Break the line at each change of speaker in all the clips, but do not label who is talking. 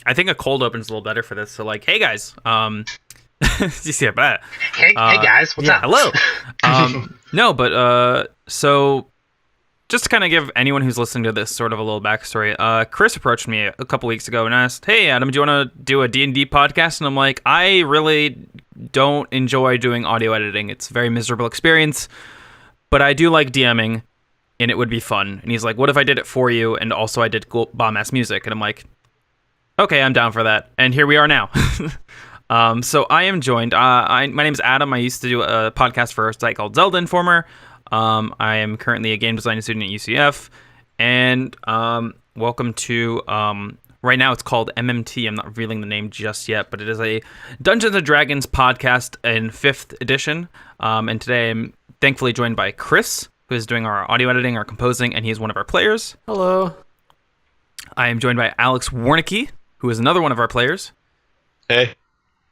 I think a cold open's a little better for this. So like, hey guys, you see it, but
Hey guys, what's up?
hello. No, but so just to kind of give anyone who's listening to this sort of a little backstory, Chris approached me a couple weeks ago and asked, "Hey Adam, do you want to do a D&D podcast?" And I'm like, I really don't enjoy doing audio editing. It's a very miserable experience, but I do like DMing, and it would be fun. And he's like, "What if I did it for you? And also I did bomb-ass music." And I'm like, okay, I'm down for that. And here we are now. So I am joined. My name is Adam. I used to do a podcast for a site called Zelda Informer. I am currently a game design student at UCF. And welcome to, right now it's called MMT. I'm not revealing the name just yet, but it is a Dungeons & Dragons podcast in 5th edition. And today I'm thankfully joined by Chris, who is doing our audio editing, our composing, and he's one of our players.
Hello.
I am joined by Alex Warncke, who is another one of our players.
Hey.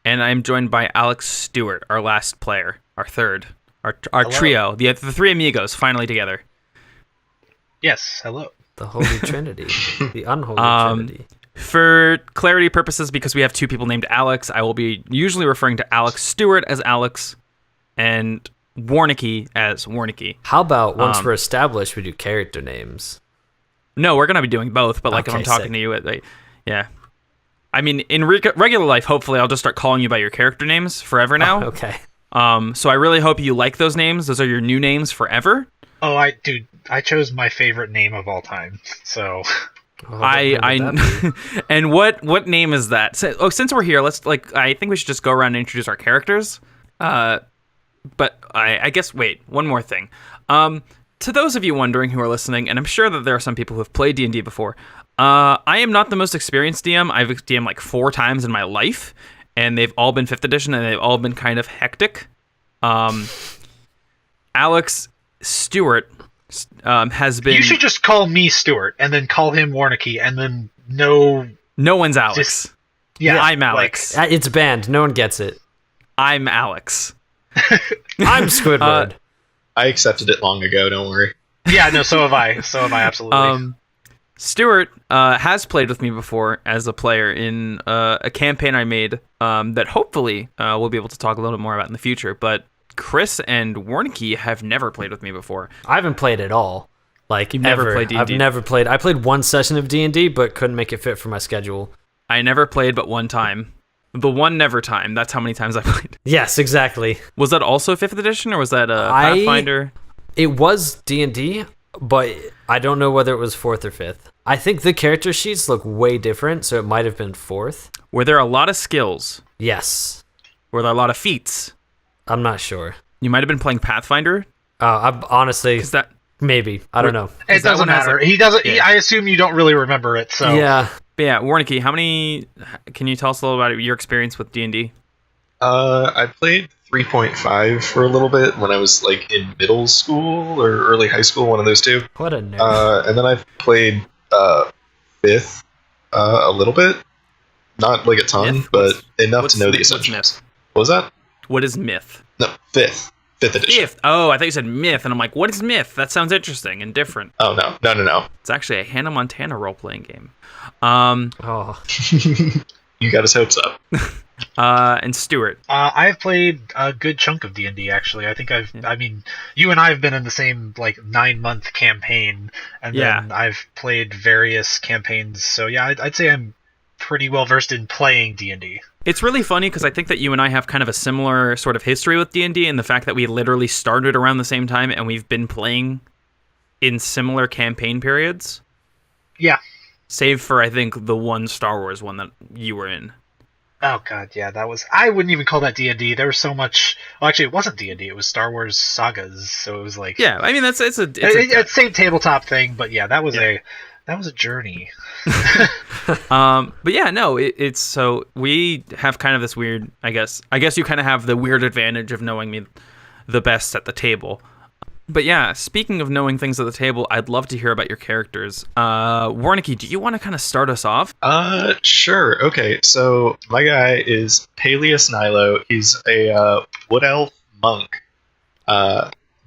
And I'm joined by Alex Stewart, our last player, our third, our trio, the three amigos finally together.
Yes, hello.
The Holy Trinity. The unholy Trinity.
For clarity purposes, because we have two people named Alex, I will be usually referring to Alex Stewart as Alex and Warncke as Warncke.
How about once we're established, we do character names?
No, we're going to be doing both, but like if I'm talking to you, yeah. I mean, in regular life, hopefully I'll just start calling you by your character names forever now.
Oh, okay.
So I really hope you like those names. Those are your new names forever.
Oh, I chose my favorite name of all time, so...
And what name is that? So, since we're here, I think we should just go around and introduce our characters. But I guess, wait, one more thing. To those of you wondering who are listening, and I'm sure that there are some people who have played D&D before, I am not the most experienced DM. I've DM'd like 4 times in my life, and they've all been 5th edition, and they've all been kind of hectic. Alex Stewart has been...
You should just call me Stewart, and then call him Warncke, and then no
one's Alex. I'm Alex.
It's banned. No one gets it.
I'm Alex.
I'm Squidward.
I accepted it long ago, don't worry.
Yeah, no, so have I. So have I, absolutely.
Stewart has played with me before as a player in a campaign I made that hopefully we'll be able to talk a little bit more about in the future. But Chris and Warncke have never played with me before.
I haven't played at all. Like,
You've
ever.
Never played D&D?
I've never played. I played one session of D&D, but couldn't make it fit for my schedule.
I never played but one time. The one never time. That's how many times I played.
Yes, exactly.
Was that also 5th edition, or was that Pathfinder?
It was D&D, but I don't know whether it was 4th or 5th. I think the character sheets look way different, so it might have been 4th.
Were there a lot of skills?
Yes.
Were there a lot of feats?
I'm not sure.
You might have been playing Pathfinder?
I'm honestly... Maybe. I don't know.
It doesn't matter. He doesn't. Yeah. I assume you don't really remember it, so...
Yeah.
But yeah, Warncke, can you tell us a little about your experience with D&D?
I played 3.5 for a little bit when I was like in middle school or early high school, one of those two.
What a nerd.
And then I've played 5th a little bit. Not like a ton,
Myth?
but enough to know the essentials. What was that?
What is Myth?
No, 5th edition.
5th. Oh, I thought you said Myth, and I'm like, what is Myth? That sounds interesting and different.
Oh, no.
It's actually a Hannah Montana role-playing game.
Oh.
You got his hopes up.
And Stewart.
I've played a good chunk of D&D, actually. I think I mean, you and I have been in the same, 9-month campaign, and then I've played various campaigns, so yeah, I'd say I'm pretty well versed in playing D&D.
It's really funny because I think that you and I have kind of a similar sort of history with D&D, and the fact that we literally started around the same time and we've been playing in similar campaign periods.
Yeah.
Save for, I think, the one Star Wars one that you were in.
Oh god, yeah, that was... I wouldn't even call that D&D. There was so much... Well, actually, it wasn't D&D. It was Star Wars Sagas, so it was like...
Yeah, I mean, it's
a same tabletop thing, but yeah, that was a journey.
But yeah, no, it's so we have kind of this weird, I guess you kind of have the weird advantage of knowing me the best at the table. But yeah, speaking of knowing things at the table, I'd love to hear about your characters. Warncke, do you want to kind of start us off?
Sure. Okay, so my guy is Peleus Nilo. He's a wood elf monk.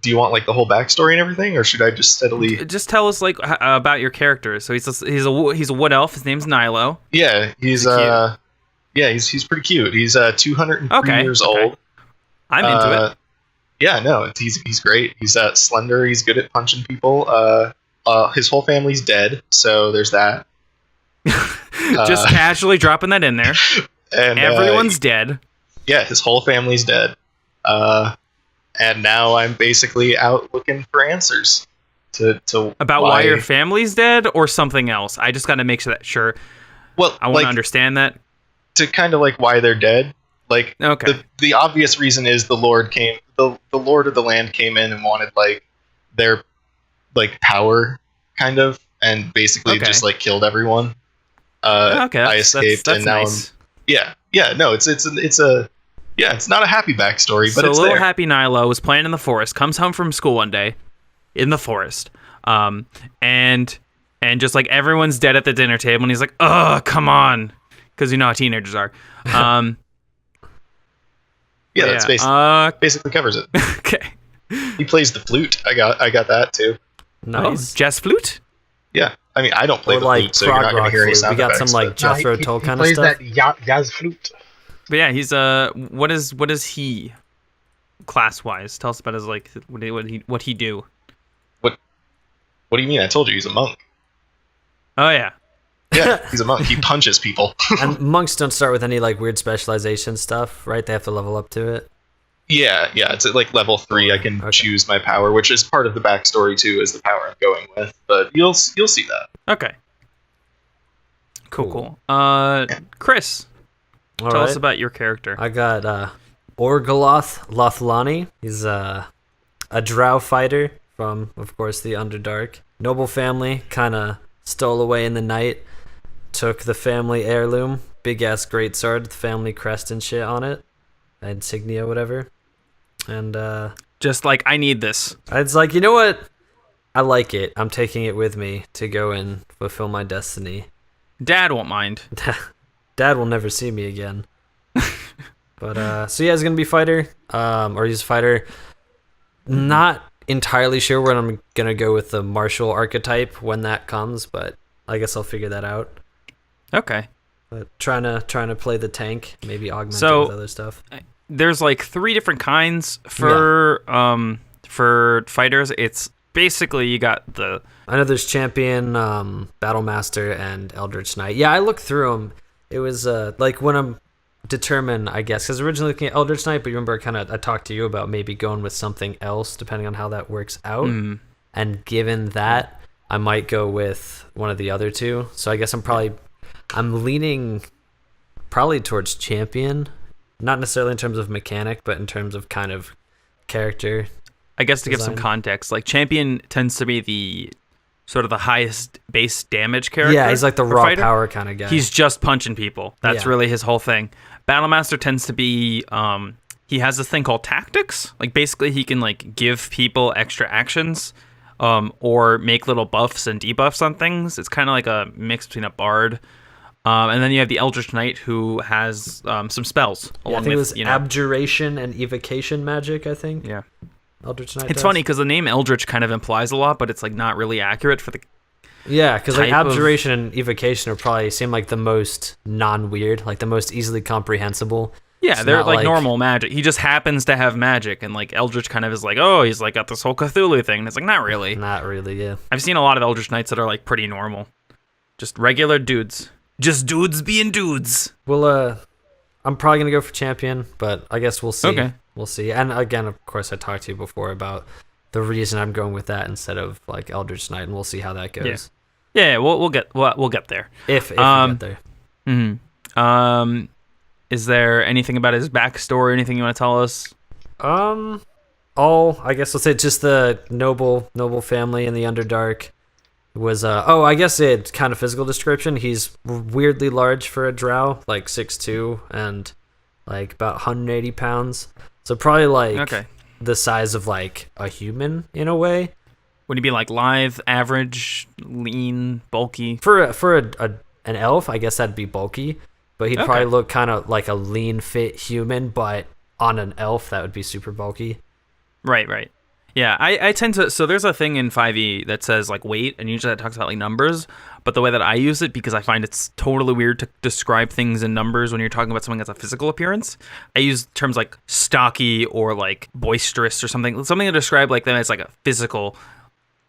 do you want like the whole backstory and everything, or should I just steadily?
Just tell us like about your character. So he's a wood elf. His name's Nilo.
Yeah, he's pretty cute. He's 203 years old.
I'm into it.
Yeah, no, he's great. He's slender. He's good at punching people. His whole family's dead, so there's that.
Just casually dropping that in there. And everyone's dead.
Yeah, his whole family's dead. And now I'm basically out looking for answers to
about why your family's dead or something else. I just got to make sure.
Well,
I want to understand that.
To kind of like why they're dead. Like the obvious reason is the Lord of the land came in and wanted like their like power kind of, and basically just like killed everyone. I escaped
that's
and now
nice.
It's not a happy backstory, but
so
it's
little
there.
happy Nilo was playing in the forest, comes home from school one day in the forest, and just like everyone's dead at the dinner table, and he's like, "Oh, come on," because you know how teenagers are.
That's basically covers it.
Okay.
He plays the flute. I got that too.
Nice.
Jazz flute?
Yeah. I mean, I don't play the
like
flute, so you're not going to hear any sound
We got
effects,
some like Jethro Tull kind of stuff.
He plays that jazz flute.
But yeah, he's what is he class wise? Tell us about his like what he do.
What do you mean? I told you he's a monk.
Oh yeah.
Yeah, he's a monk. He punches people.
And monks don't start with any like weird specialization stuff, right? They have to level up to it.
Yeah. It's at like level 3. I can choose my power, which is part of the backstory too, is the power I'm going with. But you'll see that.
Okay. Cool. Chris, tell us about your character.
I got Orgaloth Lothlani. He's a drow fighter from, of course, the Underdark. Noble family, kind of stole away in the night. Took the family heirloom, big ass greatsword, with the family crest and shit on it, insignia, whatever. And
just like, I need this.
It's like, you know what? I like it. I'm taking it with me to go and fulfill my destiny.
Dad won't mind.
Dad will never see me again. But so yeah, he's gonna be fighter, or he's a fighter. Not entirely sure when I'm gonna go with the martial archetype when that comes, but I guess I'll figure that out.
Okay.
But trying to play the tank, maybe augment it with other stuff.
There's like 3 different kinds for fighters. It's basically you got the.
I know there's champion, battle master, and eldritch knight. Yeah, I looked through them. It was like when I'm determined, I guess, because originally looking at eldritch knight, but you remember I talked to you about maybe going with something else depending on how that works out. And given that, I might go with one of the other 2. So I guess I'm leaning probably towards champion, not necessarily in terms of mechanic, but in terms of kind of character.
I guess to give some context, like champion tends to be the sort of the highest base damage character.
Yeah, he's like the raw
fighter.
Power kind of guy.
He's just punching people. That's really his whole thing. Battlemaster tends to be he has this thing called tactics. Like basically he can like give people extra actions or make little buffs and debuffs on things. It's kind of like a mix between a bard. And then you have the Eldritch Knight who has some spells.
I think it was abjuration and evocation magic, I think.
Yeah.
Eldritch Knight
It's funny because the name Eldritch kind of implies a lot, but it's like not really accurate for the.
Yeah, because like abjuration and evocation are probably seem like the most non-weird, like the most easily comprehensible.
Yeah,
it's
they're like normal magic. He just happens to have magic, and like Eldritch kind of is like, oh, he's like got this whole Cthulhu thing. And it's like not really.
Not really, yeah.
I've seen a lot of Eldritch Knights that are like pretty normal, just regular dudes, just dudes being dudes.
Well, I'm probably gonna go for champion, but I guess we'll see.
Okay.
We'll see. And again, of course, I talked to you before about the reason I'm going with that instead of like Eldritch Knight, and we'll see how that goes.
Yeah, we'll get there.
If we get there.
Mm-hmm. Is there anything about his backstory? Anything you want to tell us?
I guess let's say just the noble family in the Underdark was I guess it's kind of physical description. He's weirdly large for a drow, like 6'2" and like about 180 pounds. So probably like the size of like a human in a way.
Would he be like lithe, average, lean, bulky?
For an elf, I guess that'd be bulky, but he'd probably look kind of like a lean, fit human. But on an elf, that would be super bulky.
Right. Yeah, I tend to. So there's a thing in 5e that says like weight, and usually that talks about like numbers. But the way that I use it, because I find it's totally weird to describe things in numbers when you're talking about something that's a physical appearance, I use terms like stocky or like boisterous or something to describe like them as like a physical.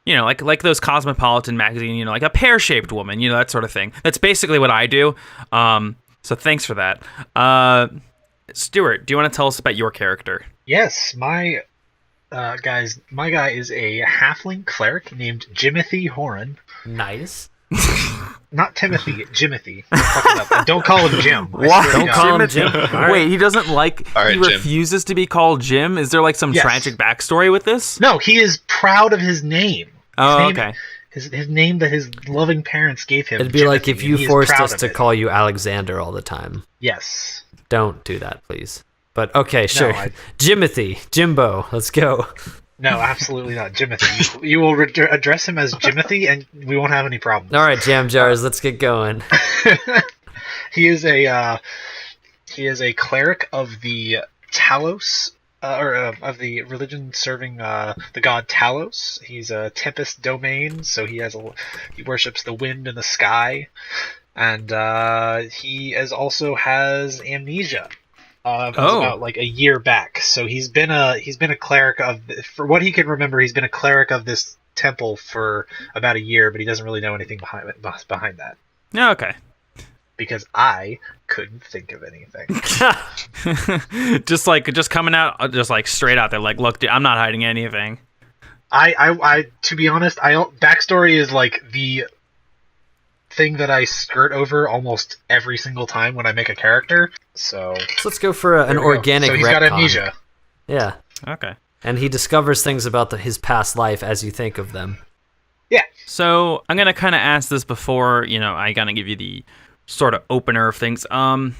Like those Cosmopolitan magazine, like a pear-shaped woman, that sort of thing. That's basically what I do. So thanks for that. Stewart, do you want to tell us about your character?
Yes, my guy is a halfling cleric named Jimothy Horan.
Nice.
Not Timothy, Jimothy. Don't call him Jim.
What?
Don't call him Jim.
Right. Wait, he doesn't like. Right, he refuses to be called Jim. Is there like some tragic backstory with this?
No, he is proud of his name.
Okay.
His name that his loving parents gave him.
It'd be like if you forced us to call you Alexander all the time.
Yes.
Don't do that, please. But okay, sure. Jimothy, Jimbo, let's go.
No, absolutely not, Jimothy. You will address him as Jimothy, and we won't have any problems.
All right, Jam Jars, let's get going.
He is a cleric of the Talos, of the religion serving the god Talos. He's a Tempest domain, so he worships the wind and the sky, and he also has amnesia. About like a year back. So he's been a cleric for what he can remember, he's been a cleric of this temple for about a year, but he doesn't really know anything behind that.
Yeah, okay.
Because I couldn't think of anything.
just coming out, just like straight out there, like, look, dude, I'm not hiding anything.
I to be honest, backstory is like the thing that I skirt over almost every single time when I make a character. So
let's go for an organic.
So he's got amnesia.
Yeah.
Okay.
And he discovers things about his past life as you think of them.
Yeah.
So I'm gonna kind of ask this before I gotta give you the sort of opener of things. Are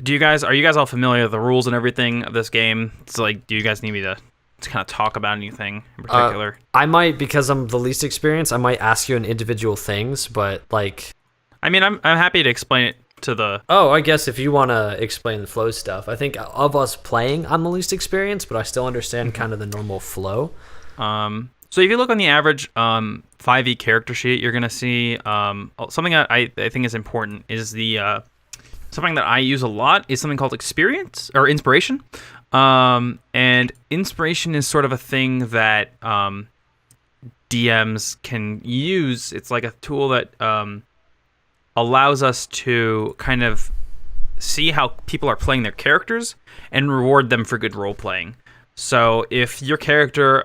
you guys all familiar with the rules and everything of this game? It's like, do you guys need me to kind of talk about anything in particular?
I might, because I'm the least experienced, I might ask you on individual things, but like,
I mean, I'm happy to explain it to the...
Oh, I guess if you want to explain the flow stuff. I think of us playing, I'm the least experienced, but I still understand kind of the normal flow.
So if you look on the average 5e character sheet, you're going to see something that I think is important is the... something that I use a lot is something called experience, or inspiration. And inspiration is sort of a thing that DMs can use. It's like a tool that... allows us to kind of see how people are playing their characters and reward them for good role playing. So if your character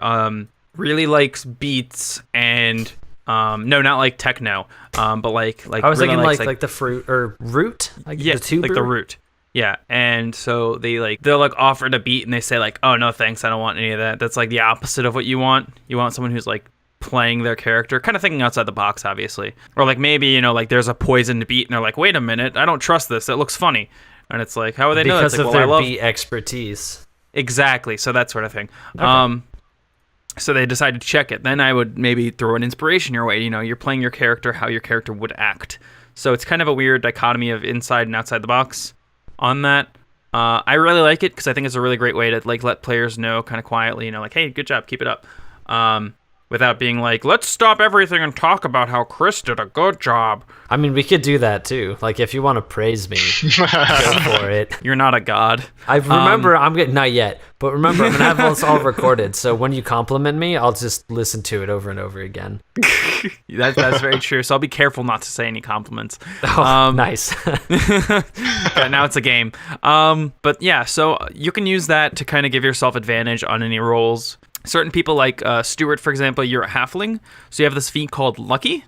really likes beats and no, not like techno, but like
I was
really
thinking like the fruit or root,
like the tuber? Like the root. Yeah, and so they'll like offer a beat and they say like, oh no thanks, I don't want any of that. That's like the opposite of what you want. You want someone who's like playing their character, kind of thinking outside the box, obviously. Or like maybe, like there's a poisoned beat and they're like, wait a minute, I don't trust this, it looks funny. And it's like, how would they know?
Because
it's like,
of their beat expertise.
Exactly, so that sort of thing.
Okay.
So they decided to check it. Then I would maybe throw an inspiration your way. You're playing your character how your character would act. So it's kind of a weird dichotomy of inside and outside the box on that. I really like it because I think it's a really great way to like let players know kind of quietly, like, hey, good job, keep it up. Without being like, let's stop everything and talk about how Chris did a good job.
I mean, we could do that too. Like, if you want to praise me, go for it.
You're not a god.
I remember, not yet, but remember, I'm going to have this all recorded. So when you compliment me, I'll just listen to it over and over again.
That's very true. So I'll be careful not to say any compliments.
Oh, nice.
Yeah, now it's a game. But yeah, so you can use that to kind of give yourself advantage on any rolls. Certain people like Stewart, for example, you're a halfling, so you have this feat called Lucky,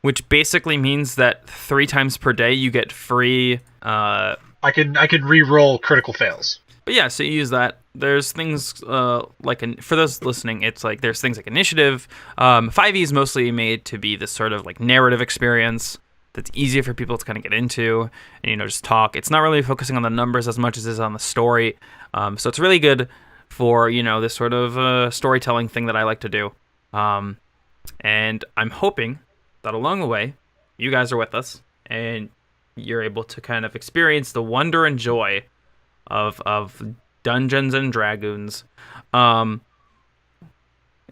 which basically means that 3 times per day you get free...
I can re-roll critical fails.
But yeah, so you use that. There's things for those listening, it's like there's things like initiative. 5e is mostly made to be this sort of like narrative experience that's easier for people to kind of get into and just talk. It's not really focusing on the numbers as much as it is on the story. So it's really good for this sort of storytelling thing that I like to do, and I'm hoping that along the way you guys are with us and you're able to kind of experience the wonder and joy of Dungeons and Dragoons.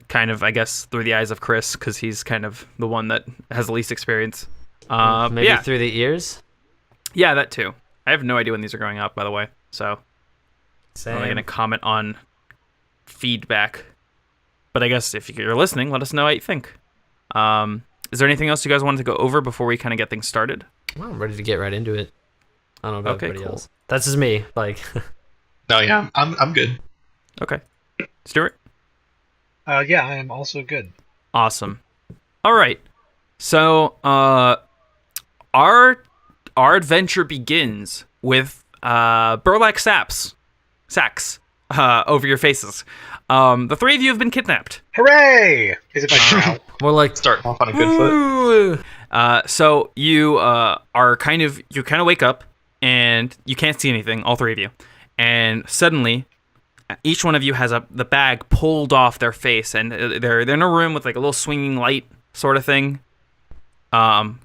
kind of, I guess, through the eyes of Chris, because he's kind of the one that has the least experience.
Maybe through the ears?
Yeah, that too. I have no idea when these are going up, by the way. So
Same.
I'm not going to comment on feedback. But I guess if you're listening, let us know what you think. Is there anything else you guys wanted to go over before we kind of get things started?
Well, I'm ready to get right into it. I don't know about everybody else. That's just me. Like,
no, yeah, I'm good.
Okay. Stewart?
Yeah, I am also good.
Awesome. All right. So, our adventure begins with burlap sacks over your faces. The three of you have been kidnapped.
Hooray! Is it my turn?
more like
Start off on a good foot.
So you kind of wake up and you can't see anything, all three of you, and suddenly each one of you has the bag pulled off their face, and they're in a room with like a little swinging light sort of thing. And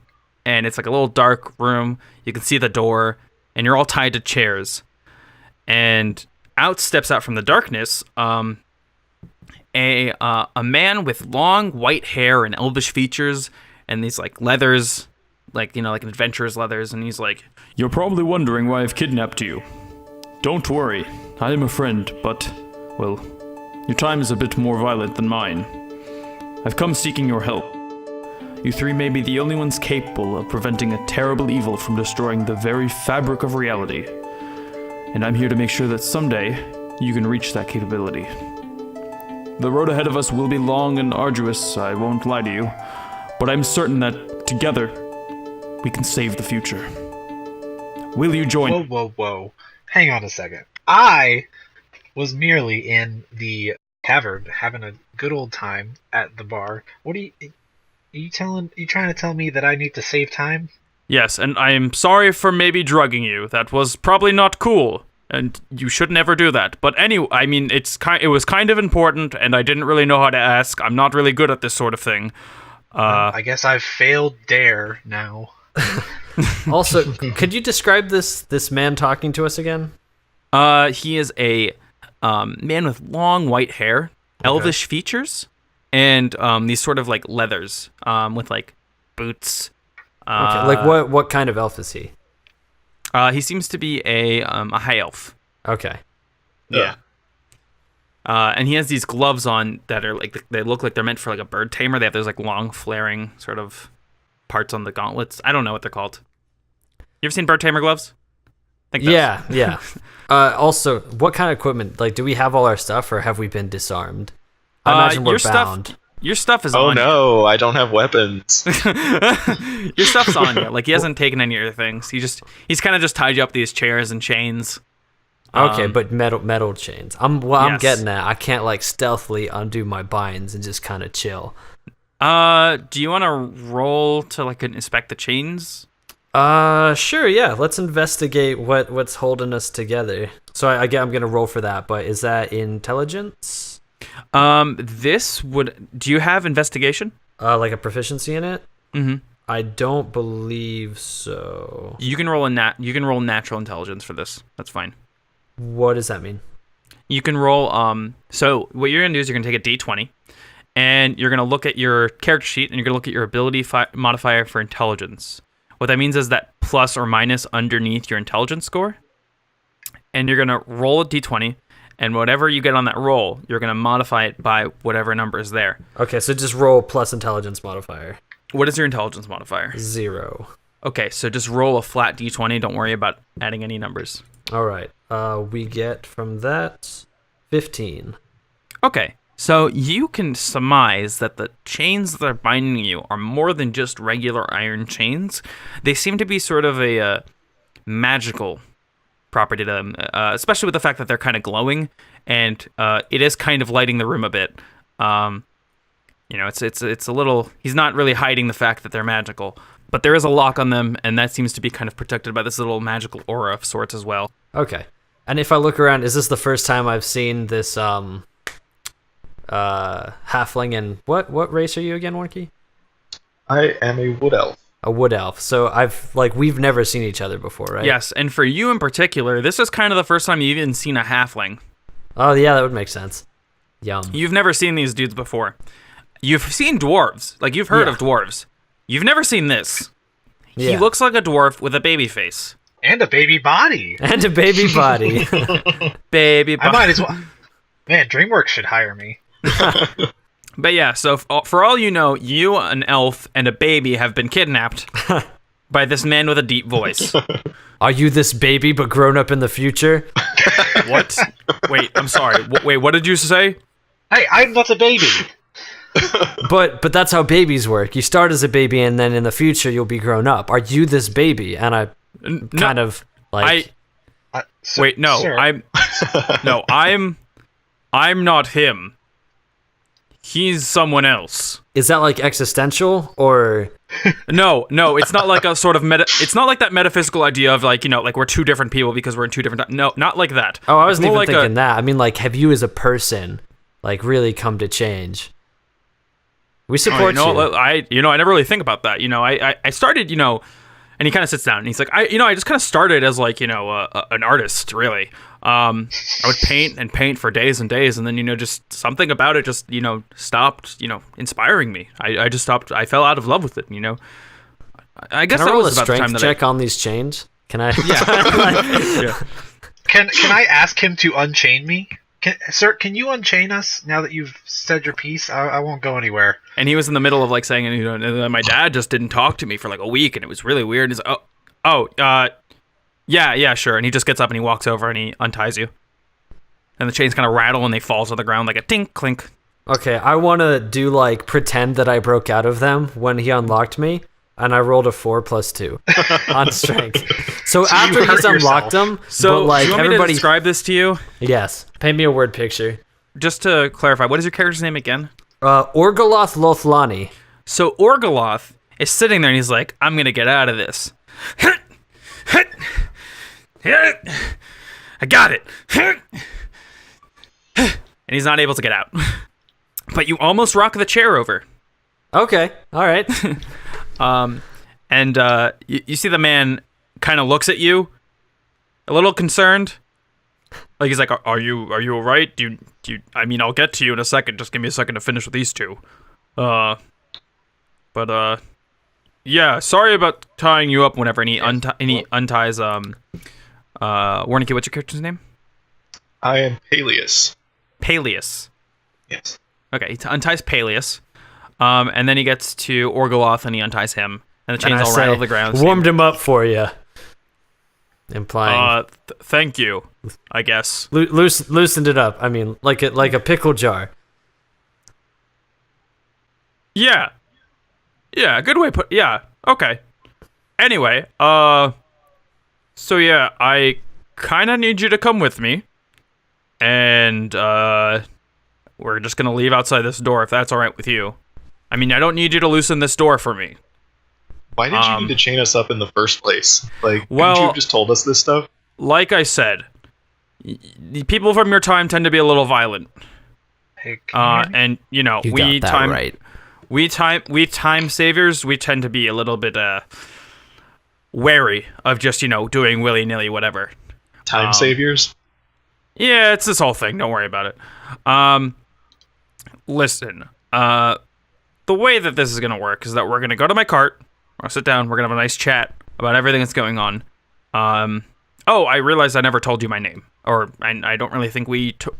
it's like a little dark room. You can see the door, and you're all tied to chairs. And steps out from the darkness a man with long white hair and elvish features and these like leathers, like an adventurer's leathers, and he's like,
"You're probably wondering why I've kidnapped you. Don't worry, I am a friend, but, well, your time is a bit more violent than mine. I've come seeking your help. You three may be the only ones capable of preventing a terrible evil from destroying the very fabric of reality. And I'm here to make sure that someday you can reach that capability. The road ahead of us will be long and arduous, I won't lie to you, but I'm certain that together we can save the future. Will you join?"
Whoa. Hang on a second. I was merely in the tavern having a good old time at the bar. What are you trying to tell me that I need to save time?
"Yes, and I am sorry for maybe drugging you. That was probably not cool, and you should never do that. But anyway, I mean, it was kind of important, and I didn't really know how to ask. I'm not really good at this sort of thing."
I guess I've failed dare now.
Also, could you describe this man talking to us again?
He is a man with long white hair, elvish features, and these sort of like leathers with like boots.
Okay. Like what kind of elf is he?
He seems to be a high elf.
Okay.
Yeah. And he has these gloves on that are like, they look like they're meant for like a bird tamer. They have those like long flaring sort of parts on the gauntlets. I don't know what they're called. You ever seen bird tamer gloves?
Yeah. Also, what kind of equipment? Like, do we have all our stuff, or have we been disarmed? I imagine we're bound.
Your stuff is on
you.
Oh
no, I don't have weapons.
Your stuff's on you. Like, he hasn't taken any of your things. He's kind of just tied you up to these chairs and chains.
Okay, but metal chains. I'm getting at. I can't like stealthily undo my binds and just kind of chill.
Do you want to roll to like inspect the chains?
Sure, yeah. Let's investigate what's holding us together. So I'm gonna roll for that, but is that intelligence?
Do you have investigation?
Like a proficiency in it?
Mm-hmm.
I don't believe so.
You can roll natural intelligence for this. That's fine.
What does that mean?
You can roll, so what you're gonna do is you're gonna take a D20, and you're gonna look at your character sheet, and you're gonna look at your ability modifier for intelligence. What that means is that plus or minus underneath your intelligence score, and you're gonna roll a D20, and whatever you get on that roll, you're gonna modify it by whatever number is there.
Okay, so just roll plus intelligence modifier.
What is your intelligence modifier?
0.
Okay, so just roll a flat D20. Don't worry about adding any numbers.
All right. We get from that 15.
Okay, so you can surmise that the chains that are binding you are more than just regular iron chains. They seem to be sort of a magical property to them, especially with the fact that they're kind of glowing, and it is kind of lighting the room a bit. It's a little. He's not really hiding the fact that they're magical, but there is a lock on them, and that seems to be kind of protected by this little magical aura of sorts as well.
Okay. And if I look around, is this the first time I've seen this halfling? And what race are you again, Warncke?
I am a wood elf.
A wood elf. So we've never seen each other before, right?
Yes, and for you in particular, this is kind of the first time you've even seen a halfling.
Oh yeah, that would make sense. Yum.
You've never seen these dudes before. You've seen dwarves. Like, you've heard of dwarves. You've never seen this. He looks like a dwarf with a baby face.
And a baby body.
And a baby body.
Baby body.
I might as well. Man, DreamWorks should hire me.
But yeah, so for all you know, you, an elf, and a baby have been kidnapped by this man with a deep voice.
Are you this baby but grown up in the future?
What? Wait, I'm sorry. Wait, what did you say?
Hey, I'm not a baby.
But that's how babies work. You start as a baby, and then in the future you'll be grown up. Are you this baby? And I kind of like.
Wait, no, sir. I'm not him. He's someone else.
Is that like existential or?
No, it's not like a sort of it's not like that metaphysical idea of like, like we're two different people because we're in two different. No, not like that.
Oh, I wasn't even thinking that. I mean, like, have you as a person like really come to change? We support you.
I never really think about that. I started, and he kind of sits down and he's like, I just kind of started as like, an artist, really. I would paint for days and days, and then, just something about it just, stopped, inspiring me. I just stopped. I fell out of love with it, I guess that was about the time that
check on these chains. Can I?
Yeah.
Can I ask him to unchain me? Sir, can you unchain us now that you've said your piece? I won't go anywhere.
And he was in the middle of like saying, my dad just didn't talk to me for like a week, and it was really weird. And he's like, yeah, sure. And he just gets up and he walks over and he unties you. And the chains kind of rattle and they fall to the ground like a tink, clink.
Okay, I want to do like pretend that I broke out of them when he unlocked me, and I rolled a 4 + 2 on strength. So after he's unlocked them,
so
like,
do you want me to describe this to you?
Yes. Paint me a word picture.
Just to clarify, what is your character's name again?
Orgoloth Lothlani.
So Orgoloth is sitting there and he's like, I'm going to get out of this. I got it. And he's not able to get out. But you almost rock the chair over.
Okay, all right.
And you see the man kind of looks at you, a little concerned. Like he's like, "Are you all right? Do you? I mean, I'll get to you in a second. Just give me a second to finish with these two." Yeah. Sorry about tying you up. Whenever he unties Warncke, what's your character's name?
I am Peleus.
Peleus.
Yes.
Okay, he unties Peleus. And then he gets to Orgoloth and he unties him. And the chains all rattle the ground.
Warmed him up for you. Implying.
Thank you, I guess.
Loosened it up. I mean, like a pickle jar.
Yeah. Yeah, good way put. Yeah, okay. Anyway, so yeah, I kind of need you to come with me. And, we're just going to leave outside this door if that's all right with you. I mean, I don't need you to loosen this door for me.
Why did you need to chain us up in the first place? Like, couldn't you have just told us this stuff?
Like I said, the people from your time tend to be a little violent.
Hey,
and
right.
We time saviors, we tend to be a little bit wary of just, doing willy-nilly whatever.
Time saviors?
Yeah, it's this whole thing. Don't worry about it. Listen, the way that this is going to work is that we're going to go to my cart. We're going to sit down. We're going to have a nice chat about everything that's going on. I realized I never told you my name. I don't really think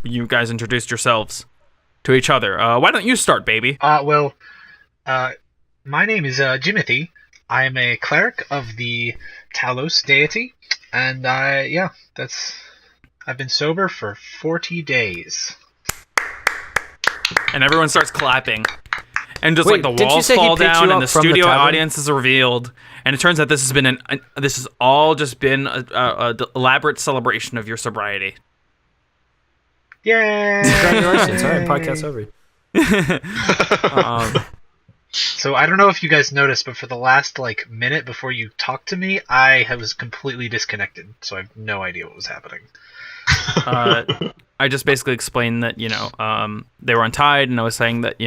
you guys introduced yourselves to each other. Why don't you start, baby?
My name is Jimothy. I am a cleric of the Talos deity. And, I've been sober for 40 days.
And everyone starts clapping. And just like the walls fall down and the studio audience is revealed. And it turns out this has all just been a elaborate celebration of your sobriety.
Yay!
Congratulations. All right, podcast over.
So I don't know if you guys noticed, but for the last minute before you talked to me, I was completely disconnected. So I have no idea what was happening.
I just basically explained that, they were untied, and I was saying that,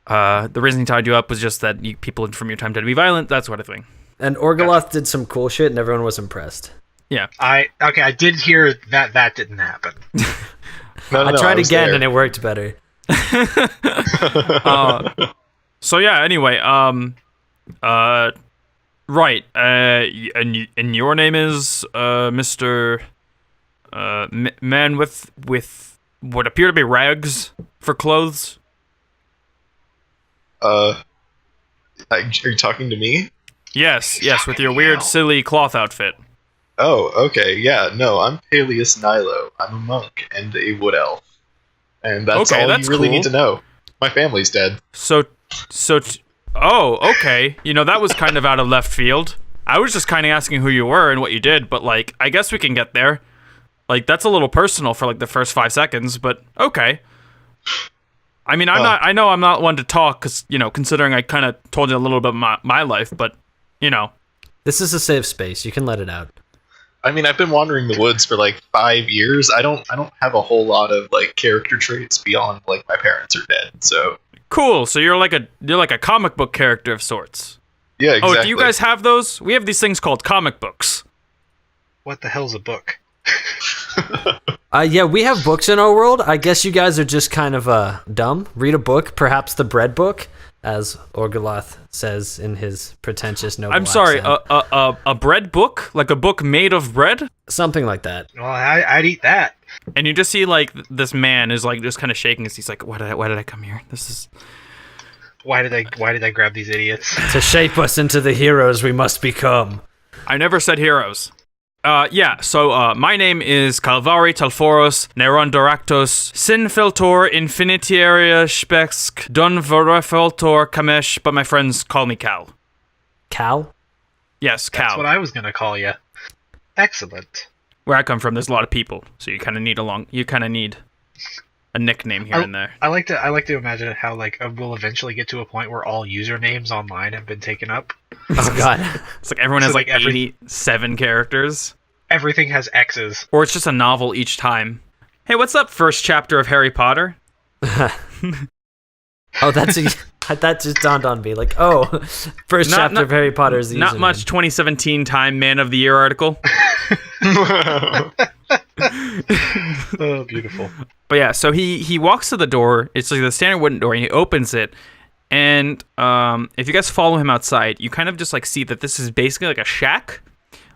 the reason he tied you up was just that people from your time tend to be violent, that sort of thing.
And Orgoloth did some cool shit, and everyone was impressed.
Yeah.
I did hear that didn't happen.
I tried again and it worked better.
So yeah. Anyway, right. And your name is Mr. Man with what appear to be rags for clothes.
Are you talking to me?
Yes, with your weird, silly cloth outfit.
Oh, okay, yeah, no, I'm Peleus Nilo. I'm a monk and a wood elf. And that's all you really need to know. My family's dead. Oh, okay. That was kind of out of left field. I was just kind of asking who you were and what you did, but, like, I guess we can get there. Like, that's a little personal for, like, the first 5 seconds, but okay. I mean, I know I'm not one to talk, because, considering I kind of told you a little bit of my life, but,
This is a safe space. You can let it out.
I mean, I've been wandering the woods for, like, 5 years. I don't have a whole lot of, like, character traits beyond, like, my parents are dead, so...
Cool, so you're like a comic book character of sorts.
Yeah, exactly.
Oh, do you guys have those? We have these things called comic books.
What the hell's a book?
Yeah, we have books in our world. I guess you guys are just kind of dumb. Read a book, perhaps the bread book, as Orgoloth says in his pretentious noble
I'm sorry,
accent.
a bread book? Like a book made of bread?
Something like that.
Well, I'd eat that.
And you just see, like, this man is, like, just kind of shaking as he's like, why did I come here? This is...
Why did I grab these idiots?
To shape us into the heroes we must become.
I never said heroes. So my name is Calvari Talforos Nerondoractos Sinfiltor Infinitiaria Spesk Don Verefiltor Kamesh, but my friends call me Cal.
Cal?
Yes, Cal.
That's what I was going to call you. Excellent.
Where I come from, there's a lot of people, so you kind of need a nickname here and there.
I like to imagine how, like, we'll eventually get to a point where all usernames online have been taken up.
Oh god.
It's like everyone has like 87 characters.
Everything has X's.
Or it's just a novel each time. Hey, what's up, first chapter of Harry Potter?
Oh, that just dawned on me. Like, first chapter of Harry Potter is the
Not
username.
much 2017 Time Man of the Year article.
Oh, beautiful.
But yeah, so he walks to the door. It's like the standard wooden door, and he opens it. And if you guys follow him outside, you kind of just like see that this is basically like a shack.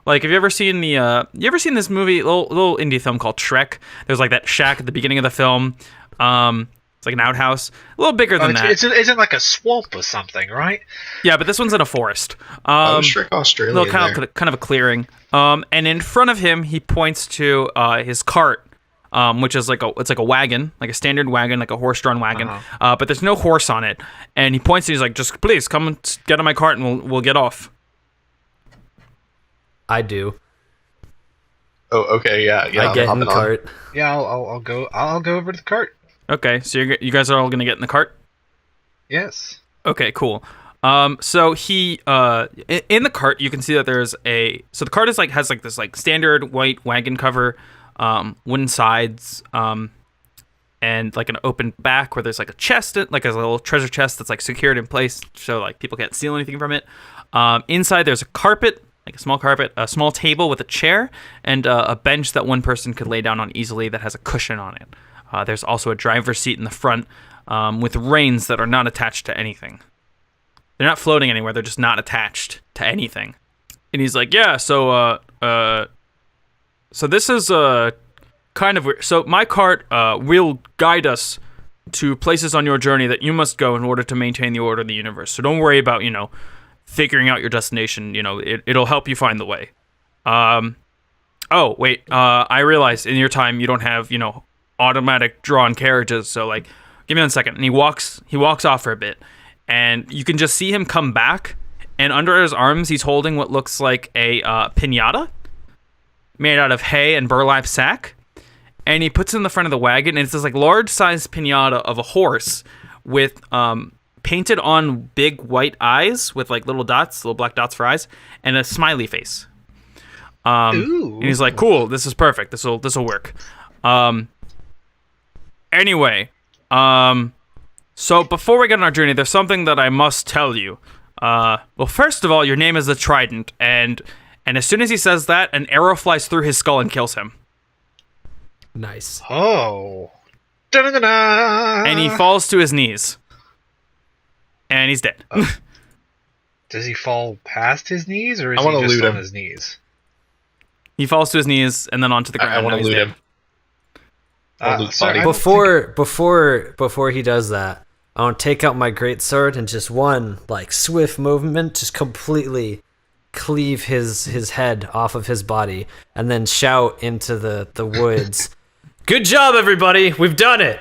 Like, have you ever seen this movie, little indie film called Shrek? There's like that shack at the beginning of the film. It's like an outhouse, a little bigger than that.
It's in like a swamp or something, right?
Yeah, but this one's in a forest.
Shrek Australia.
Little kind of a clearing. And in front of him, he points to his cart. Which is like a wagon, like a standard wagon, like a horse-drawn wagon. But there's no horse on it. And he points and he's like, just please come and get on my cart and we'll get off.
I do.
Oh, okay, yeah.
I get in the cart.
Yeah, I'll go over to the cart.
Okay, so you guys are all gonna get in the cart?
Yes.
Okay, cool. So he in the cart you can see that there's so the cart has this like standard white wagon cover. Wooden sides, and like an open back where there's like a chest, like a little treasure chest that's like secured in place so like people can't steal anything from it. Inside there's a carpet, like a small carpet, a small table with a chair, and a bench that one person could lay down on easily that has a cushion on it. There's also a driver's seat in the front with reins that are not attached to anything. They're not floating anywhere, they're just not attached to anything. And he's like, yeah, so this is kind of weird. So my cart will guide us to places on your journey that you must go in order to maintain the order of the universe. So don't worry about, figuring out your destination. It'll help you find the way. Oh, wait. I realized in your time you don't have, automatic drawn carriages. So, like, give me 1 second. And he walks off for a bit. And you can just see him come back. And under his arms, he's holding what looks like a piñata made out of hay and burlap sack, and he puts it in the front of the wagon, and it's this like large-sized piñata of a horse with painted on big white eyes with like little black dots for eyes, and a smiley face. And he's like, "Cool, this is perfect. This will work." Anyway, so before we get on our journey, there's something that I must tell you. Well, first of all, your name is the Trident, and as soon as he says that, an arrow flies through his skull and kills him.
Nice.
Oh,
And he falls to his knees. And he's dead.
Does he fall past his knees, or is he just on his knees?
He falls to his knees and then onto the ground.
I want to loot him.
Before he does that, I want to take out my greatsword and just one swift movement, just completely cleave his head off of his body, and then shout into the woods, "Good job, everybody! We've done it!"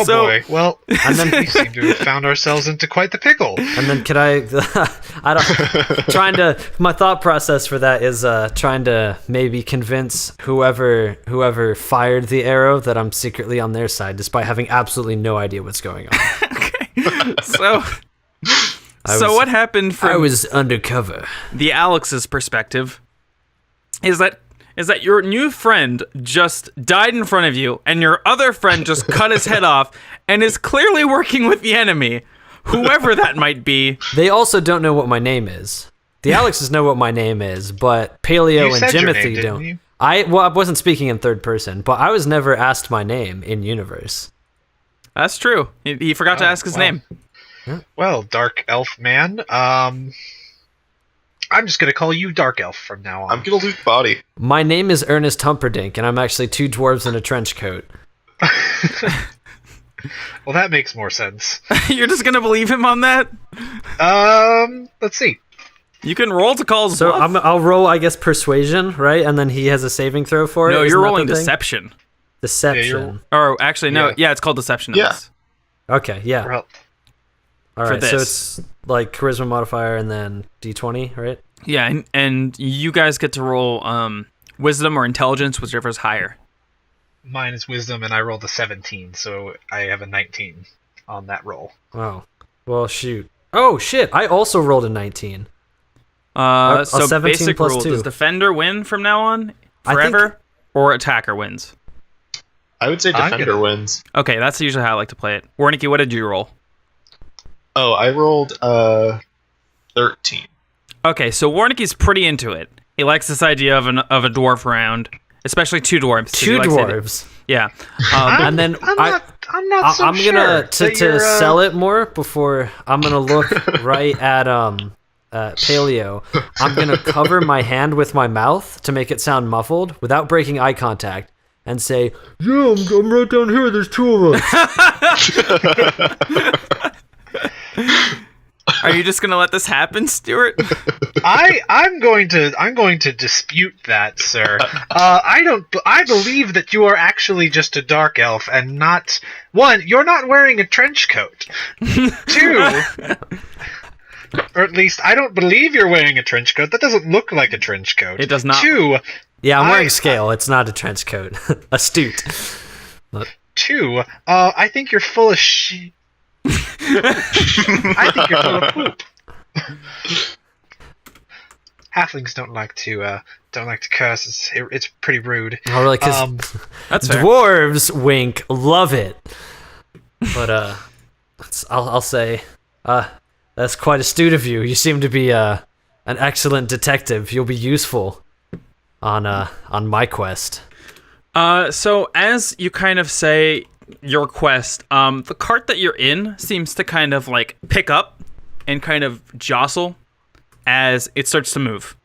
Boy. Well, and then we seem to have found ourselves into quite the pickle.
And then my thought process for that is trying to maybe convince whoever fired the arrow that I'm secretly on their side, despite having absolutely no idea what's going on.
Okay. So what happened from...
I was undercover.
The Alex's perspective is that your new friend just died in front of you, and your other friend just cut his head off and is clearly working with the enemy, whoever that might be.
They also don't know what my name is. The Alexes know what my name is, but Paleo and Jimothy don't. You? I wasn't speaking in third person, but I was never asked my name in universe.
That's true. He forgot to ask his name.
Well, Dark Elf Man, I'm just going to call you Dark Elf from now on.
I'm going to loot body.
My name is Ernest Humperdinck, and I'm actually 2 dwarves in a trench coat.
Well, that makes more sense.
You're just going to believe him on that?
Let's see.
You can roll to call his bluff.
I'll roll, I guess, persuasion, right? And then he has a saving throw for it?
No, you're rolling deception.
Deception.
Or actually, no. Yeah, it's called deception.
Yeah.
Okay, yeah.
Well,
all right, so it's charisma modifier and then d20, right?
Yeah, and you guys get to roll wisdom or intelligence, whichever's higher.
Mine is wisdom, and I rolled a 17, so I have a 19 on that roll.
Oh, well, shoot. Oh, shit, I also rolled a 19.
So
17
basic
plus
rule,
2.
Does defender win from now on? Forever? Or attacker wins?
I would say defender wins.
Okay, that's usually how I like to play it. Warncke, what did you roll?
Oh, I rolled 13.
Okay, so Warncke's pretty into it. He likes this idea of a dwarf round, especially 2 dwarves.
2 dwarves.
Yeah.
And then
I'm not so sure.
I'm gonna to sell it more before I'm gonna look right at Paleo. I'm gonna cover my hand with my mouth to make it sound muffled without breaking eye contact, and say, "Yeah, I'm right down here. There's 2 of us."
Are you just gonna let this happen, Stewart?
I'm going to dispute that, sir. I believe that you are actually just a dark elf, and not one. You're not wearing a trench coat. 2, or at least I don't believe you're wearing a trench coat. That doesn't look like a trench coat.
It does not.
2.
Yeah, I'm wearing scale. It's not a trench coat. Astute.
2. I think you're full of I think you're full of poop. Halflings don't like to curse. It's pretty rude.
Oh, really? Because
that's fair.
Dwarves, wink, love it. But I'll say, that's quite astute of you. You seem to be an excellent detective. You'll be useful on my quest.
So as you kind of say your quest, the cart that you're in seems to kind of pick up and kind of jostle as it starts to move.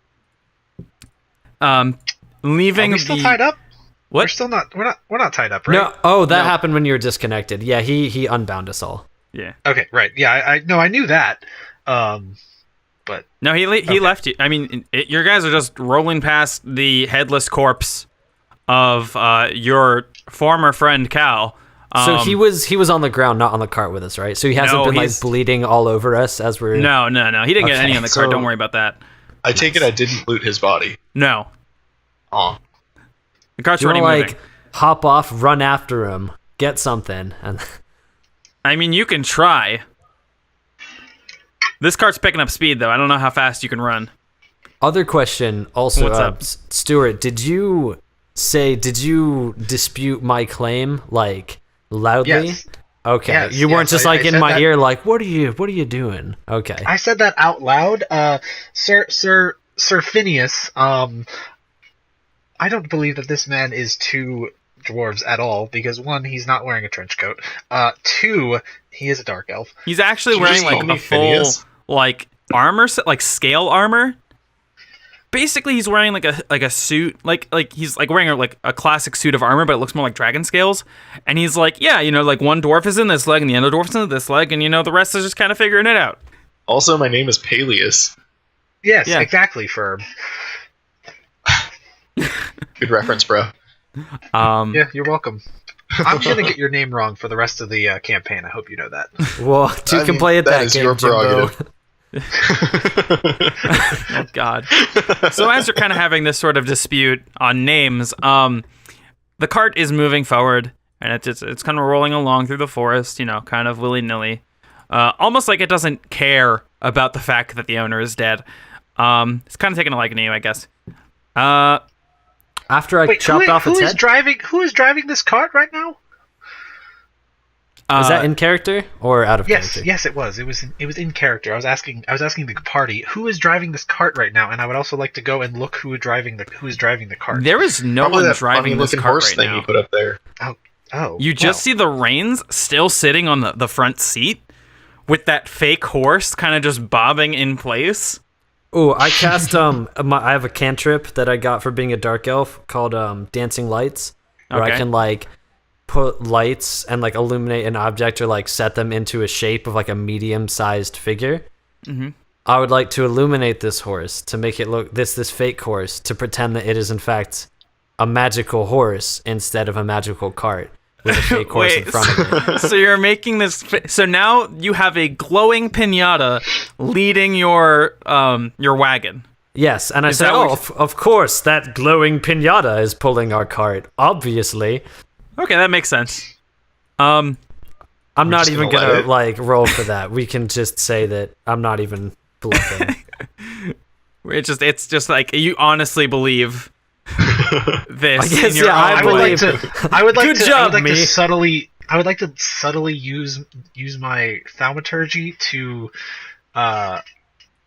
Leaving.
Are we still tied up?
What?
We're still not. We're not tied up, right?
No. Oh, that happened when you were disconnected. Yeah, he unbound us all.
Yeah.
Okay. Right. Yeah. I knew that. But
no, he left you. I mean, your guys are just rolling past the headless corpse of your former friend Cal.
So he was on the ground, not on the cart with us, right? So he hasn't been bleeding all over us as we're...
No. He didn't get any on the cart. Don't worry about that.
I take it I didn't loot his body.
No.
Aw.
The cart's already moving.
Hop off, run after him, get something, and...
I mean, you can try. This cart's picking up speed, though. I don't know how fast you can run.
Other question, also,
what's up?
Stewart, did you dispute my claim, loudly?
Yes.
Okay.
Yes,
you weren't just
I
in my ear what are you doing? Okay.
I said that out loud. Sir Phineas, I don't believe that this man is two dwarves at all, because 1, he's not wearing a trench coat. 2, he is a dark elf.
He's actually wearing like a full like armor, like scale armor. Basically, he's wearing like a suit, like he's like wearing like a classic suit of armor, but it looks more like dragon scales. And he's like, yeah, like one dwarf is in this leg, and the other dwarf is in this leg, and the rest is just kind of figuring it out.
Also, my name is Peleus.
Yes, exactly, Ferb.
Good reference, bro.
Yeah, you're welcome. I'm gonna get your name wrong for the rest of the campaign. I hope you know that.
Well, two can play at that game,
your prerogative.
Oh God. So as you're kind of having this sort of dispute on names, the cart is moving forward, and it's kind of rolling along through the forest, kind of willy-nilly, almost like it doesn't care about the fact that the owner is dead. It's kind of taking a liking to you, I guess.
After I chopped off its head.
Who is driving this cart right now?
Was that in character or out of character?
Yes, it was. It was in character. I was asking the party who is driving this cart right now, and I would also like to go and look who is driving the cart.
There is no one driving this cart
horse
right
thing
now.
You put up there.
Oh.
You just see the reins still sitting on the front seat, with that fake horse kind of just bobbing in place.
Oh, I cast I have a cantrip that I got for being a dark elf called Dancing Lights, where I can like put lights and like illuminate an object or like set them into a shape of like a medium-sized figure.
Mm-hmm.
I would like to illuminate this horse to make it look this fake horse to pretend that it is in fact a magical horse instead of a magical cart with a fake horse in front of it.
So you're making this. So now you have a glowing pinata leading your wagon.
Yes, and I said, of course, that glowing pinata is pulling our cart. Obviously.
Okay, that makes sense.
I'm not even gonna like roll for that. We can just say that I'm not even bluffing.
It's just like you honestly believe this.
I guess, I believe.
I would like
Good
to.
job,
I would like to subtly use my thaumaturgy to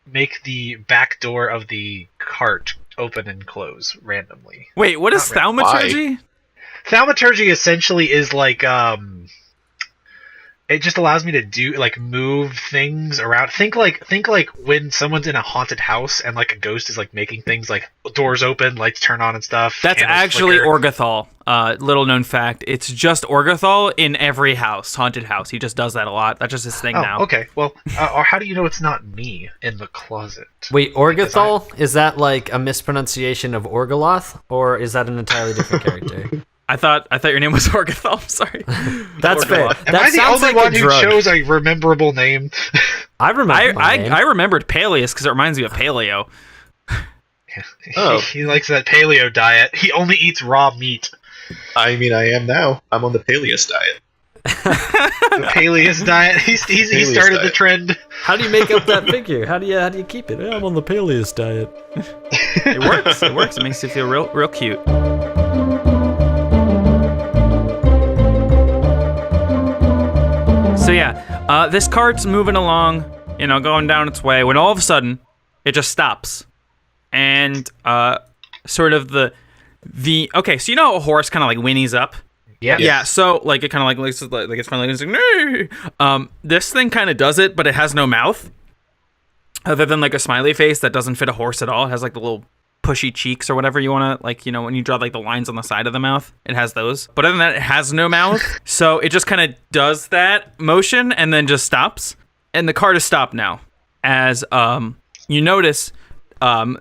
make the back door of the cart open and close randomly.
Wait, what is thaumaturgy?
Thaumaturgy essentially is like it just allows me to do like move things around. Think like when someone's in a haunted house and like a ghost is like making things like doors open, lights turn on and stuff.
That's actually Orgothal. Little known fact, it's just Orgothal in every haunted house. He just does that a lot. That's just his thing now.
Okay, well, or how do you know it's not me in the closet?
Wait, Orgothal? Is that like a mispronunciation of Orgoloth, or is that an entirely different character?
I thought your name was Orgothal. I'm sorry.
That's fair.
Am I the only one who chose a rememberable name?
I remember.
I remembered Peleus because it reminds me of paleo.
He likes that paleo diet. He only eats raw meat.
I mean, I am now. I'm on the Peleus diet.
The Peleus diet. He started the trend.
How do you make up that figure? How do you keep it? I'm on the Peleus diet.
It works. It works. It makes you feel real cute. So yeah, this cart's moving along, going down its way, when all of a sudden, it just stops. And sort of okay, so you know how a horse kind of like whinnies up?
Yeah.
Yeah, so like it kind of like it's finally like, no. This thing kind of does it, but it has no mouth. Other than like a smiley face that doesn't fit a horse at all. It has like the little pushy cheeks or whatever you want to, like, when you draw like the lines on the side of the mouth, it has those. But other than that, it has no mouth. So it just kind of does that motion and then just stops. And the cart is stopped now. As you notice,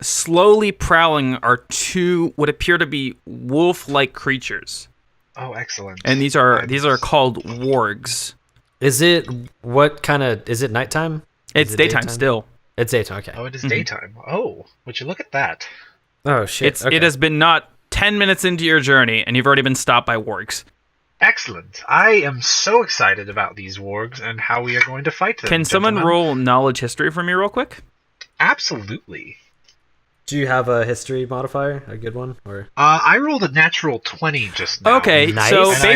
slowly prowling are two what appear to be wolf-like creatures.
Oh, excellent.
And these are called wargs.
Is it nighttime?
It's daytime still.
It's daytime, okay.
Oh, it is daytime. Oh, would you look at that?
Oh, shit.
It has been not 10 minutes into your journey, and you've already been stopped by wargs.
Excellent. I am so excited about these wargs and how we are going to fight them.
Can someone roll knowledge history for me real quick?
Absolutely.
Do you have a history modifier? A good one? Or
I rolled a natural 20 just now.
Okay,
nice.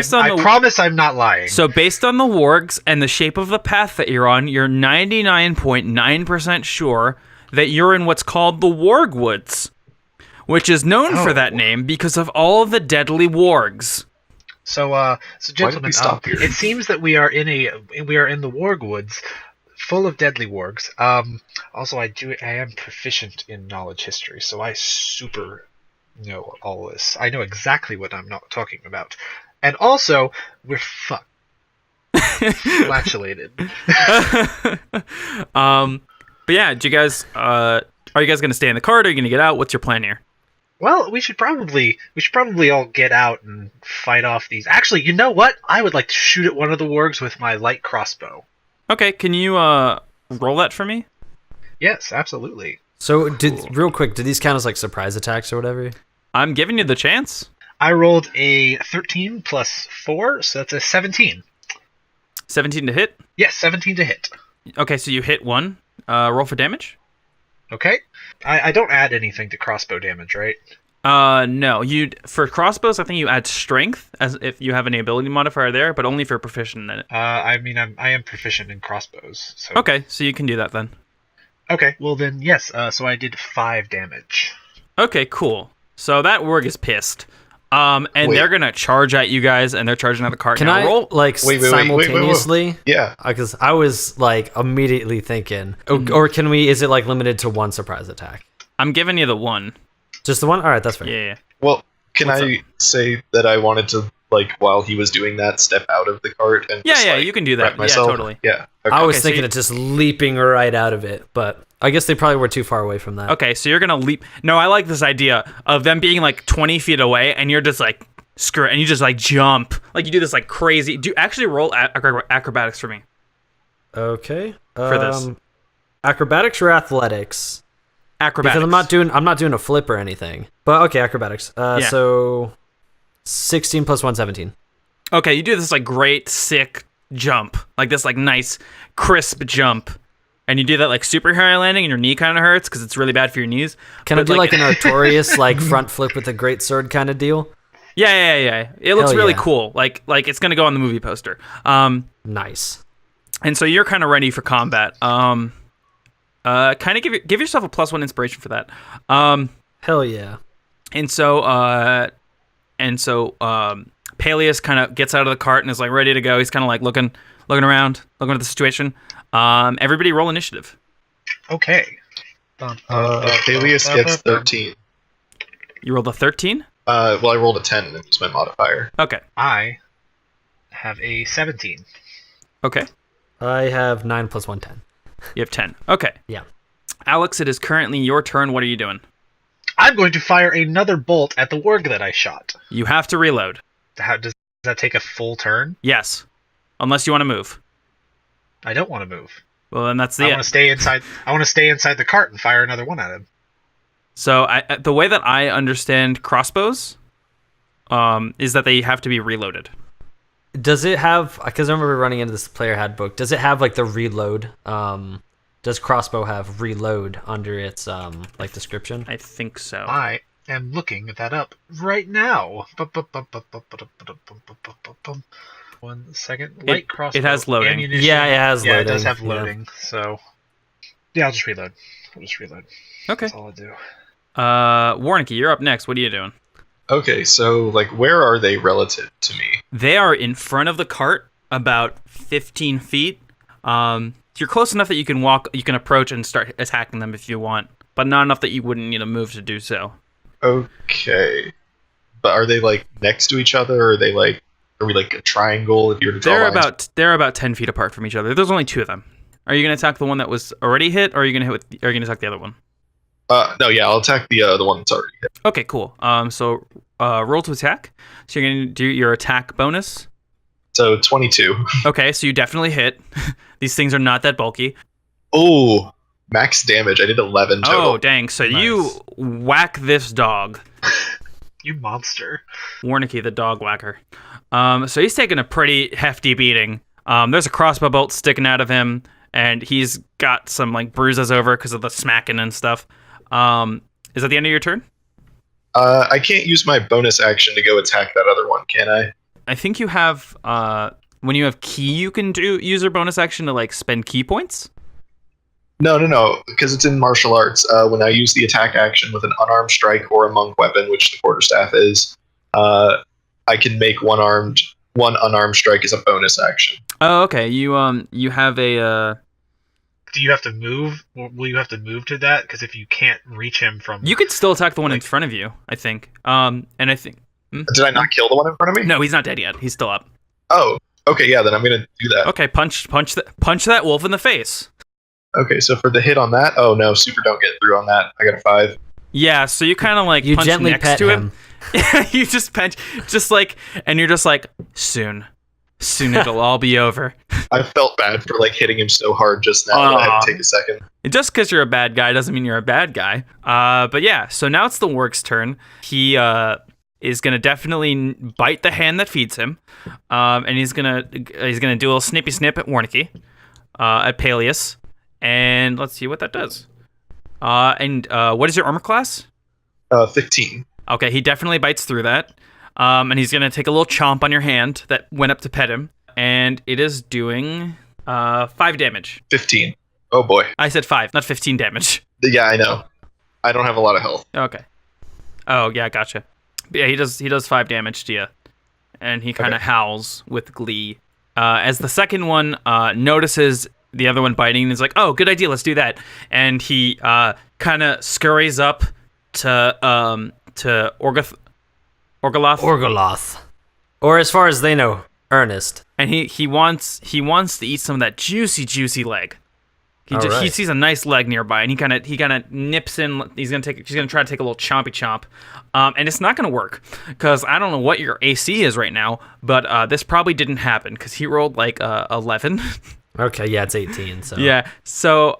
so
I promise I'm not lying.
So based on the wargs and the shape of the path that you're on, you're 99.9% sure that you're in what's called the Warg Woods, which is known for that name because of all the deadly wargs.
So gentlemen, it seems that we are in the warg woods, full of deadly wargs. Also, I am proficient in knowledge history, so I super know all this. I know exactly what I'm not talking about, and also we're fucked. Flatulated.
But yeah, do you guys are you guys gonna stay in the cart? Or are you gonna get out? What's your plan here?
Well, we should probably all get out and fight off these. Actually, you know what? I would like to shoot at one of the wargs with my light crossbow.
Okay, can you roll that for me?
Yes, absolutely.
So, real quick, did these count as like surprise attacks or whatever?
I'm giving you the chance.
I rolled a 13 plus 4, so that's a 17.
17 to hit?
Yes, 17 to hit.
Okay, so you hit one. Roll for damage.
Okay. I don't add anything to crossbow damage, right?
No. For crossbows, I think you add strength as if you have any ability modifier there, but only for proficient in it.
I am proficient in crossbows. So.
Okay, so you can do that then.
Okay, well then, yes. So I did 5 damage.
Okay, cool. So that warg is pissed. And they're gonna charge at you guys, and they're charging at the cart.
Can I roll simultaneously?
Wait. Yeah,
because I was like immediately thinking, or can we? Is it like limited to one surprise attack?
I'm giving you the one.
Just the one? All right, that's fair.
Yeah.
Well, can I say that I wanted to, like, while he was doing that, step out of the cart and
you can do that. Yeah, totally.
Yeah. Okay.
I was thinking of just leaping right out of it, but I guess they probably were too far away from that.
Okay, so you're gonna leap. No, I like this idea of them being like 20 feet away, and you're just like screw it, and you just like jump, like you do this like crazy. Do actually roll acrobatics for me.
Okay.
For this,
acrobatics or athletics?
Acrobatics.
Because I'm not doing a flip or anything. But okay, acrobatics. So 16 plus 1, 17.
Okay, you do this like great sick jump, like this like nice crisp jump. And you do that like super high landing, and your knee kind of hurts because it's really bad for your knees.
Can I do like an Artorias like front flip with a great sword kind of deal?
Yeah. It looks really cool. Like it's gonna go on the movie poster.
Nice.
And so you're kind of ready for combat. Kind of give yourself a +1 inspiration for that.
Hell yeah.
And so Peleus kind of gets out of the cart and is like ready to go. He's kind of like looking around, looking at the situation. Everybody roll initiative.
Okay.
Peleus gets 13.
You rolled a 13?
Well, I rolled a 10 and it was my modifier.
Okay.
I have a 17.
Okay.
I have 9 plus 1, 10.
You have 10. Okay.
Yeah.
Alex, it is currently your turn. What are you doing?
I'm going to fire another bolt at the warg that I shot.
You have to reload.
Does that take a full turn?
Yes. Unless you want to move.
I don't want to move.
Well, then that's
I want to stay inside. I want to stay inside the cart and fire another one at him.
So the way that I understand crossbows is that they have to be reloaded.
Does it have, because I remember running into this player handbook, does it have like the reload? Does crossbow have reload under its like description?
I think so.
I am looking that up right now. 1 second. Light crossbow.
It has loading.
Ammunition.
Yeah, it has loading.
Yeah, it does have loading. So, yeah, I'll just reload.
Okay.
That's all I'll do.
Warncke, you're up next. What are you doing?
Okay, so, like, where are they relative to me?
They are in front of the cart, about 15 feet. You're close enough that you can approach and start attacking them if you want, but not enough that you wouldn't need a move to do so.
Okay. But are they, like, next to each other, or are we like a triangle if you were to draw lines?
They're about 10 feet apart from each other. There's only 2 of them. Are you going to attack the one that was already hit, or are you going to attack the other one?
No, yeah, I'll attack the one that's already hit.
Okay, cool. So roll to attack. So you're going to do your attack bonus.
So 22.
Okay, so you definitely hit. These things are not that bulky.
Oh, max damage. I did 11 total.
Oh, dang. So nice. You whack this dog.
You monster.
Warncke, the dog whacker. So he's taking a pretty hefty beating. There's a crossbow bolt sticking out of him, and he's got some like bruises over because of the smacking and stuff. Is that the end of your turn?
I can't use my bonus action to go attack that other one, can I?
I think you have when you have key, you can use your bonus action to like spend key points.
No, because it's in martial arts. When I use the attack action with an unarmed strike or a monk weapon, which the quarterstaff is, I can make one unarmed strike as a bonus action.
Oh, okay. You have a.
Do you have to move? Will you have to move to that? Because if you can't reach him from,
you could still attack the one in front of you. I think. And I think.
Did I not kill the one in front of me?
No, he's not dead yet. He's still up.
Oh, okay. Yeah, then I'm gonna do that.
Okay, punch that wolf in the face.
Okay, so for the hit on that, oh no, super don't get through on that. I got a 5.
Yeah, so you kind of like
you
punch
gently
next
pet
to
him.
You just punch, and you're just like, soon it'll all be over.
I felt bad for like hitting him so hard just now that I had to take a second.
Just because you're a bad guy doesn't mean you're a bad guy. But yeah, so now it's the Warncke's turn. He is gonna definitely bite the hand that feeds him, and he's gonna do a little snippy snip at Warncke, at Peleus. And let's see what that does. And what is your armor class?
15.
Okay, he definitely bites through that. And he's going to take a little chomp on your hand that went up to pet him. And it is doing 5 damage.
15. Oh boy.
I said 5, not 15 damage.
Yeah, I know. I don't have a lot of health.
Okay. Oh, yeah, gotcha. But yeah, he does 5 damage to you. And he kind of howls with glee. As the second one notices the other one biting, and is like, oh, good idea, let's do that. And he kind of scurries up to
Orgoloth. Or as far as they know, Ernest.
And he wants to eat some of that juicy leg. He sees a nice leg nearby, and he kind of nips in. She's gonna try to take a little chompy chomp, and it's not gonna work because I don't know what your AC is right now, but this probably didn't happen because he rolled like 11.
Okay, yeah, it's 18. So
yeah, so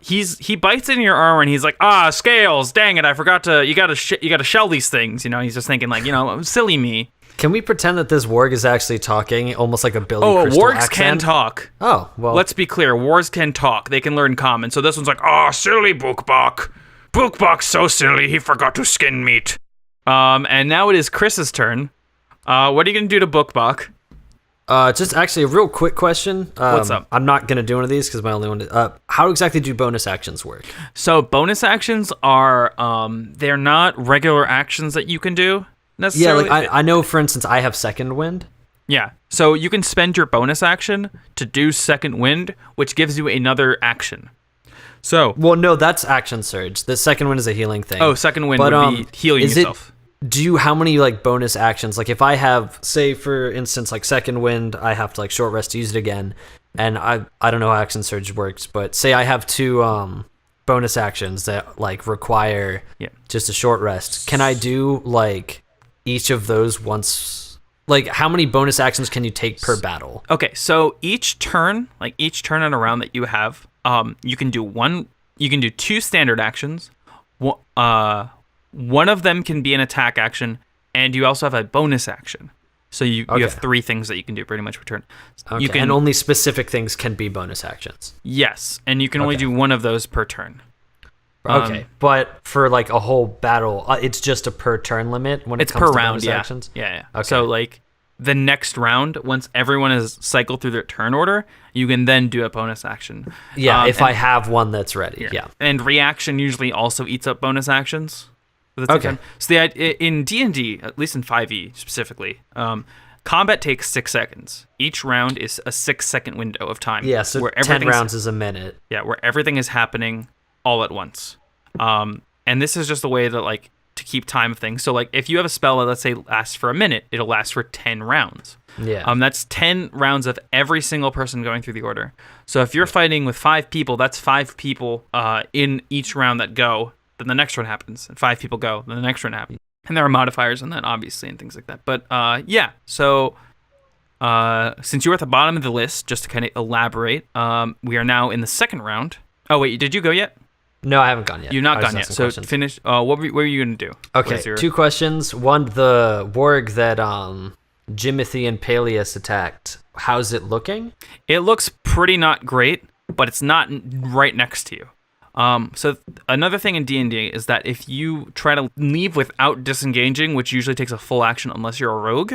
he bites into your armor and he's like, scales, dang it, I forgot to. You gotta shell these things. You know, he's just thinking like, silly me.
Can we pretend that this warg is actually talking, almost like a Billy Crystal
wargs
accent?
can talk.
Oh, well.
Let's be clear, wargs can talk. They can learn common. So this one's like, silly Bookbok. Bookbok's so silly, he forgot to skin meat. And now it is Chris's turn. What are you gonna do to Bookbok?
Just actually a real quick question.
What's up?
I'm not gonna do one of these because my only one. How exactly do bonus actions work?
So bonus actions are they're not regular actions that you can do necessarily.
Yeah, like I know, for instance, I have second wind.
Yeah, so you can spend your bonus action to do second wind, which gives you another action. So
well, no, that's action surge. The second wind is a healing thing.
Oh, second wind would be healing yourself.
How many like bonus actions? Like if I have, say for instance, like second wind, I have to like short rest to use it again, and I don't know how action surge works, but say I have 2 bonus actions that like require just a short rest. Can I do like each of those once? Like how many bonus actions can you take per battle?
Okay, so each turn in a round that you have, you can do 2 standard actions. One of them can be an attack action, and you also have a bonus action. So you have 3 things that you can do pretty much per turn.
Okay. And only specific things can be bonus actions.
Yes, and you can only do one of those per turn.
Okay, but for like a whole battle, it's just a per turn limit when it comes
per
to
round,
bonus actions?
Yeah.
Okay.
So like the next round, once everyone has cycled through their turn order, you can then do a bonus action.
Yeah, if I have one that's ready. Yeah.
And reaction usually also eats up bonus actions.
Okay.
So in D&D, at least in 5e specifically, combat takes 6 seconds. Each round is a 6-second window of time.
Yeah, so
where
10 rounds is a minute.
Yeah, where everything is happening all at once. And this is just a way that like to keep time of things. So like if you have a spell that let's say lasts for a minute, it'll last for 10 rounds.
Yeah.
That's 10 rounds of every single person going through the order. So if you're fighting with 5 people, that's 5 people in each round that go. Then the next one happens, and 5 people go. Then the next one happens, and there are modifiers on that, obviously, and things like that. But yeah, so since you're at the bottom of the list, just to kind of elaborate, we are now in the second round. Oh wait, did you go yet?
No, I haven't gone yet.
You've not gone yet. So questions. Finish. What were you gonna do?
Okay, 2 questions. One, the warg that Jimothy and Peleus attacked. How's it looking?
It looks pretty not great, but it's not right next to you. So another thing in D&D is that if you try to leave without disengaging, which usually takes a full action unless you're a rogue,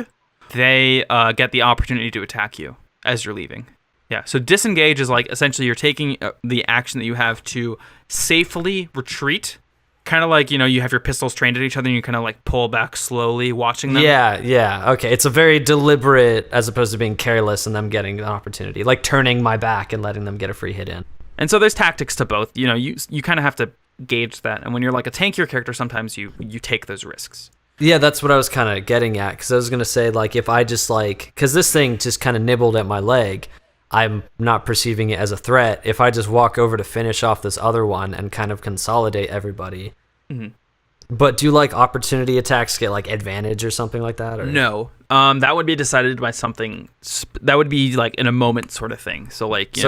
they get the opportunity to attack you as you're leaving. Yeah, so disengage is like essentially you're taking the action that you have to safely retreat. Kind of like, you have your pistols trained at each other and you kind of like pull back slowly watching them.
Yeah. Okay, it's a very deliberate as opposed to being careless and them getting an opportunity. Like turning my back and letting them get a free hit in.
And so there's tactics to both. You kind of have to gauge that. And when you're like a tankier character, sometimes you take those risks.
Yeah, that's what I was kind of getting at. Because I was going to say, like, if I just like... Because this thing just kind of nibbled at my leg. I'm not perceiving it as a threat. If I just walk over to finish off this other one and kind of consolidate everybody. Mm-hmm. But do like opportunity attacks get like advantage or something like that? Or?
No. That would be decided by something. That would be like in a moment sort of thing. So like,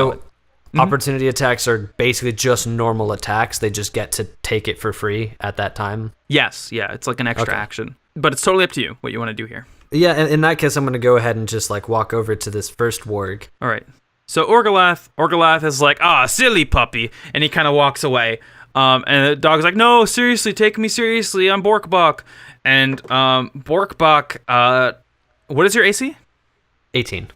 opportunity attacks are basically just normal attacks. They just get to take it for free at that time.
Yes. Yeah. It's like an extra action, but it's totally up to you what you want to do here.
Yeah, in that case, I'm going to go ahead and just like walk over to this first warg.
All right. So Orgalath is like, silly puppy. And he kind of walks away. And the dog's like, no, seriously, take me seriously. I'm Borkbok. And Borkbok, what is your AC?
18.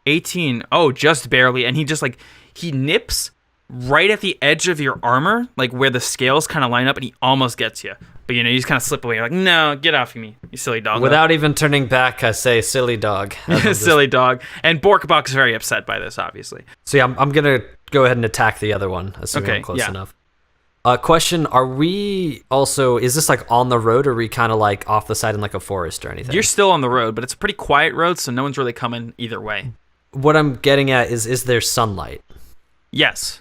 18. Oh, just barely. And he just like, he nips right at the edge of your armor, like where the scales kind of line up, and he almost gets you. But you just kind of slip away. You're like, no, get off of me, you silly dog.
Without even turning back, I say, silly dog.
Silly dog. And Borkbok's very upset by this, obviously.
So yeah, I'm going to go ahead and attack the other one, assuming I'm close enough. Question, is this like on the road, or are we kind of like off the side in like a forest or anything?
You're still on the road, but it's a pretty quiet road, so no one's really coming either way.
What I'm getting at is there sunlight?
Yes.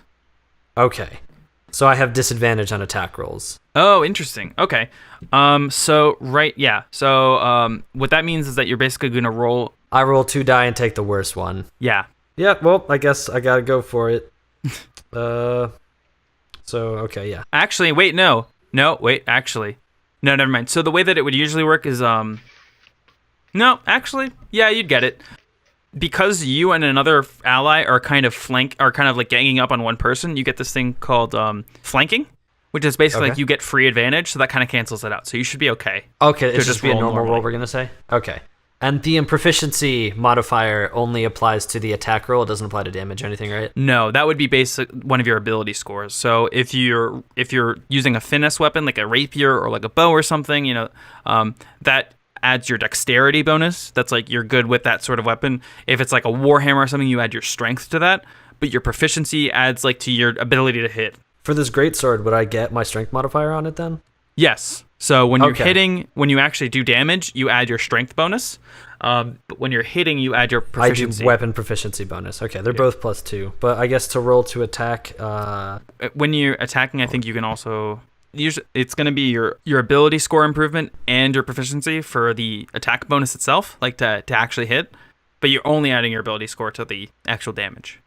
Okay. So I have disadvantage on attack rolls.
Oh, interesting. Okay. So what that means is that you're basically going to roll...
I roll 2 die and take the worst one.
Yeah.
Yeah, well, I guess I got to go for it. Okay, yeah.
Actually, wait, no. No, wait, actually. No, never mind. So the way that it would usually work is... No, actually, yeah, you'd get it. Because you and another ally are kind of like ganging up on one person, you get this thing called flanking, which is basically like you get free advantage, so that kind of cancels it out. So you should be okay.
Okay, it's just be a normal roll, we're going to say? Okay. And the proficiency modifier only applies to the attack roll. It doesn't apply to damage or anything, right?
No, that would be one of your ability scores. So if you're using a finesse weapon like a rapier or like a bow or something, that adds your dexterity bonus. That's like you're good with that sort of weapon. If it's like a warhammer or something, you add your strength to that. But your proficiency adds like to your ability to hit.
For this greatsword, would I get my strength modifier on it then?
Yes. So when you're hitting, when you actually do damage, you add your strength bonus. But when you're hitting, you add your proficiency.
I do weapon proficiency bonus. Okay, they're both +2. But I guess to roll to attack...
When you're attacking, I think you can also... It's going to be your ability score improvement and your proficiency for the attack bonus itself, like to actually hit. But you're only adding your ability score to the actual damage.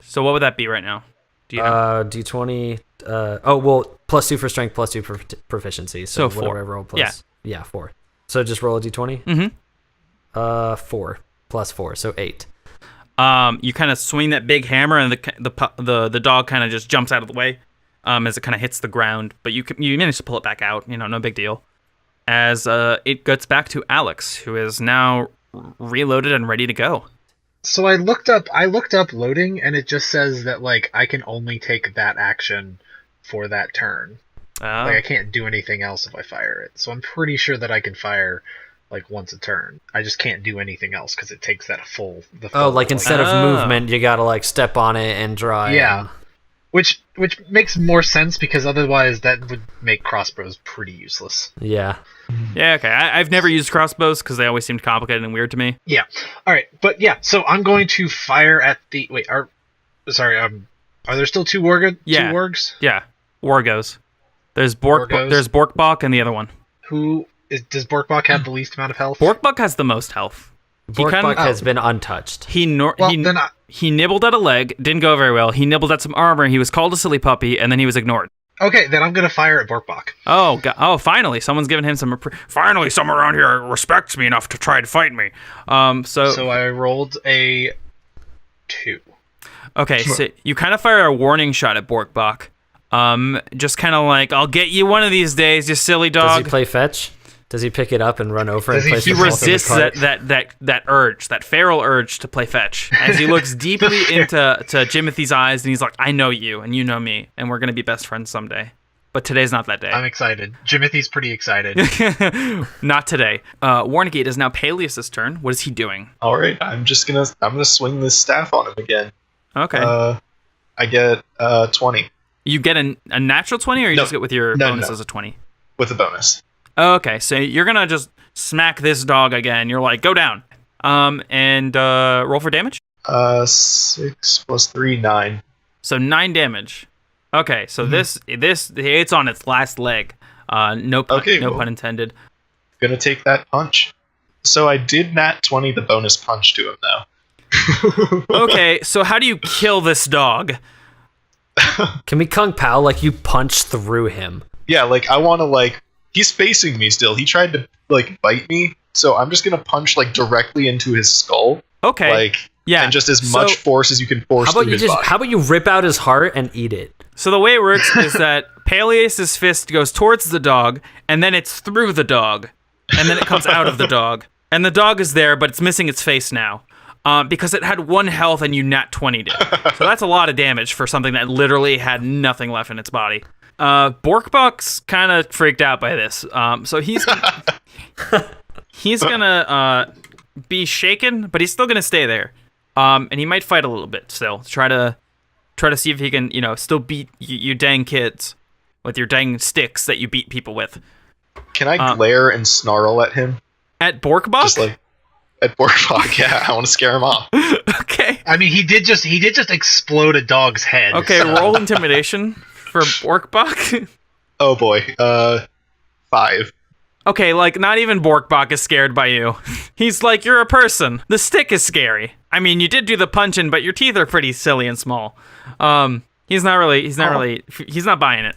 So what would that be right now? Do you know?
D20... +2 for strength, +2 for proficiency. So
4.
Whatever I roll plus... Yeah, 4. So just roll a D20?
Mm-hmm.
4 + 4, so 8.
You kind of swing that big hammer, and the dog kind of just jumps out of the way as it kind of hits the ground. But you manage to pull it back out. No big deal. As it gets back to Alex, who is now reloaded and ready to go.
So I looked up loading, and it just says that like I can only take that action for that turn. Like I can't do anything else if I fire it. So I'm pretty sure that I can fire like once a turn. I just can't do anything else because it takes that full.
Like instead of movement, you gotta like step on it and draw.
Yeah, which makes more sense because otherwise that would make crossbows pretty useless.
Yeah.
Yeah. Okay. I've never used crossbows because they always seemed complicated and weird to me.
Yeah. All right, but yeah. So I'm going to fire at the Are there still two wargs?
Yeah.
Two wargs?
Yeah. Wargos. There's Borkbok and the other one.
Does Borkbok have the least amount of health?
Borkbok has the most health.
Borkbok has been untouched.
He nibbled at a leg, didn't go very well. He nibbled at some armor, he was called a silly puppy, and then he was ignored.
Okay, then I'm going to fire at Borkbok.
Oh, God. Oh, finally, someone's given him finally someone around here respects me enough to try to fight me. So
I rolled a 2.
Okay, so you kind of fire a warning shot at Borkbok. Just kind of like, I'll get you one of these days, you silly dog.
Does he play fetch? Does he pick it up and run over and place
he
himself
resists
in the cart?
that urge, that feral urge to play fetch, as he looks deeply into Jimothy's eyes, and he's like, I know you, and you know me, and we're going to be best friends someday. But today's not that day.
I'm excited. Jimothy's pretty excited.
Not today. Warncke, it is now Peleus' turn. What is he doing?
All right, I'm gonna swing this staff on him again.
Okay.
I get 20.
You get a natural 20, or you just get with your bonus as a 20?
With a bonus.
Okay, so you're gonna just smack this dog again. You're like, go down. And roll for damage.
6 plus 3, 9.
So 9 damage. Okay, so this it's on its last leg. No pun intended.
Gonna take that punch. So I did nat 20 the bonus punch to him now.
Okay, so how do you kill this dog?
Can we Kung Pao, like you punch through him?
Yeah, like I want to he's facing me still. He tried to bite me, so I'm just gonna punch directly into his skull.
Okay.
And just as much force as you can force through his body.
How about you rip out his heart and eat it?
So the way it works is that Peleus' fist goes towards the dog, and then it's through the dog, and then it comes out of the dog. And the dog is there, but it's missing its face now. Because it had 1 health and you nat 20'd it. So that's a lot of damage for something that literally had nothing left in its body. Borkbuck's kind of freaked out by this. So he's gonna be shaken, but he's still gonna stay there. And he might fight a little bit still. Try to see if he can, still beat you dang kids with your dang sticks that you beat people with.
Can I glare and snarl at him?
At Borkbuck?
Just at Warncke, yeah, I want to scare him off.
Okay.
I mean, he did just explode a dog's head.
Okay, roll intimidation for Borkbuck.
Oh boy, 5.
Okay, not even Borkbuck is scared by you. He's like, you're a person. The stick is scary. I mean, you did do the punching, but your teeth are pretty silly and small. He's not buying it.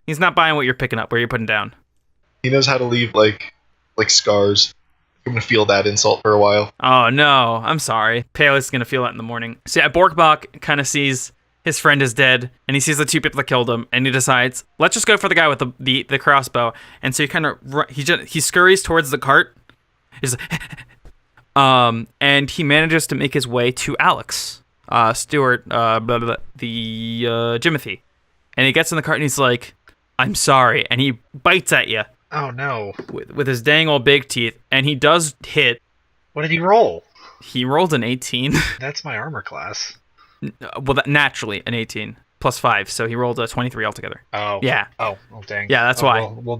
He's not buying what you're picking up, what you're putting down.
He knows how to leave scars. I'm gonna feel that insult for a while.
Oh no, I'm sorry. Peleus is gonna feel that in the morning. So yeah, Borkbuck kind of sees his friend is dead, and he sees the 2 people that killed him, and he decides, let's just go for the guy with the crossbow. And so he scurries towards the cart. He's like, and he manages to make his way to Alex, Stewart, the Jimothy, and he gets in the cart and he's like, I'm sorry, and he bites at you.
Oh no!
With his dang old big teeth, and he does hit.
What did he roll?
He rolled an 18.
That's my armor class.
Well, naturally an 18 plus 5, so he rolled a 23 altogether.
Oh.
Yeah.
Oh dang.
Yeah, that's why.
Well,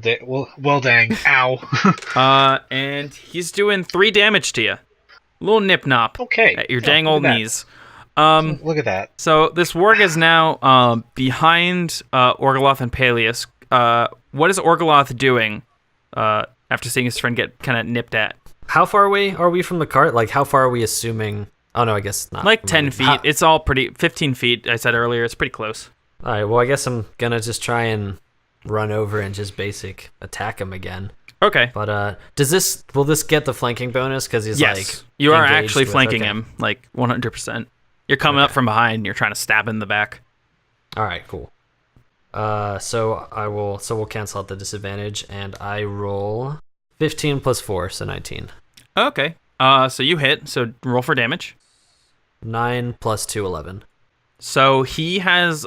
dang. Ow.
And he's doing 3 damage to you. Little nip nop.
Okay.
At your dang old knees.
Look at that.
So this warg is now behind Orgoloth and Peleus. What is Orgoloth doing after seeing his friend get kind of nipped at?
How far away are we from the cart? How far are we assuming? Oh, no, I guess not.
10 feet. It's all pretty... 15 feet, I said earlier. It's pretty close.
All right, well, I guess I'm going to just try and run over and just basic attack him again.
Okay.
But will this get the flanking bonus? Because he's
yes, you are actually flanking him, 100%. You're coming up from behind and you're trying to stab in the back.
All right, cool. So we'll cancel out the disadvantage, and I roll 15 plus 4, so 19.
Okay. So you hit, so roll for damage.
9 plus 2, 11.
So he has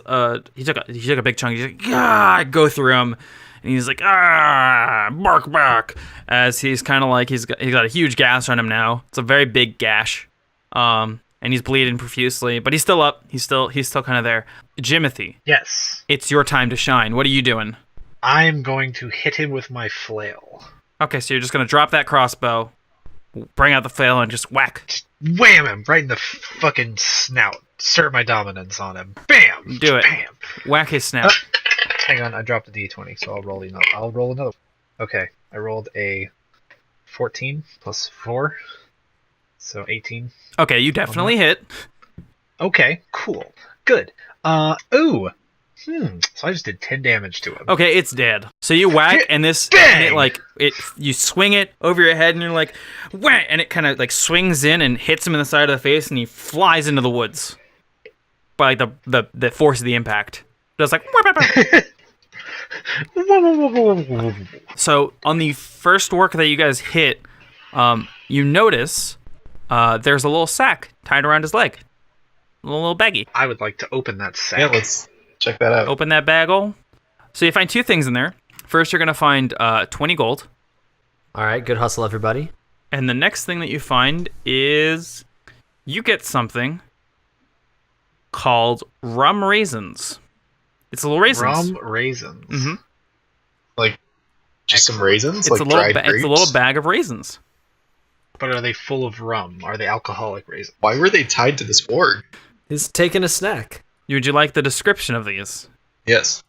he took a big chunk. He's like, go through him, and he's like, bark back, as he's kind of he's got a huge gash on him now. It's a very big gash, and he's bleeding profusely, but he's still up. He's still kind of there. Jimothy.
Yes.
It's your time to shine. What are you doing?
I'm going to hit him with my flail.
Okay, so you're just gonna drop that crossbow, bring out the flail, and just whack.
Just wham him right in the fucking snout. Assert my dominance on him. Bam!
Do it.
Bam!
Whack his snout.
Hang on, I dropped a d20, so I'll roll another. Okay, I rolled a 14 plus 4, so 18.
Okay, you definitely hit.
Okay, cool. Good. So I just did 10 damage to him.
Okay, it's dead. So you whack, and you swing it over your head, and you're like, whack, and it kind of swings in and hits him in the side of the face, and he flies into the woods by the force of the impact. Just So on the first work that you guys hit, you notice there's a little sack tied around his leg. A little baggie.
I would like to open that sack.
Yeah, let's check that out.
Open that bagel. So you find two things in there. First, you're going to find 20 gold.
All right, good hustle, everybody.
And the next thing that you find is you get something called rum raisins. It's little raisins.
Rum raisins.
Mm-hmm.
Like, just some raisins?
It's
like
a little
dried grapes?
It's a little bag of raisins.
But are they full of rum? Are they alcoholic raisins?
Why were they tied to this warg?
He's taking a snack.
Would you like the description of these?
Yes.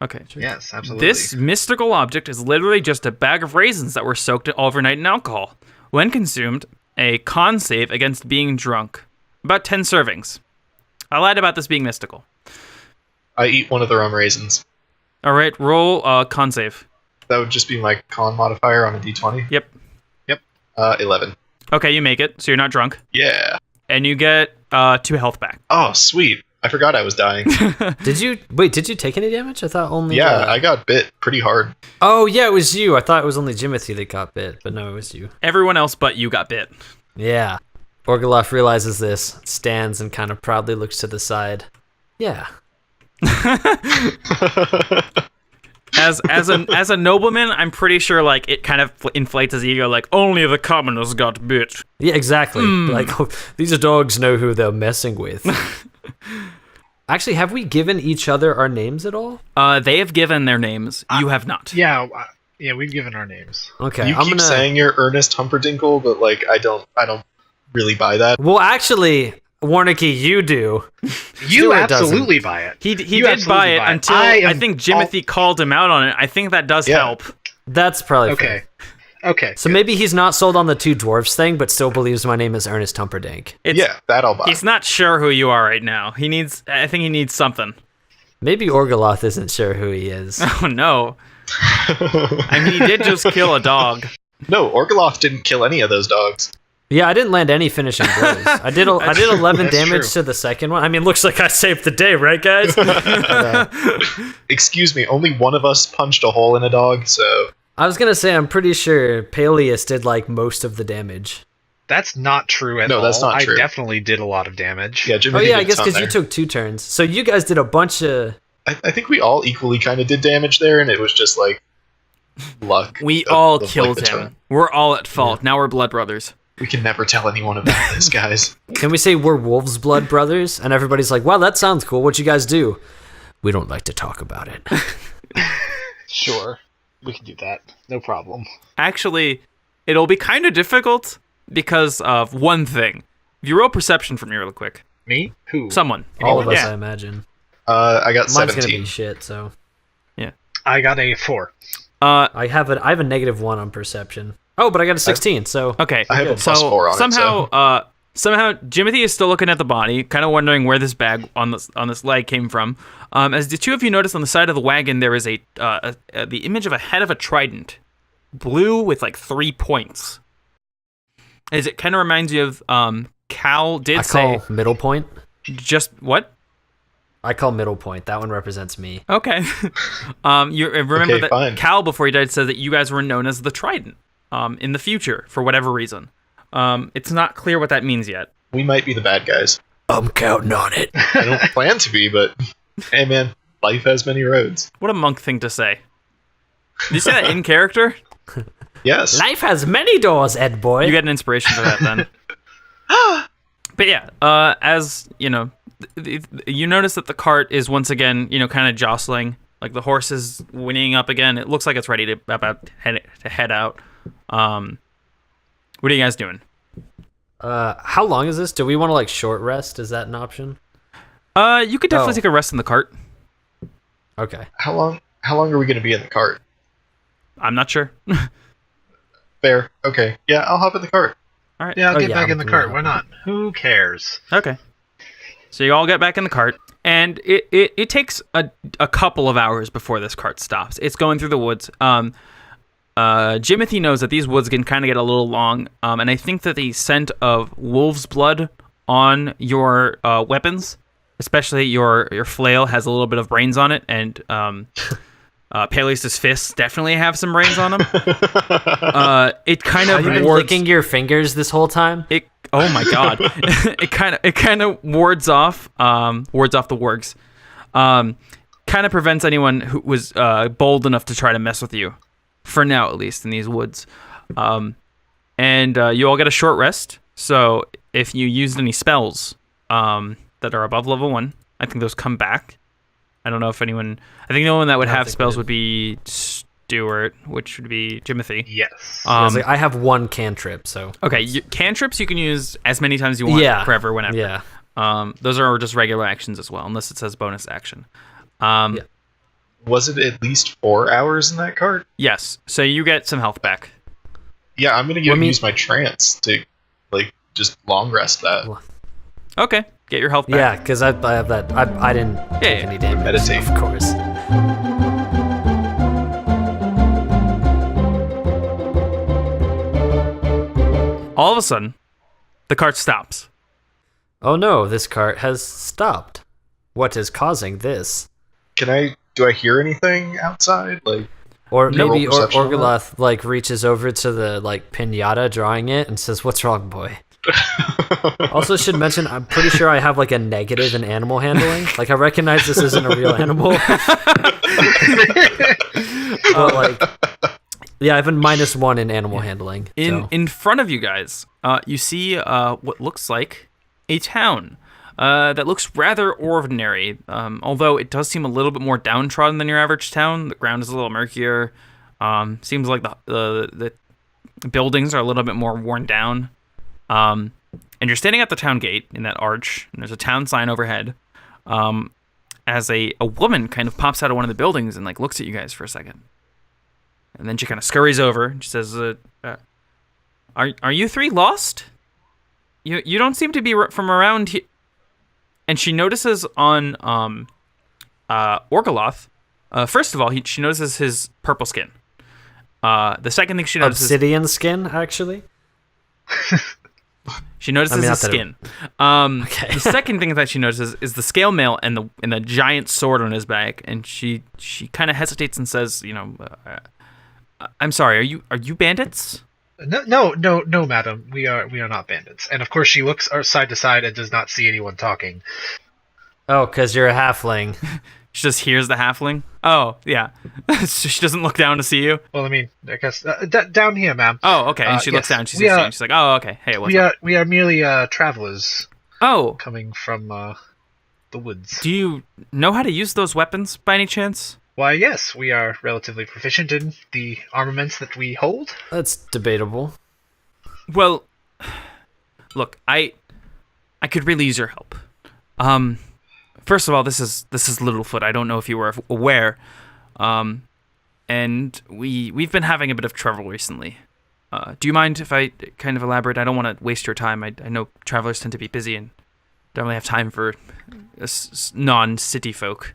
Okay.
Yes, absolutely.
This mystical object is literally just a bag of raisins that were soaked overnight in alcohol. When consumed, a con save against being drunk. About 10 servings. I lied about this being mystical.
I eat one of the rum raisins.
All right, roll con save.
That would just be my con modifier on a d20?
Yep.
11.
Okay, you make it, so you're not drunk.
Yeah.
And you get 2 health back.
Oh, sweet. I forgot I was dying.
Did you take any damage? I thought only...
Yeah, I got bit pretty hard.
Oh, yeah, it was you. I thought it was only Jimothy that got bit, but no, it was you.
Everyone else but you got bit.
Yeah. Orgoloff realizes this, stands and kind of proudly looks to the side. Yeah.
As a nobleman, I'm pretty sure like it kind of inflates his ego, like only the commoners got bit.
Yeah, exactly. Like, oh, these dogs know who they're messing with. Actually, have we given each other our names at all?
They have given their names. You have not.
Yeah, we've given our names.
Okay,
You keep saying you're Ernest Humperdinck, but like I don't really buy that.
Well, actually, Warncke, you do.
You absolutely buy it.
He did buy it until I think Jimothy called him out on it. I think that does help.
That's probably
okay.
fair.
Okay.
So maybe he's not sold on the two dwarves thing, but still believes my name is Ernest Humperdinck.
Yeah, that I'll buy.
He's not sure who you are right now. I think he needs something.
Maybe Orgoloth isn't sure who he is.
Oh no. I mean, he did just kill a dog.
No, Orgoloth didn't kill any of those dogs.
Yeah, I didn't land any finishing blows. I did 11 damage to the second one. I mean, looks like I saved the day, right, guys?
Excuse me, only one of us punched a hole in a dog, so...
I was going to say, I'm pretty sure Peleus did, like, most of the damage.
That's not true at all.
No, that's not true.
I definitely did a lot of damage.
Yeah, Jimmy
I guess because you took 2 turns. So you guys did a bunch of...
I think we all equally kind of did damage there, and it was just, like, luck.
We all killed him. We're all at fault. Yeah. Now we're blood brothers.
We can never tell anyone about this, guys.
Can we say we're wolves' blood brothers? And everybody's like, wow, that sounds cool. What'd you guys do? We don't like to talk about it.
Sure. We can do that. No problem.
Actually, it'll be kind of difficult because of one thing. If you roll perception for me real quick.
Me? Who?
Someone.
All of us, I imagine.
I got 17.
Mine's gonna be shit, so...
Yeah.
I got a 4.
I have a -1 on perception. Oh, but I got a 16, so...
Okay.
I have a +4 on
it, somehow, Jimothy is still looking at the body, kind of wondering where this bag on this leg came from. As the two of you notice on the side of the wagon, there is the image of a head of a trident, blue with like 3 points. As it kind of reminds you of Cal did say.
I call middle point.
Just what?
I call middle point. That one represents me.
Okay. You remember that
fine.
Cal before he died said that you guys were known as the Trident. In the future, for whatever reason. It's not clear what that means yet.
We might be the bad guys.
I'm counting on it.
I don't plan to be, but hey man, life has many roads.
What a monk thing to say. Did you say that in character?
Yes.
Life has many doors, Ed boy.
You get an inspiration for that then. But yeah, as you know, you notice that the cart is once again, kind of jostling. Like the horse is whinnying up again. It looks like it's ready to head out. What are you guys doing?
How long is this? Do we want to like short rest? Is that an option?
You could definitely take a rest in the cart.
Okay.
How long are we going to be in the cart?
I'm not sure.
Fair. Okay. Yeah, I'll hop in the cart.
All right.
Yeah, I'll get back in the cart. Why not? Who cares?
Okay. So you all get back in the cart, and it takes a couple of hours before this cart stops. It's going through the woods. Jimothy knows that these woods can kind of get a little long, and I think that the scent of wolf's blood on your weapons, especially your flail, has a little bit of brains on it, and Peleus' fists definitely have some brains on them. It kind of
Have you been licking your fingers this whole time?
Oh my god! it kind of wards off the wargs. Kind of prevents anyone who was bold enough to try to mess with you, for now at least in these woods. And you all get a short rest. So if you used any spells that are above level 1, I think those come back. I don't know if anyone. I think the only one that would have spells would be Stewart, which would be Jimothy.
Yes.
I have 1 cantrip, so.
Okay, cantrips you can use as many times as you want, forever, whenever.
Yeah.
Those are just regular actions as well, unless it says bonus action.
Was it at least 4 hours in that cart?
Yes. So you get some health back.
Yeah, I'm gonna use my trance to, just long rest that.
Okay, get your health back.
Yeah, because I have that. I didn't take any damage.
Meditate,
of course.
All of a sudden, the cart stops.
Oh no, this cart has stopped. What is causing this?
Do I hear anything outside?
Or maybe Orgaloth reaches over to the pinata drawing it and says, "What's wrong, boy?" Also should mention, I'm pretty sure I have a negative in animal handling. I recognize this isn't a real animal. But yeah, I have a -1 in animal handling.
In front of you guys, you see what looks like a town that looks rather ordinary, although it does seem a little bit more downtrodden than your average town. The ground is a little murkier. Seems like the buildings are a little bit more worn down. And you're standing at the town gate in that arch, and there's a town sign overhead. As a woman kind of pops out of one of the buildings and looks at you guys for a second. And then she kind of scurries over and she says, are you 3 lost? You don't seem to be from around here. And she notices on Orgaloth, first of all, she notices his purple skin. The second thing she notices...
Obsidian skin, actually?
She notices his skin.
Okay.
The second thing that she notices is the scale mail and the giant sword on his back, and she kind of hesitates and says, "I'm sorry. Are you bandits?"
No, madam. We are not bandits. And of course, she looks side to side and does not see anyone talking.
Oh, because you're a halfling.
She just hears the halfling. Oh, yeah. So she doesn't look down to see you.
Well, I guess down here, ma'am.
Oh, okay. And she looks down. She sees you. And she's like, "Oh, okay. Hey, what's up?"
We are merely travelers.
Oh,
coming from the woods.
Do you know how to use those weapons by any chance?
Why, yes. We are relatively proficient in the armaments that we hold.
That's debatable.
Well, look, I could really use your help. First of all, this is Littlefoot. I don't know if you were aware, and we've been having a bit of trouble recently. Do you mind if I kind of elaborate? I don't want to waste your time. I know travelers tend to be busy and don't really have time for non-city folk.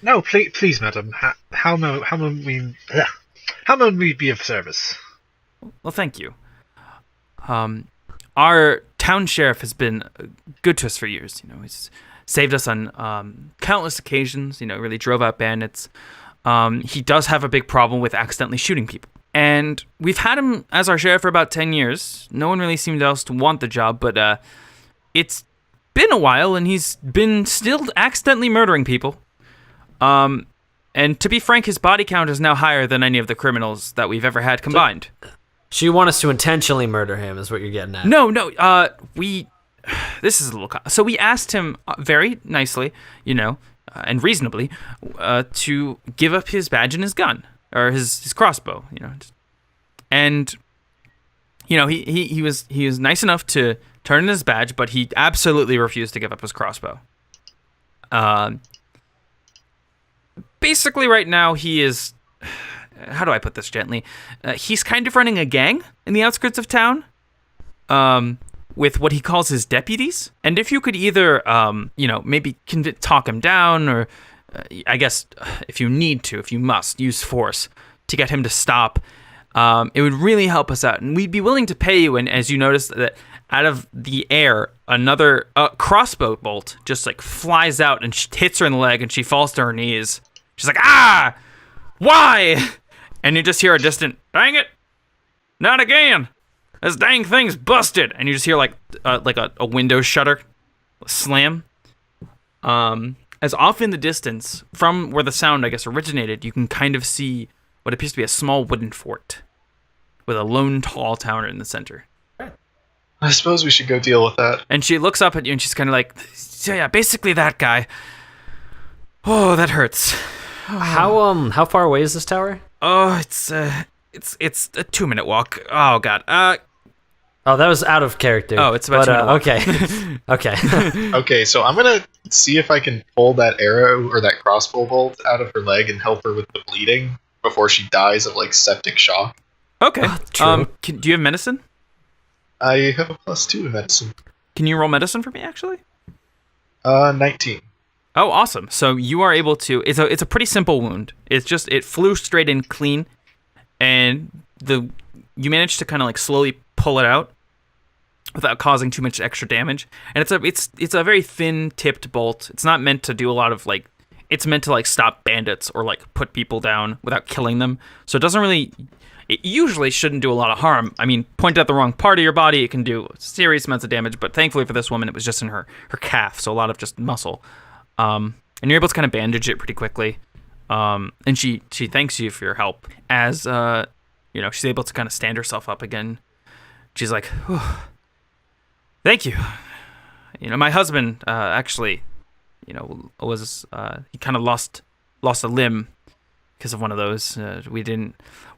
No, please, madam. How may we be of service?
Well, thank you. Our town sheriff has been good to us for years. He's saved us on countless occasions, really drove out bandits. He does have a big problem with accidentally shooting people. And we've had him as our sheriff for about 10 years. No one really seemed else to want the job, but it's been a while, and he's been still accidentally murdering people. And to be frank, his body count is now higher than any of the criminals that we've ever had combined.
So you want us to intentionally murder him, is what you're getting at?
No, this is a little... So we asked him very nicely, and reasonably, to give up his badge and his gun, or his crossbow, And, he was nice enough to turn in his badge, but he absolutely refused to give up his crossbow. Basically, right now, he is... How do I put this gently? He's kind of running a gang in the outskirts of town. With what he calls his deputies. And if you could either, maybe talk him down, or I guess if you must, use force to get him to stop, it would really help us out. And we'd be willing to pay you. And as you notice that out of the air, another crossbow bolt just flies out and hits her in the leg, and she falls to her knees. She's like, "Ah!" Why? And you just hear a distant, dang it, not again. This dang thing's busted. And you just hear like a window shutter slam. As off in the distance, from where the sound, I guess, originated, you can kind of see what appears to be a small wooden fort with a lone tall tower in the center.
I suppose we should go deal with that.
And she looks up at you and she's kind of like, so yeah, basically that guy. Oh, that hurts.
How far away is this tower?
Oh, it's a 2-minute walk. Oh god.
Oh, that was out of character.
Oh, it's about 2 minutes.
Okay. Okay.
Okay, so I'm gonna see if I can pull that arrow or that crossbow bolt out of her leg and help her with the bleeding before she dies of like septic shock.
Okay.
True.
Do you have medicine?
I have a +2 in medicine.
Can you roll medicine for me, actually?
19.
Oh, awesome. So you are able to... It's a pretty simple wound. It's just... It flew straight in clean, and you managed to kind of like slowly pull it out without causing too much extra damage. And it's a very thin-tipped bolt. It's not meant to do a lot of like... It's meant to like stop bandits or like put people down without killing them. So it doesn't really... It usually shouldn't do a lot of harm. I mean, point at the wrong part of your body, it can do serious amounts of damage, but thankfully for this woman, it was just in her calf, so a lot of just muscle. And you're able to kind of bandage it pretty quickly. And she thanks you for your help. As, she's able to kind of stand herself up again. She's like, thank you. My husband, actually, was, he kind of lost a limb because of one of those.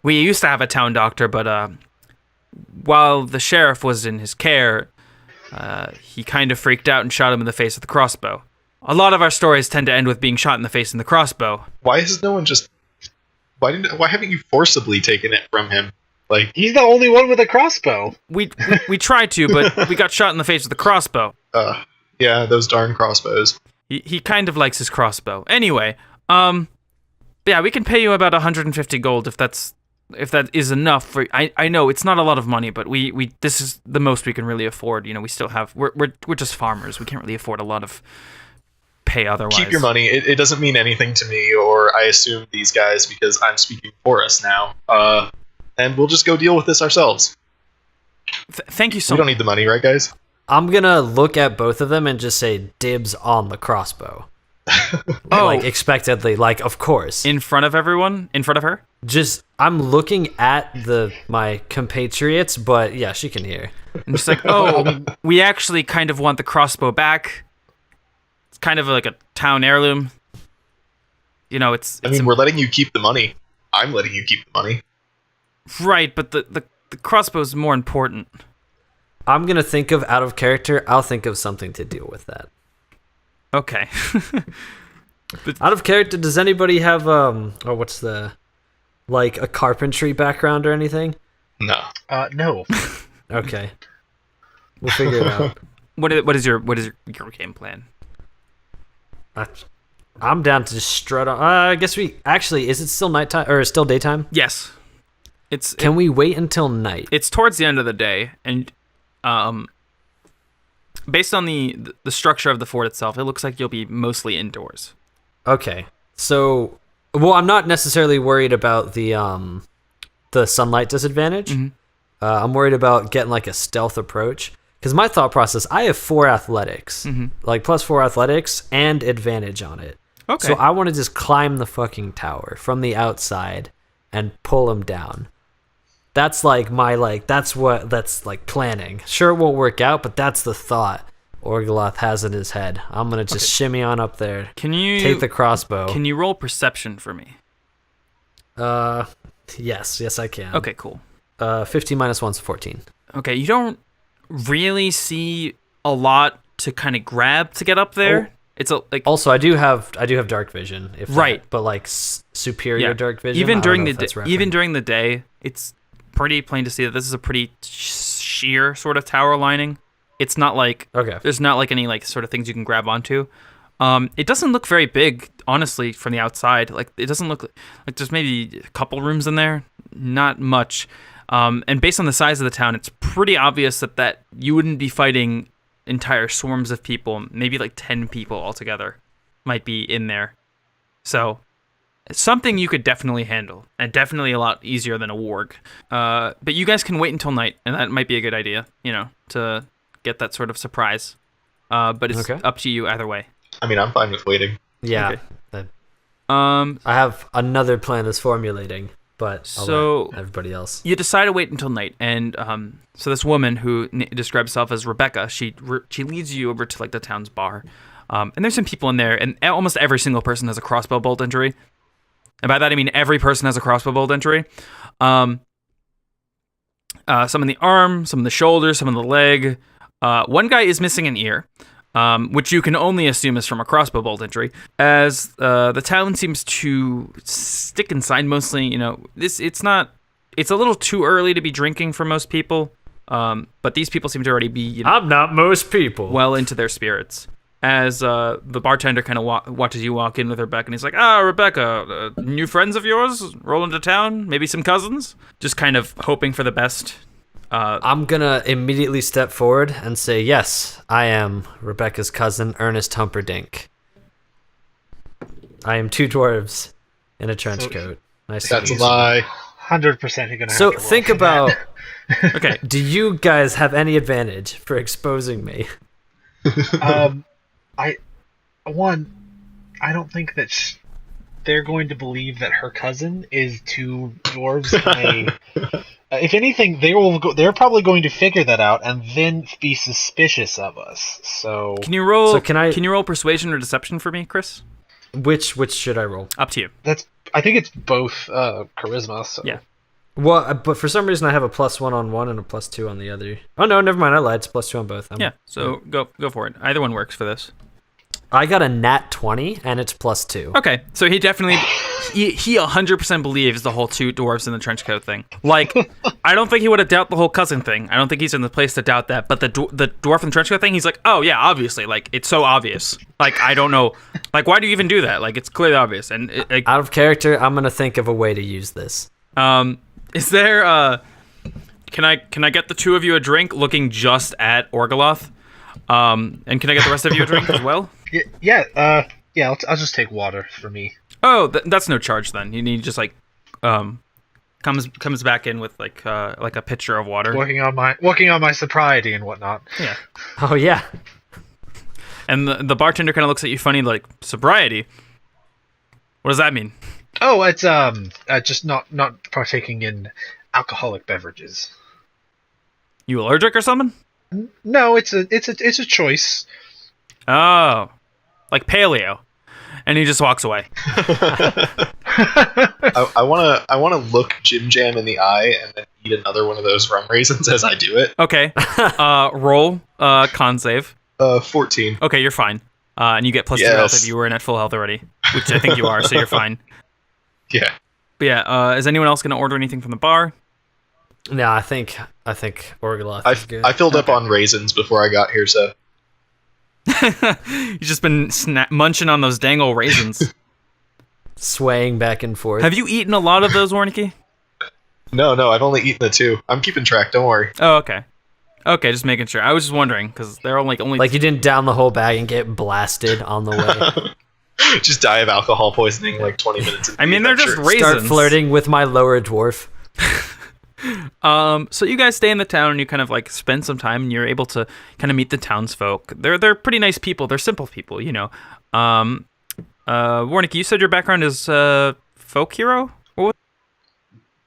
We used to have a town doctor, but while the sheriff was in his care, he kind of freaked out and shot him in the face with a crossbow. A lot of our stories tend to end with being shot in the face in the crossbow.
Why has no one just... Why haven't you forcibly taken it from him? Like,
he's the only one with a crossbow.
We tried to, but we got shot in the face with a crossbow.
Yeah, those darn crossbows.
He kind of likes his crossbow. Anyway, yeah, we can pay you about 150 gold if that is enough for. I know it's not a lot of money, but we this is the most we can really afford. We still have we're just farmers. We can't really afford a lot of pay otherwise.
Keep your money. It doesn't mean anything to me, or I assume these guys, because I'm speaking for us now. And we'll just go deal with this ourselves.
Thank you so much.
We don't need the money, right, guys?
I'm gonna look at both of them and just say dibs on the crossbow. Like expectedly, like of course.
In front of everyone? In front of her?
I'm looking at my compatriots, but yeah, she can hear.
And she's like, we actually kind of want the crossbow back. It's kind of like a town heirloom. It's
we're letting you keep the money. I'm letting you keep the money.
Right, but the crossbow's more important.
I'm gonna think of out of character. I'll think of something to deal with that.
Okay.
Out of character, does anybody have what's the like a carpentry background or anything?
No.
No.
Okay. We'll figure it out.
What is your game plan?
I'm down to just strut on. I guess is it still nighttime or still daytime?
Yes.
Can we wait until night?
It's towards the end of the day, and based on the structure of the fort itself, it looks like you'll be mostly indoors.
Okay. So, I'm not necessarily worried about the sunlight disadvantage.
Mm-hmm.
I'm worried about getting like a stealth approach. Because my thought process, I have 4 athletics, like +4 athletics and advantage on it.
Okay.
So I want to just climb the fucking tower from the outside and pull him down. That's like that's planning. Sure, it won't work out, but that's the thought Orgoloth has in his head. I'm going to just shimmy on up there.
Can you
take the crossbow?
Can you roll perception for me?
Yes, I can.
Okay, cool.
15 minus 1's 14.
Okay, you don't really see a lot to kind of grab to get up there. It's
also I do have dark vision,
right,
but like superior dark vision.
Even during the day, it's pretty plain to see that this is a pretty sheer sort of tower lining. It's not like there's not like any like sort of things you can grab onto. It doesn't look very big, honestly, from the outside. Like it doesn't look like there's maybe a couple rooms in there, not much. And based on the size of the town, it's pretty obvious that you wouldn't be fighting entire swarms of people. Maybe like 10 people altogether might be in there. So something you could definitely handle, and definitely a lot easier than a warg. But you guys can wait until night, and that might be a good idea, to get that sort of surprise. But it's up to you either way.
I mean, I'm fine with waiting.
Yeah. Okay. I have another plan that's formulating, but I'll let everybody else.
You decide to wait until night, and so this woman who describes herself as Rebecca, she leads you over to like the town's bar, and there's some people in there, and almost every single person has a crossbow bolt injury, and by that I mean every person has a crossbow bolt injury. Some in the arm, some in the shoulder, some in the leg. One guy is missing an ear. Which you can only assume is from a crossbow bolt injury, as the town seems to stick inside mostly. It's a little too early to be drinking for most people, but these people seem to already be,
I'm not most people.
well into their spirits. As the bartender kind of watches you walk in with Rebecca, and he's like, Rebecca, new friends of yours roll into town? Maybe some cousins? Just kind of hoping for the best.
I'm gonna immediately step forward and say, yes, I am Rebecca's cousin, Ernest Humperdinck. I am 2 dwarves in a trench coat. Nice to meet you.
That's a lie.
100% you're gonna have
So
to roll
think
for
about,
Okay.
do you guys have any advantage for exposing me?
I don't think that they're going to believe that her cousin is 2 dwarves in a... if anything, they're probably going to figure that out and then be suspicious of us. So
Can you roll?
So can
you roll persuasion or deception for me, Chris?
Which should I roll?
Up to you.
I think it's both charisma. So.
Yeah.
Well, but for some reason I have a +1 on one and a +2 on the other. Oh no, never mind. I lied. It's +2 on both.
Yeah. So go for it. Either one works for this.
I got a nat 20 and it's +2.
Okay, so he definitely he 100% believes the whole 2 dwarves in the trench coat thing. Like, I don't think he would have doubt the whole cousin thing. I don't think he's in the place to doubt that. But the dwarf in the trench coat thing, he's like, oh yeah, obviously, like it's so obvious. Like I don't know, like why do you even do that? Like it's clearly obvious. And
out of character, I'm gonna think of a way to use this.
Is there can I get the 2 of you a drink looking just at Orgaloth? And can I get the rest of you a drink as well?
Yeah. I'll just take water for me.
Oh, that's no charge then. You need just like comes back in with like a pitcher of water.
Working on my sobriety and whatnot.
Yeah.
Oh yeah.
And the bartender kind of looks at you funny, like, sobriety? What does that mean?
Oh, it's just not partaking in alcoholic beverages.
You allergic or something?
No, it's a choice.
Oh, like paleo. And he just walks away.
I wanna look Jim Jam in the eye and then eat another one of those rum raisins as I do it.
Okay. Roll con save.
14.
Okay, you're fine. And you get +2 health if you were in at full health already, which I think you are, so you're fine.
Yeah.
But yeah, is anyone else gonna order anything from the bar?
No, I think Orgaloth is good.
I filled up on raisins before I got here, so.
You've just been munching on those dang old raisins.
Swaying back and forth.
Have you eaten a lot of those, Warncke?
No, I've only eaten the 2. I'm keeping track, don't worry.
Oh, okay. Okay, just making sure. I was just wondering, because they're only...
Like you didn't down the whole bag and get blasted on the way.
Just die of alcohol poisoning like 20 minutes into
I mean, they're just raisins.
Start flirting with my lower dwarf.
So you guys stay in the town and you kind of like spend some time and you're able to kind of meet the townsfolk. They're pretty nice people. They're simple people, you know. Warncke, you said your background is folk hero?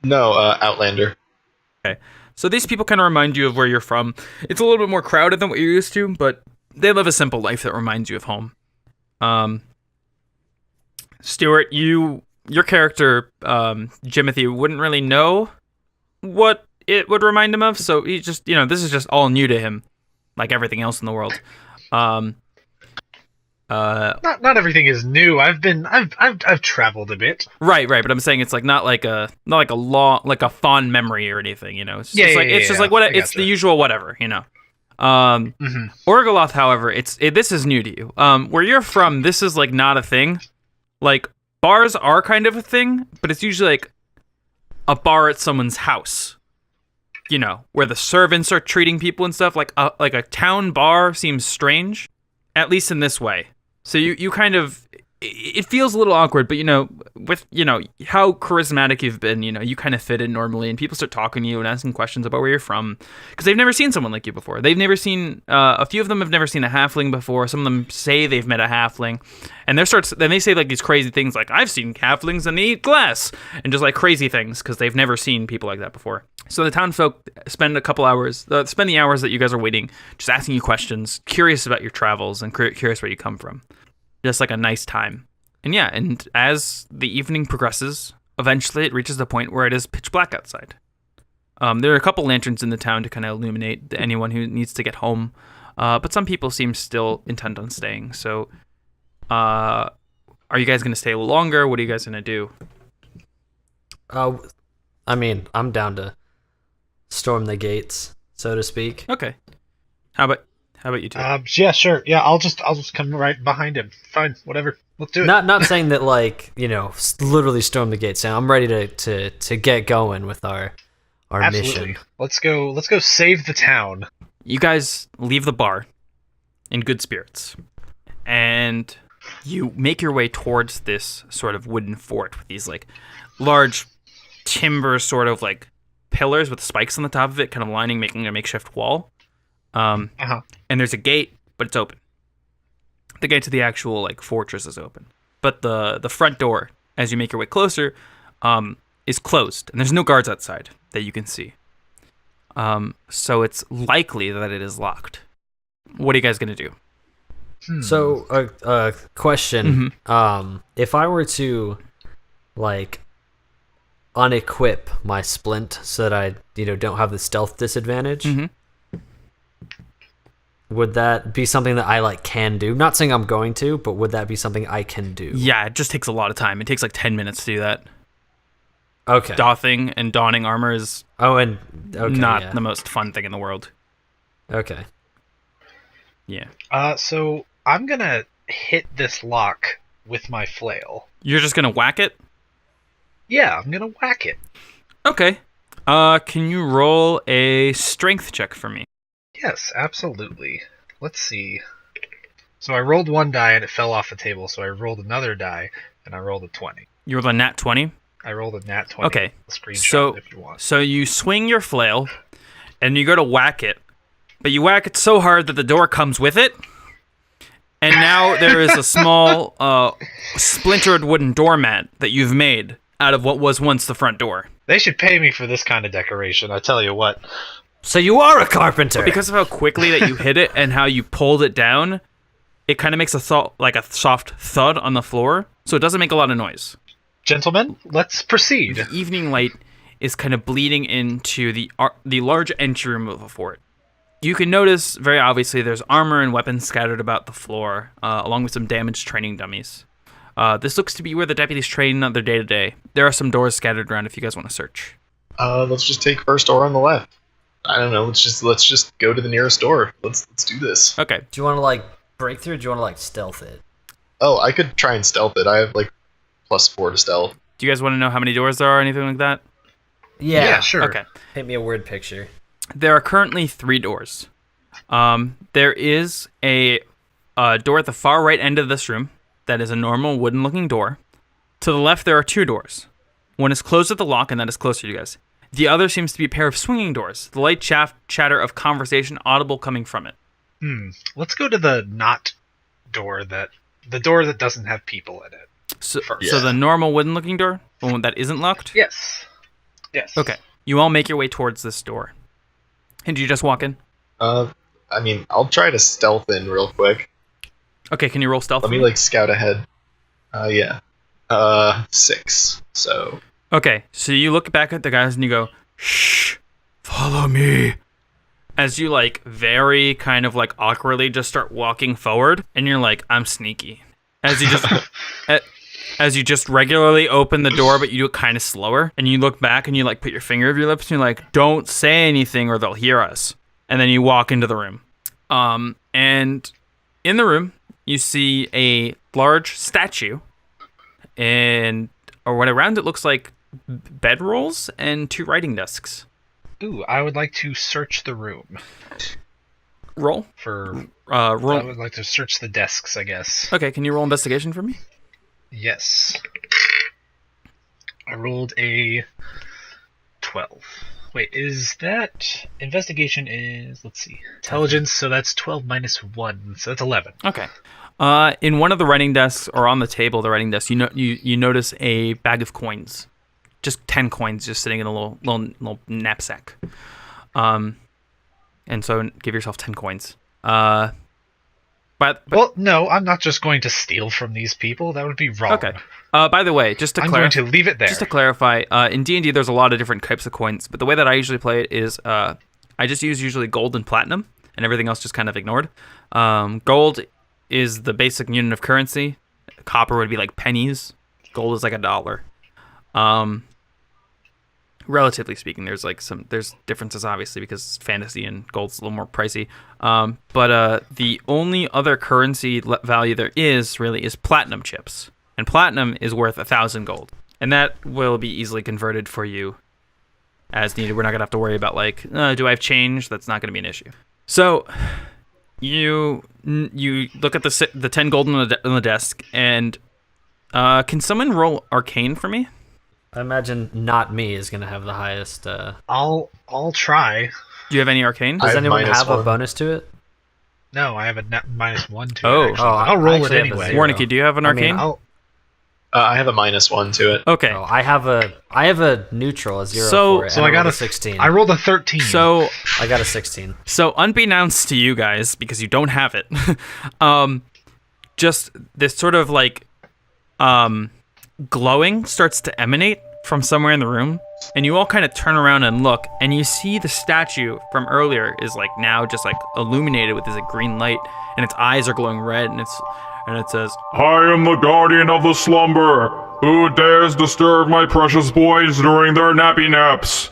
No, Outlander.
Okay. So these people kind of remind you of where you're from. It's a little bit more crowded than what you're used to, but they live a simple life that reminds you of home. Stewart, your character, Jimothy, wouldn't really know what it would remind him of, so he just, this is just all new to him, like everything else in the world.
Not everything is new. I've traveled a bit.
Right, but I'm saying it's like not like a fond memory or anything, It's just the usual whatever, Orgaloth, however, this is new to you. Where you're from, this is like not a thing. Like bars are kind of a thing, but it's usually like a bar at someone's house, where the servants are treating people and stuff. Like a town bar seems strange, at least in this way. So you kind of, it feels a little awkward, but with how charismatic you've been, you kind of fit in normally, and people start talking to you and asking questions about where you're from because they've never seen someone like you before. They've never seen a few of them have never seen a halfling before. Some of them say they've met a halfling, and then they say like these crazy things like I've seen halflings and they eat glass and just like crazy things because they've never seen people like that before. So the town folk spend the hours that you guys are waiting just asking you questions, curious about your travels and curious where you come from. Just like a nice time. And as the evening progresses, eventually it reaches the point where it is pitch black outside. There are a couple lanterns in the town to kind of illuminate anyone who needs to get home, but some people seem still intent on staying. So, are you guys going to stay a little longer? What are you guys going to do?
I'm down to storm the gates, so to speak.
Okay. How about you two?
Yeah, sure. Yeah, I'll just come right behind him. Fine, whatever. Let's do it.
Not saying that literally storm the gates. I'm ready to get going with our
Absolutely.
mission.
Let's go save the town.
You guys leave the bar in good spirits, and you make your way towards this sort of wooden fort with these like large timber sort of like pillars with spikes on the top of it, kind of making a makeshift wall. And there's a gate, but it's open. The gate to the actual like fortress is open, but the front door, as you make your way closer, is closed, and there's no guards outside that you can see. So it's likely that it is locked. What are you guys gonna do?
So a question: if I were to like unequip my splint so that I don't have the stealth disadvantage. Would that be something that I like can do? Not saying I'm going to, but would that be something I can do?
Yeah, it just takes a lot of time. It takes like 10 minutes to do that.
Okay.
Doffing and donning armor is not the most fun thing in the world.
Okay.
Yeah.
So I'm gonna hit this lock with my flail.
You're just gonna whack it?
Yeah, I'm gonna whack it.
Okay. Can you roll a strength check for me?
Yes, absolutely. Let's see. So I rolled one die and it fell off the table, so I rolled another die and I rolled a 20.
You rolled a nat 20?
I rolled a nat 20.
Okay.
Screenshot if you want.
So you swing your flail and you go to whack it, but you whack it so hard that the door comes with it. And now there is a small splintered wooden doormat that you've made out of what was once the front door.
They should pay me for this kind of decoration, I tell you what.
So you are a carpenter.
But because of how quickly that you hit it and how you pulled it down, it kind of makes a soft thud on the floor, so it doesn't make a lot of noise.
Gentlemen, let's proceed.
The evening light is kind of bleeding into the large entry room of the fort. You can notice very obviously there's armor and weapons scattered about the floor, along with some damaged training dummies. This looks to be where the deputies train their day-to-day. There are some doors scattered around if you guys want to search.
Let's just take first door on the left. I don't know. Let's just go to the nearest door. Let's do this.
Okay.
Do you want to like break through? Or do you want to like stealth it?
Oh, I could try and stealth it. I have like +4 to stealth.
Do you guys want to know how many doors there are or anything like that?
Yeah,
sure.
Okay.
Paint me a word picture.
There are currently 3 doors. There is a door at the far right end of this room that is a normal wooden-looking door. To the left, there are 2 doors. One is closed at the lock, and that is closer to you guys. The other seems to be a pair of swinging doors, the light chatter of conversation audible coming from it.
Let's go to the door that doesn't have people in it.
So the normal wooden-looking door? The one that isn't locked?
Yes.
Okay. You all make your way towards this door. And do you just walk in?
I mean, I'll try to stealth in real quick.
Okay, can you roll stealth?
Let me like scout ahead. Yeah. 6. So.
Okay, so you look back at the guys and you go, "Shh, follow me." As you like very kind of like awkwardly just start walking forward, and you're like, "I'm sneaky." As you just as you just regularly open the door, but you do it kind of slower, and you look back and you like put your finger over your lips and you're like, "Don't say anything or they'll hear us." And then you walk into the room. And in the room, you see a large statue, and what around it looks like bedrolls and 2 writing desks.
Ooh, I would like to search the room.
Roll.
Roll.
Roll.
I would like to search the desks, I guess.
Okay, can you roll investigation for me?
Yes. I rolled a 12. Wait, is that... Investigation is... Let's see. Intelligence, so that's 12 minus 1, so that's 11.
Okay. In one of the writing desks, or on the table of the writing desk, you notice a bag of coins. Just 10 coins just sitting in a little knapsack. And so give yourself 10 coins. But
well, no, I'm not just going to steal from these people. That would be wrong.
Okay. By the way, just to
I'm going to leave it there.
Just to clarify, in D&D there's a lot of different types of coins, but the way that I usually play it is I just use usually gold and platinum, and everything else just kind of ignored. Gold is the basic unit of currency. Copper would be like pennies. Gold is like $1. Relatively speaking, there's differences obviously because it's fantasy and gold's a little more pricey. But the only other currency value there is really is platinum chips, and platinum is worth 1,000 gold, and that will be easily converted for you as needed. We're not gonna have to worry about do I have change? That's not gonna be an issue. So you look at the 10 gold on the desk, and can someone roll Arcane for me?
I imagine not me is going to have the highest.
I'll try.
Do you have any Arcane?
Does anyone have a bonus to it?
No, I have a -1 to
it.
Actually. I'll roll it anyway.
Warncke, do you have an Arcane?
I have a -1 to it.
Okay.
Oh, I have a neutral, a 0 for it.
So I got a
16.
I rolled a 13.
So
I got a 16.
So unbeknownst to you guys, because you don't have it, just this sort of glowing starts to emanate from somewhere in the room, and you all kind of turn around and look, and you see the statue from earlier is now just illuminated with this green light, and its eyes are glowing red, and it says,
"I am the guardian of the slumber. Who dares disturb my precious boys during their nappy naps?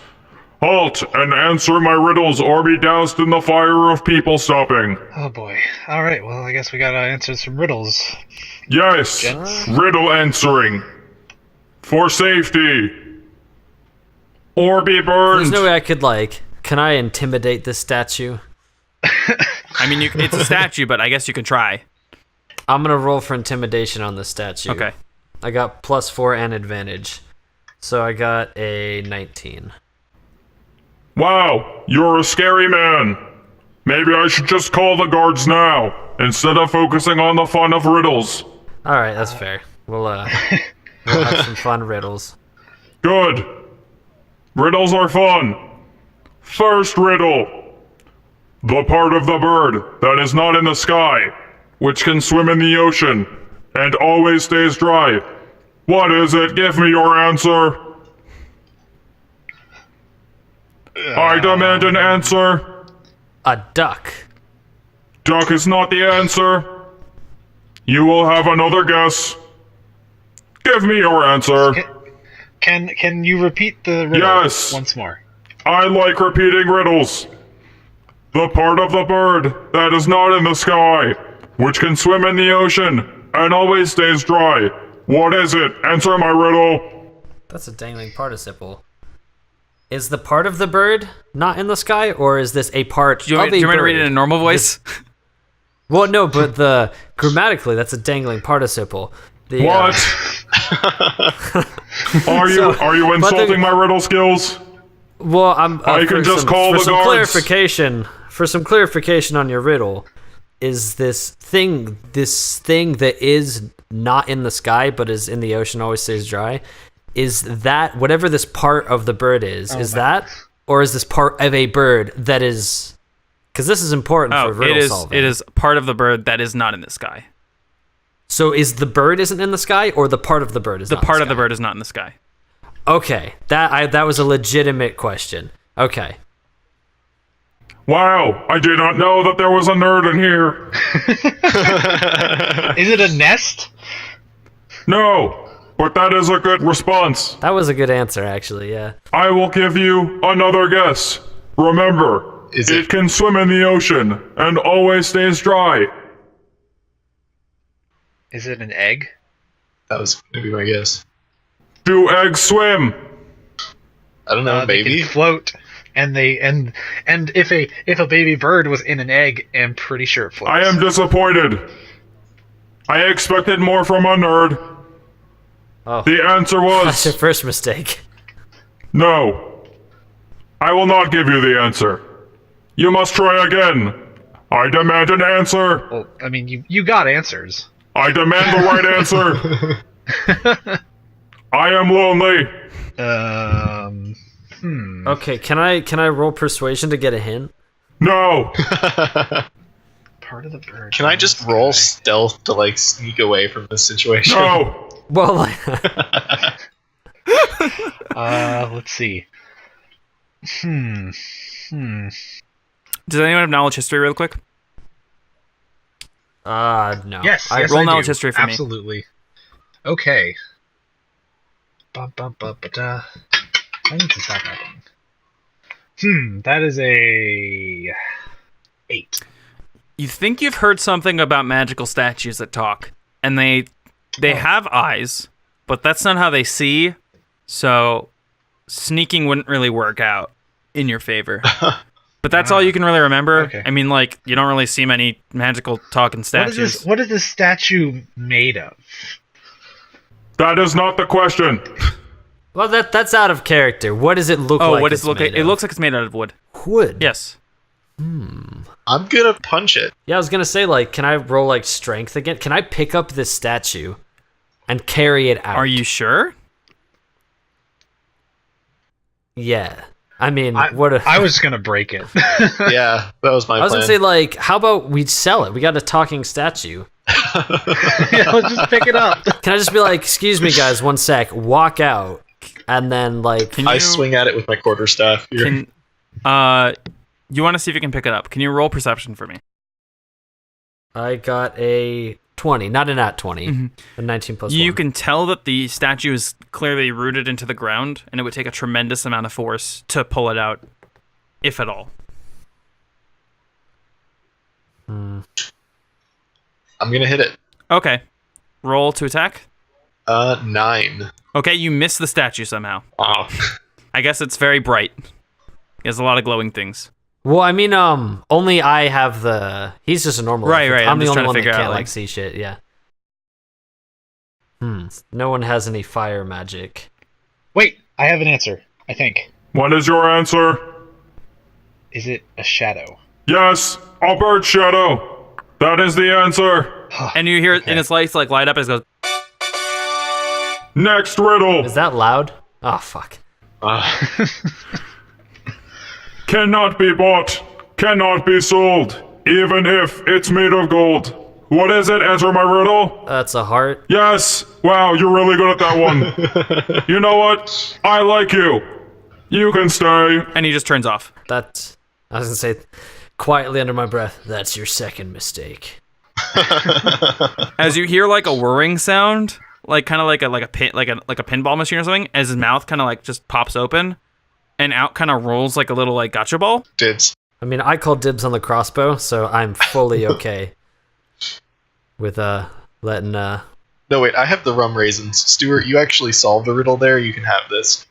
Halt and answer my riddles, or be doused in the fire of people stopping."
Oh boy. All right. Well, I guess we gotta answer some riddles.
Yes, riddle answering. For safety. Or be burned.
There's no way I could can I intimidate this statue?
I mean, it's a statue, but I guess you can try.
I'm gonna roll for intimidation on the statue.
Okay.
I got +4 and advantage. So I got a 19.
Wow, you're a scary man. Maybe I should just call the guards now, instead of focusing on the fun of riddles.
Alright, that's fair. We'll have some fun riddles.
Good. Riddles are fun. First riddle. The part of the bird that is not in the sky, which can swim in the ocean, and always stays dry. What is it? Give me your answer. I demand an answer.
A duck.
Duck is not the answer. You will have another guess. Give me your answer.
Can you repeat the riddle once more?
I like repeating riddles. The part of the bird that is not in the sky, which can swim in the ocean and always stays dry. What is it? Answer my riddle.
That's a dangling participle. Is the part of the bird not in the sky, or is this a part
do you want me to read it in a normal voice?
Well, no, but grammatically, that's a dangling participle.
What? Are you insulting my riddle skills?
Well,
I can just call the guards.
For some clarification on your riddle, is this thing that is not in the sky but is in the ocean, always stays dry? Is that whatever this part of the bird is? Or is this part of a bird that is? Because this is important for riddle solving.
It is part of the bird that is not in the sky.
So is the bird isn't in the sky, or the part of the bird is not in the sky?
The part of the bird is not in the sky.
Okay, that was a legitimate question. Okay.
Wow, I did not know that there was a nerd in here.
Is it a nest?
No, but that is a good response.
That was a good answer, actually, yeah.
I will give you another guess. Remember, it can swim in the ocean and always stays dry.
Is it an egg?
That was maybe my guess.
Do eggs swim?
I don't know, baby.
They can float, and if a baby bird was in an egg, I'm pretty sure it floats.
I am disappointed. I expected more from a nerd.
Oh,
The answer
that's your
was
first mistake.
no. I will not give you the answer. You must try again. I demand an answer.
Well, I mean, you got answers.
I demand the right answer. I am lonely.
Okay, can I roll persuasion to get a hint?
No.
Part of the bird.
Can I just roll stealth to like sneak away from this situation?
No.
Well, like,
Let's see.
Does anyone have knowledge history real quick?
no.
Yes,
roll
I
knowledge
do.
history for me.
Absolutely. Okay. Ba-ba-ba-ba-da. I need to stop happening. That is a 8.
You think you've heard something about magical statues that talk, and they have eyes, but that's not how they see. So sneaking wouldn't really work out in your favor. But that's all you can really remember.
Okay.
I mean, like, you don't really see many magical talking statues.
What is this statue made of?
That is not the question.
Well, that's out of character. What does it look like?
Oh, what does
it's
it look like?
made
It
of?
looks like it's made out of wood.
Wood.
Yes.
I'm gonna punch it.
Yeah, I was gonna say, like, can I roll like strength again? Can I pick up this statue and carry it out?
Are you sure?
Yeah. I mean,
I was gonna break it.
Yeah, that was my
I was
plan.
gonna say, like, how about we sell it? We got a talking statue.
Yeah, let's just pick it up.
Can I just be like, excuse me, guys, one sec, walk out, and then like,
I swing at it with my quarterstaff. Here.
You want to see if you can pick it up? Can you roll perception for me?
I got a 20, not a nat 20, a 19 plus 1.
You can tell that the statue is clearly rooted into the ground, and it would take a tremendous amount of force to pull it out, if at all.
I'm gonna hit it.
Okay. Roll to attack.
9.
Okay, you miss the statue somehow.
Wow.
I guess it's very bright. It has a lot of glowing things.
Well, I mean, only I have the. He's just a normal.
Right,
elf.
right.
I'm
I'm
the
just
only
trying to
one that
figure out,
can't
like-
like see shit. Yeah. No one has any fire magic.
Wait, I have an answer. I think.
What is your answer?
Is it a shadow?
Yes, a bird shadow. That is the answer.
And you hear it in its lights like light up as it goes.
Next riddle.
Is that loud? Oh fuck.
Cannot be bought, cannot be sold, even if it's made of gold. What is it? Answer my riddle.
That's a heart.
Yes. Wow, you're really good at that one. You know what? I like you. You can stay.
And he just turns off.
That's. I was gonna say, quietly under my breath. That's your second mistake.
As you hear like a whirring sound, like kind of like a pinball machine or something, as his mouth kind of like just pops open, and out kind of rolls like a little like gotcha ball.
Dibs.
I mean, I called dibs on the crossbow, so I'm fully okay with letting.
No, wait. I have the rum raisins. Stewart, you actually solved the riddle there. You can have this.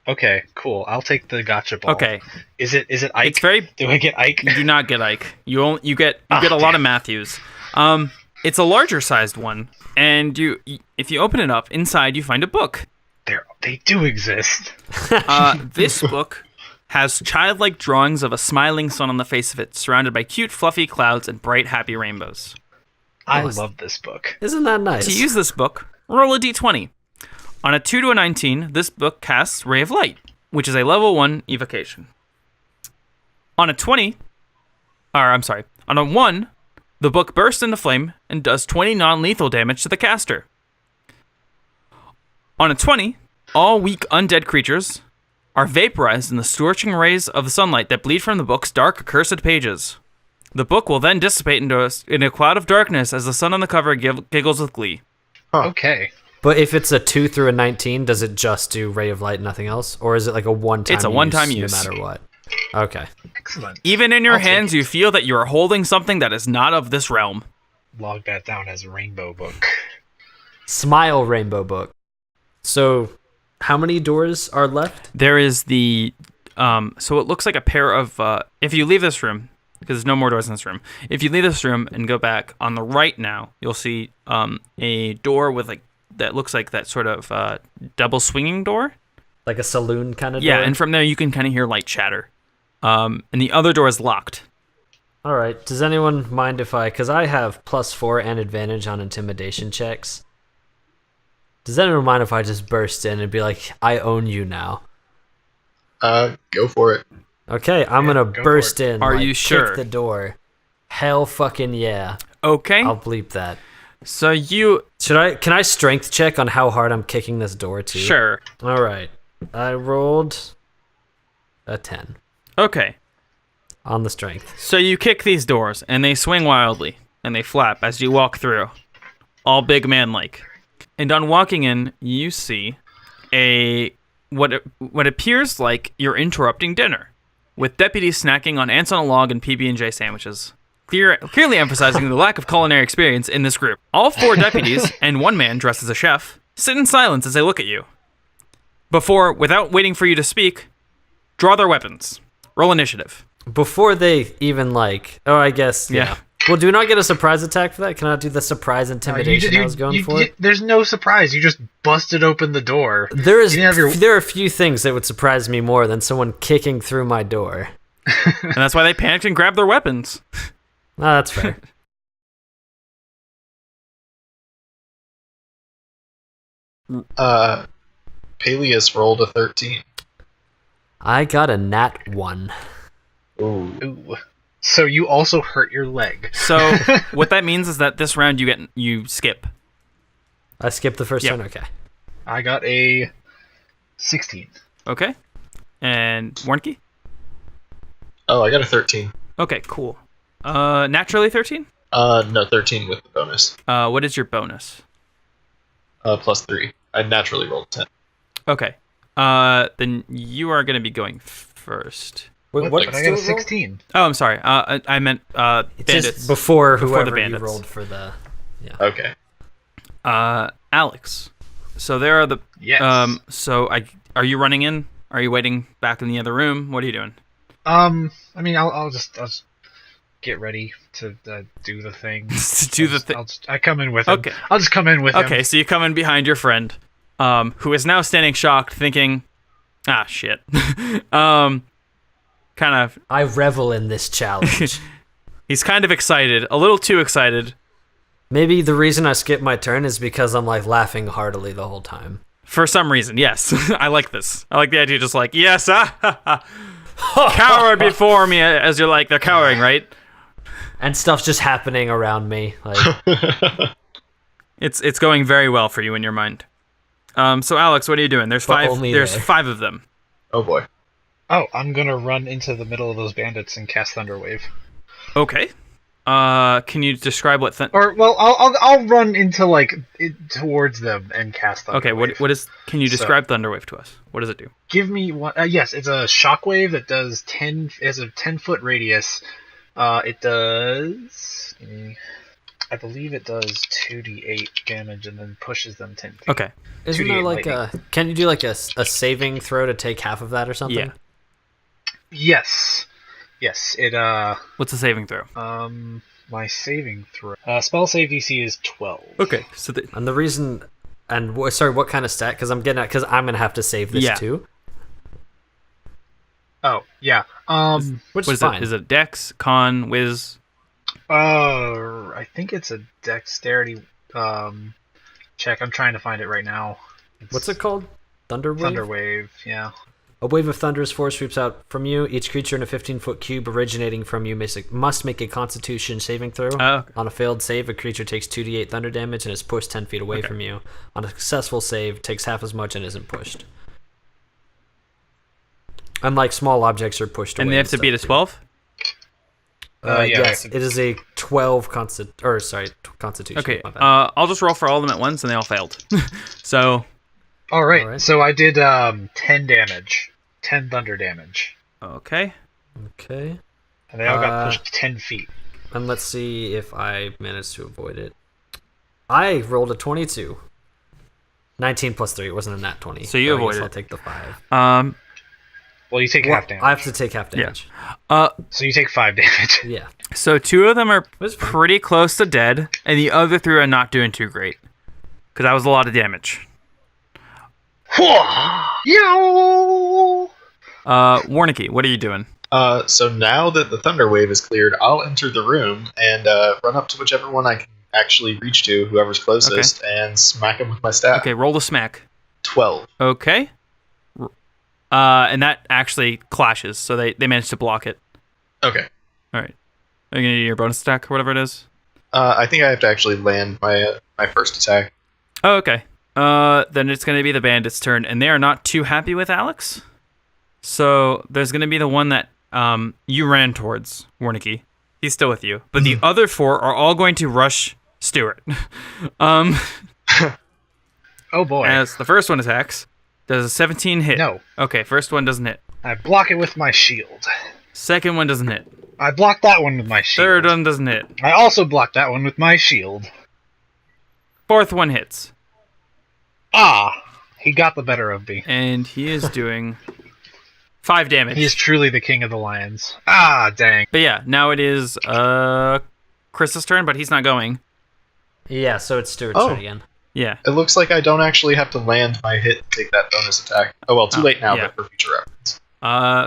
Okay, cool. I'll take the gotcha ball.
Okay.
Is it Ike?
It's very.
Do I get Ike?
You do not get Ike. You get a lot of Matthews. It's a larger sized one, and if you open it up, inside you find a book.
They do exist.
This book has childlike drawings of a smiling sun on the face of it, surrounded by cute, fluffy clouds and bright, happy rainbows.
I love this book.
Isn't that nice?
To use this book, roll a d20. On a 2 to a 19, this book casts Ray of Light, which is a level 1 evocation. On a 1, the book bursts into flame and does 20 non-lethal damage to the caster. On a 20, all weak undead creatures are vaporized in the scorching rays of the sunlight that bleed from the book's dark, accursed pages. The book will then dissipate in a cloud of darkness as the sun on the cover giggles with glee.
Okay.
But if it's a 2 through a 19, does it just do Ray of Light, nothing else? Or is it like a one-time
It's a one-time use.
no matter what? Okay.
Excellent.
Even in your
I'll take
hands,
it.
you feel that you are holding something that is not of this realm.
Log that down as a rainbow book.
Smile Rainbow Book. So, how many doors are left?
There is the... so it looks like a pair of... if you leave this room, because there's no more doors in this room, if you leave this room and go back on the right now, you'll see a door with like that looks like that sort of double swinging door.
Like a saloon kind of door?
Yeah, and from there you can kind of hear light chatter. And the other door is locked.
All right. Does anyone mind if because I have +4 and advantage on intimidation checks. Does anyone mind if I just burst in and be like, I own you now?
Go for it.
Okay, I'm going to burst in.
Are you sure?
Kick the door. Hell fucking yeah.
Okay.
I'll bleep that.
So you...
Can I strength check on how hard I'm kicking this door too?
Sure.
All right. I rolled a 10.
Okay.
On the strength.
So you kick these doors, and they swing wildly, and they flap as you walk through. All big man-like. And on walking in, you see what appears like you're interrupting dinner, with deputies snacking on ants on a log and PB&J sandwiches, clearly emphasizing the lack of culinary experience in this group. All 4 deputies, and 1 man dressed as a chef, sit in silence as they look at you. Before, without waiting for you to speak, draw their weapons. Roll initiative.
Before they even I guess, yeah. Well, do we not get a surprise attack for that? Can I do the surprise intimidation I was going for?
There's no surprise. You just busted open the door.
There are a few things that would surprise me more than someone kicking through my door.
And that's why they panicked and grabbed their weapons.
That's fair.
Peleus rolled a 13.
I got a nat 1.
Ooh. So you also hurt your leg.
So what that means is that this round you skip.
I skipped the first turn? Okay.
I got a 16.
Okay. And Warncke?
Oh, I got a 13.
Okay, cool. Naturally 13?
No, 13 with the bonus.
What is your bonus?
+3. I naturally rolled 10.
Okay. Then you are going to be going first.
Wait,
what? I got a 16.
Oh, I'm sorry. I meant bandits.
Just before whoever
the bandits.
you rolled for the... Yeah.
Okay.
Alex. So there are the...
Yes.
Are you running in? Are you waiting back in the other room? What are you doing?
I mean, I'll just get ready to do the thing. I come in with him.
Okay.
I'll just come in with him.
Okay, so you come in behind your friend, who is now standing shocked, thinking, shit. Kind of...
I revel in this challenge.
He's kind of excited, a little too excited.
Maybe the reason I skipped my turn is because I'm laughing heartily the whole time.
For some reason, yes. I like this. I like the idea, just yes, cower before me, as you're they're cowering, right?
And stuff's just happening around me.
It's going very well for you in your mind. So Alex, what are you doing? There's 5 of them.
Oh boy.
Oh, I'm gonna run into the middle of those bandits and cast Thunderwave.
Okay. Can you describe what?
I'll run into towards them and cast Thunderwave.
Okay. What is? Can you describe Thunderwave to us? What does it do?
Give me one. Yes, it's a shockwave that does 10. Has a 10-foot radius. It does. I believe it does 2d8 damage and then pushes them 10 feet.
Okay.
Isn't there can you do a saving throw to take half of that or something?
Yeah.
Yes. It
What's the saving throw?
My saving throw. Spell save DC is 12.
Okay. So
and the reason, what kind of stat? Because I'm gonna have to save this too.
Oh yeah.
Which
what
is fine.
Is it Dex, Con, Wiz?
I think it's a Dexterity check. I'm trying to find it right now.
What's it called? Thunderwave?
Thunderwave, yeah.
A wave of thunderous force sweeps out from you. Each creature in a 15-foot cube originating from you must make a Constitution saving throw.
Okay.
On a failed save, a creature takes 2d8 thunder damage and is pushed 10 feet away from you. On a successful save, takes half as much and isn't pushed. Unlike small objects are pushed away.
And they have to beat a 12?
Yes, it is a 12 Constitution.
Okay, I'll just roll for all of them at once, and they all failed. So...
All right, so I did 10 damage. 10 thunder damage.
Okay.
And
they all got pushed 10 feet.
And let's see if I managed to avoid it. I rolled a 22. 19 plus 3. It wasn't a nat 20.
So you avoided it.
I'll take the 5.
Well, you take half damage.
I have to take half damage.
Yeah.
So you take 5 damage.
Yeah.
So 2 of them are pretty close to dead, and the other 3 are not doing too great. because that was a lot of damage.
Yow!
Warncke, what are you doing?
So now that the thunder wave is cleared, I'll enter the room and run up to whichever one I can actually reach to, whoever's closest, and smack him with my staff.
Okay, roll the smack.
12.
Okay. And that actually clashes, so they managed to block it.
Okay.
All right. Are you going to do your bonus attack or whatever it is?
I think I have to actually land my my first attack.
Oh, okay. Then it's going to be the bandit's turn, and they are not too happy with Alex. So there's going to be the one that you ran towards, Warncke. He's still with you. But the other 4 are all going to rush Stewart.
Oh, boy.
As the first one attacks, does a 17 hit?
No.
Okay, first one doesn't hit.
I block it with my shield.
Second one doesn't hit.
I block that one with my shield.
Third one doesn't hit.
I also block that one with my shield.
Fourth one hits.
He got the better of me.
And he is doing 5 damage.
He is truly the king of the lions. Dang.
But yeah, now it is Chris's turn, but he's not going.
Yeah, so it's Stewart's turn again.
Yeah.
It looks like I don't actually have to land my hit to take that bonus attack. Oh, well, too late now,
yeah.
but for future reference.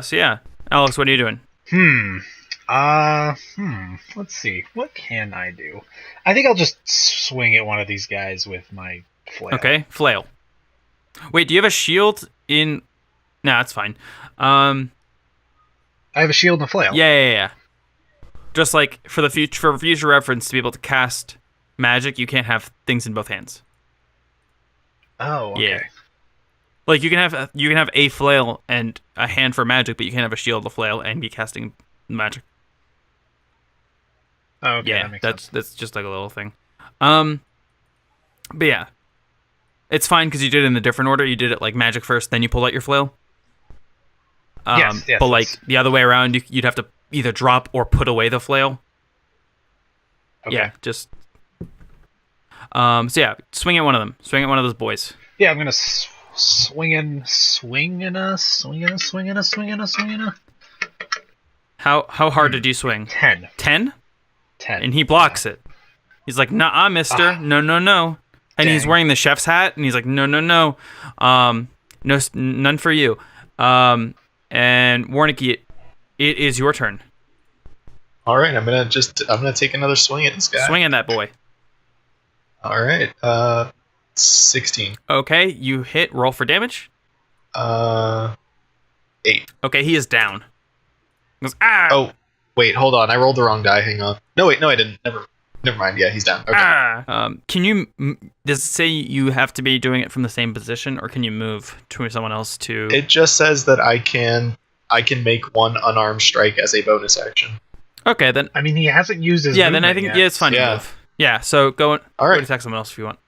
So yeah. Alex, what are you doing?
Let's see. What can I do? I think I'll just swing at one of these guys with my flail.
Okay, flail. Wait, do you have a shield in... Nah, that's fine.
I have a shield and a flail.
Yeah. Just like for future reference, to be able to cast magic, you can't have things in both hands.
Oh, okay.
Yeah. Like you can have a flail and a hand for magic, but you can't have a shield, a flail, and be casting magic.
Oh, okay,
yeah,
that makes sense.
that's just like a little thing. But yeah, it's fine because you did it in a different order. You did it like magic first, then you pulled out your flail.
Yes,
but like the other way around, you'd have to either drop or put away the flail.
Okay.
Yeah, just. So yeah, swing at one of them. Swing at one of those boys.
Yeah, I'm gonna swing.
How hard did you swing?
10.
10? And he blocks it. He's like, "Nah, mister. No. And
Dang.
he's wearing the chef's hat, and he's like, "No. No, none for you." And Warncke, it is your turn.
All right, I'm gonna take another swing at this guy.
Swing at that boy.
All right, 16.
Okay, you hit. Roll for damage.
8.
Okay, he is down. He goes, ah.
Oh, wait, hold on. I rolled the wrong die. Hang on. No, I didn't. Never mind. Yeah, he's down. Okay.
Can you? Does it say you have to be doing it from the same position, or can you move to someone else to?
It just says that I can make one unarmed strike as a bonus action.
Okay, then.
I mean, he hasn't used his.
Yeah, then I think
yet.
it's fine to move. Yeah, so go and attack someone else if you want.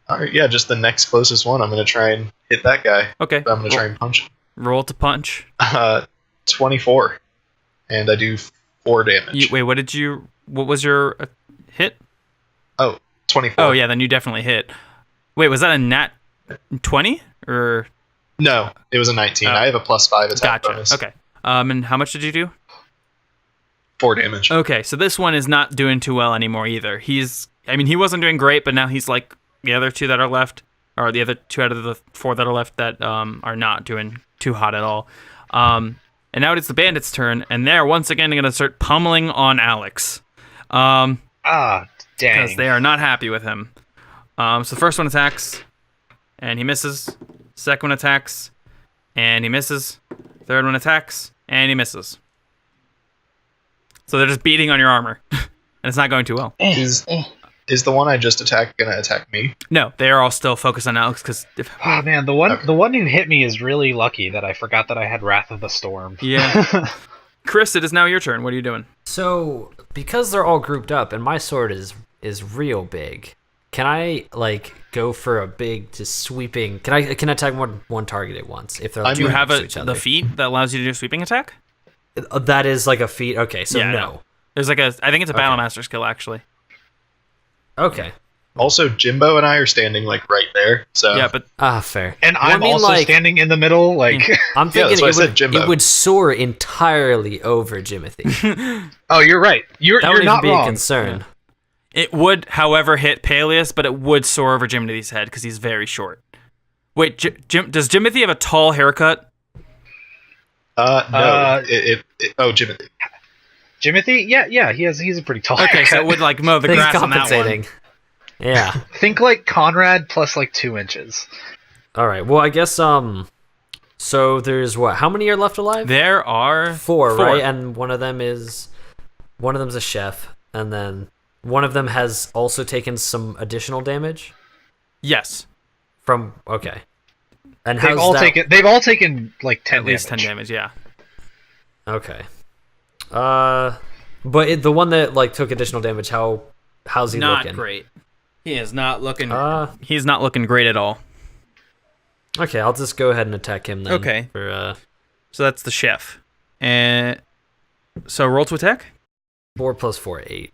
All right, yeah, just the next closest one. I'm gonna try and hit that guy.
Okay.
I'm gonna try and punch him.
Roll to punch.
24, and I do 4 damage.
What was your hit?
Oh, 24.
Oh yeah, then you definitely hit. Wait, was that a nat 20 or?
No, it was a 19. I have a +5 attack bonus.
Okay. And how much did you do?
4 damage.
Okay, so this one is not doing too well anymore either. He wasn't doing great, but now he's like the other 2 that are left, or the other 2 out of the 4 that are left that are not doing too hot at all. And now it's the bandit's turn, and they're once again going to start pummeling on Alex.
Dang.
Because they are not happy with him. So the first one attacks, and he misses. Second one attacks, and he misses. Third one attacks, and he misses. So they're just beating on your armor, and it's not going too well.
Is the one I just attacked gonna attack me?
No, they are all still focused on Alex because.
Oh man, the one who hit me is really lucky that I forgot that I had Wrath of the Storm.
Yeah. Chris, it is now your turn. What are you doing?
So because they're all grouped up, and my sword is real big, can I go for a big just sweeping? Can I attack one target at once if they're?
Do you have the feat that allows you to do a sweeping attack?
That is like a feat. Okay, so no.
There's I think it's a Battlemaster skill actually.
Okay.
Also, Jimbo and I are standing right there. So
yeah, but
fair.
And I'm also standing in the middle.
I'm thinking
Jimbo.
it would soar entirely over Jimothy.
Oh, you're right. You're
that would
not
be
wrong.
a concern.
It would, however, hit Peleus, but it would soar over Jimothy's head because he's very short. Wait, does Jimothy have a tall haircut?
No. Jimothy.
Jimothy? Yeah, he's a pretty tall
Okay,
haircut.
so it would like mow the grass on that one.
Yeah.
Think like Conrad plus like 2 inches.
All right. Well, I guess so there's what? How many are left alive?
There are
4, right? And one of them's a chef, and then one of them has also taken some additional damage.
Yes.
Okay. And
they've all taken like 10
at least 10 damage, yeah.
Okay. But the one that like took additional damage, how's he looking?
Not great. He is not looking. He's not looking great at all.
Okay, I'll just go ahead and attack him then.
Okay. So that's the chef, and so roll to attack.
4 + 4, 8.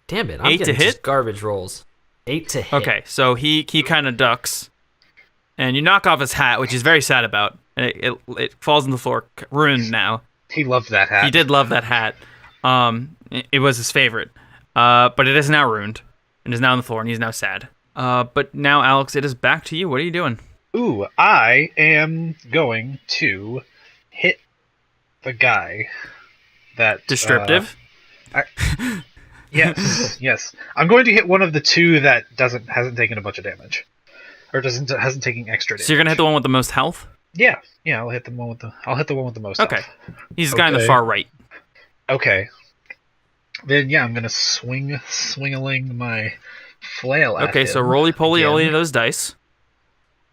Damn it! I'm
8 to
getting
hit.
Just garbage rolls. 8 to hit.
Okay, so he kind of ducks, and you knock off his hat, which he's very sad about, and it falls on the floor, ruined now.
He loved that hat.
He did love that hat. It was his favorite, but it is now ruined. And is now on the floor, and he's now sad. But now, Alex, it is back to you. What are you doing?
Ooh, I am going to hit the guy that...
Descriptive?
Yes. I'm going to hit one of the 2 that hasn't taken a bunch of damage. Or hasn't taken extra damage.
So you're going to hit the one with the most health?
Yeah, I'll hit the one with the most
Okay.
health.
He's the guy on the far right.
Okay. Then yeah, I'm gonna swing-a-ling my flail at him.
Okay, so roly-poly-oly those dice.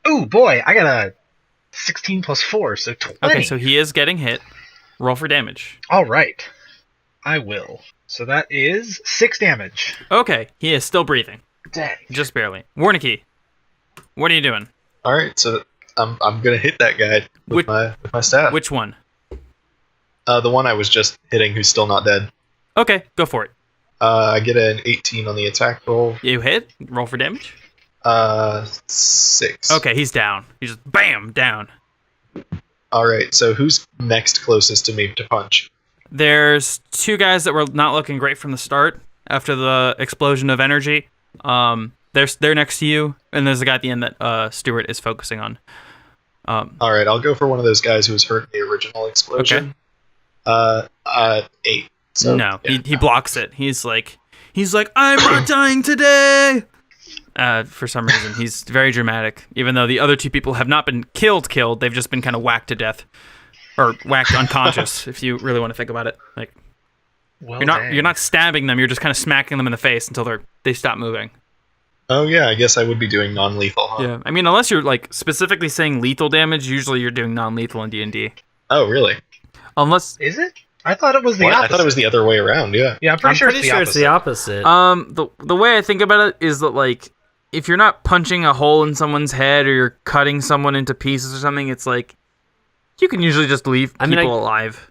Ooh, boy, I got a 16 + 4, so 20.
Okay, so he is getting hit. Roll for damage.
All right, I will. So that is 6 damage.
Okay, he is still breathing.
Dang.
Just barely. Warncke, what are you doing?
All right, so I'm gonna hit that guy with my staff.
Which one?
The one I was just hitting, who's still not dead.
Okay, go for it.
I get an 18 on the attack roll.
You hit. Roll for damage.
6.
Okay, he's down. He's just bam down.
All right, so who's next closest to me to punch?
There's 2 guys that were not looking great from the start after the explosion of energy. They're next to you, and there's a guy at the end that Stewart is focusing on.
All right, I'll go for one of those guys who was hurt in the original explosion. Okay. 8. So,
no,
yeah.
he blocks it. He's like, I'm not dying today. For some reason, he's very dramatic. Even though the other 2 people have not been killed, they've just been kind of whacked to death, or whacked unconscious. If you really want to think about it, like,
well,
you're not stabbing them. You're just kind of smacking them in the face until they stop moving.
Oh yeah, I guess I would be doing non-lethal. Huh?
Yeah, I mean, unless you're like specifically saying lethal damage, usually you're doing non-lethal in D&D.
Oh really?
Unless
is it? I thought it was the opposite.
I thought it was the other way around, yeah.
Yeah, I'm pretty sure
it's the opposite.
The way I think about it is that, like, if you're not punching a hole in someone's head or you're cutting someone into pieces or something, it's like, you can usually just leave people alive.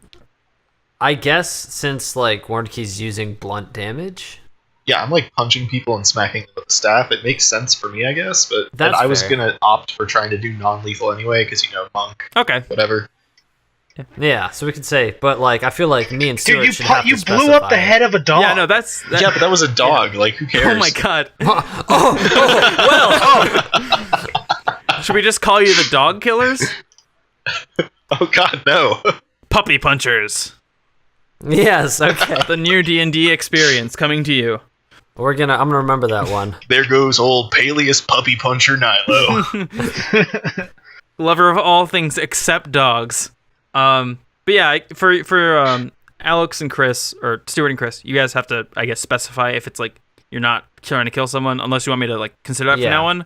I guess since, like, Warncke's using blunt damage...
Yeah, I'm, like, punching people and smacking them with the staff. It makes sense for me, I guess, but I was going to opt for trying to do non-lethal anyway, because, monk.
Okay.
Whatever.
Yeah, so we could say, but like I feel like me and Stewart
Dude,
should have to
you blew up the head of a dog.
Yeah, no, that's
yeah, but that was a dog. Yeah. Like, who cares?
Oh my god. Should we just call you the dog killers?
Oh god, no.
Puppy punchers.
Yes. Okay.
The new D&D experience coming to you.
I'm gonna remember that one.
There goes old Peleus puppy puncher Nilo.
Lover of all things except dogs. But yeah, for Alex and Chris, or Stewart and Chris, you guys have to, I guess, specify if it's like you're not trying to kill someone, unless you want me to like consider that from now on.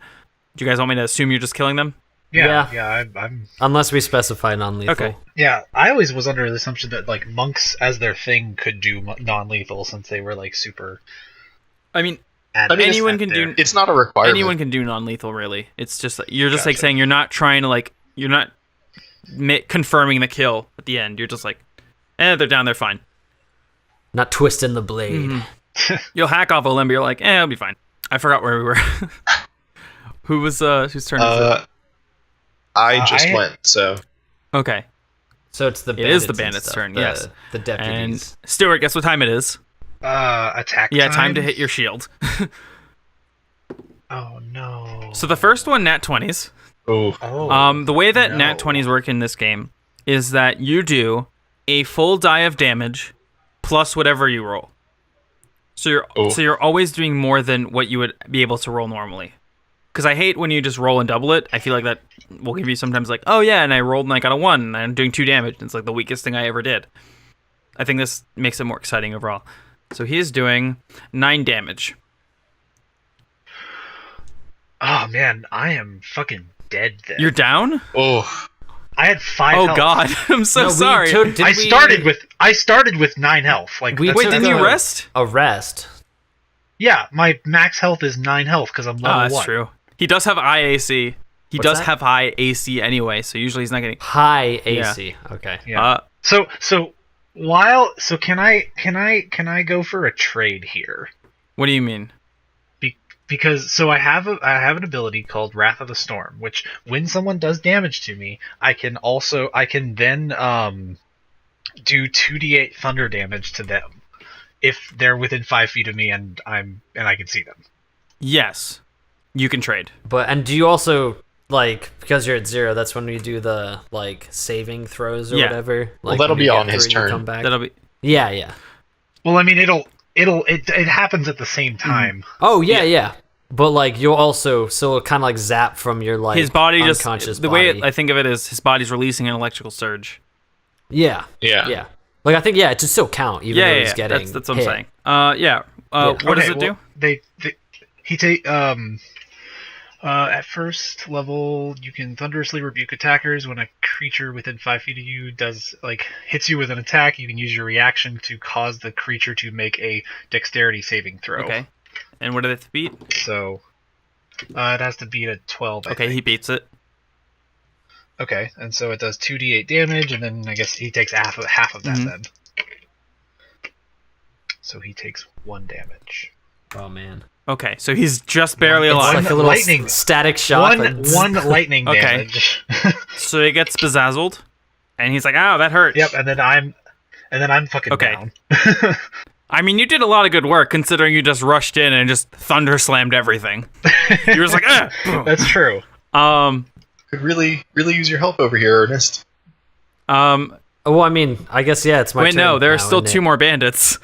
Do you guys want me to assume you're just killing them?
Yeah. I'm
unless we specify non-lethal.
Okay.
Yeah, I always was under the assumption that like monks as their thing could do non-lethal since they were like super.
I mean anyone can do.
It's not a requirement.
Anyone can do non-lethal, really. It's just you're just like saying you're not trying to like you're not confirming the kill at the end. You're just like, they're down, they're fine.
Not twisting the blade.
Mm-hmm. You'll hack off a limb, but you're like, it'll be fine. I forgot where we were. Whose turn is it?
I just went, so.
Okay.
So it's the bandits.
It is the bandits' turn, yes.
The deputies.
And Stewart, guess what time it is?
Attack.
Yeah, time to hit your shield.
Oh no.
So the first one, nat 20s.
Oh.
The way that nat 20s work in this game is that you do a full die of damage plus whatever you roll. So you're always doing more than what you would be able to roll normally. Because I hate when you just roll and double it. I feel like that will give you sometimes like, oh yeah, and I rolled and I got a 1, and I'm doing 2 damage. And it's like the weakest thing I ever did. I think this makes it more exciting overall. So he is doing 9 damage.
Oh man, I am fucking dead then.
You're down?
Oh.
I had 5
Oh
health.
God, I'm so sorry.
I started with 9 health. Like,
wait, didn't you rest?
A rest.
Yeah, my max health is 9 health because I'm level 1.
That's true. He does have high AC. He does have high AC anyway, so usually he's not getting
high AC. Yeah. Okay.
Yeah. So can I go for a trade here? What
do you mean?
Because I have an ability called Wrath of the Storm, which when someone does damage to me, I can then do 2d8 thunder damage to them if they're within 5 feet of me and I can see them.
Yes, you can trade.
And do you also because you're at 0? That's when we do the saving throws or whatever.
Well, that'll be on his turn.
Come back.
That'll be.
Yeah.
Well, I mean, it happens at the same time.
Oh yeah. But you'll also it'll kind of zap from your
his body
unconscious
the
body.
way I think of it is his body's releasing an electrical surge.
Yeah. I think it just still count even though he's getting
that's what
hit.
I'm saying. What does it do?
At first level, you can thunderously rebuke attackers. When a creature within 5 feet of you hits you with an attack, you can use your reaction to cause the creature to make a dexterity saving throw.
Okay. And what did it beat?
So, it has to beat a 12.
Okay, he beats it.
Okay, and so it does 2d8 damage, and then I guess he takes half of that then. So he takes 1 damage.
Oh man.
Okay, so he's just barely alive.
It's like a little lightning static shock.
One lightning damage.
So he gets bezazzled, and he's like, "Ow, that hurts."
Yep, and then I'm fucking down.
I mean, you did a lot of good work considering you just rushed in and just thunder slammed everything. You were just like, boom.
That's true.
Could really use your help over here, Ernest.
Well, I mean, I guess it's my turn.
Wait, no, there are still 2 more bandits.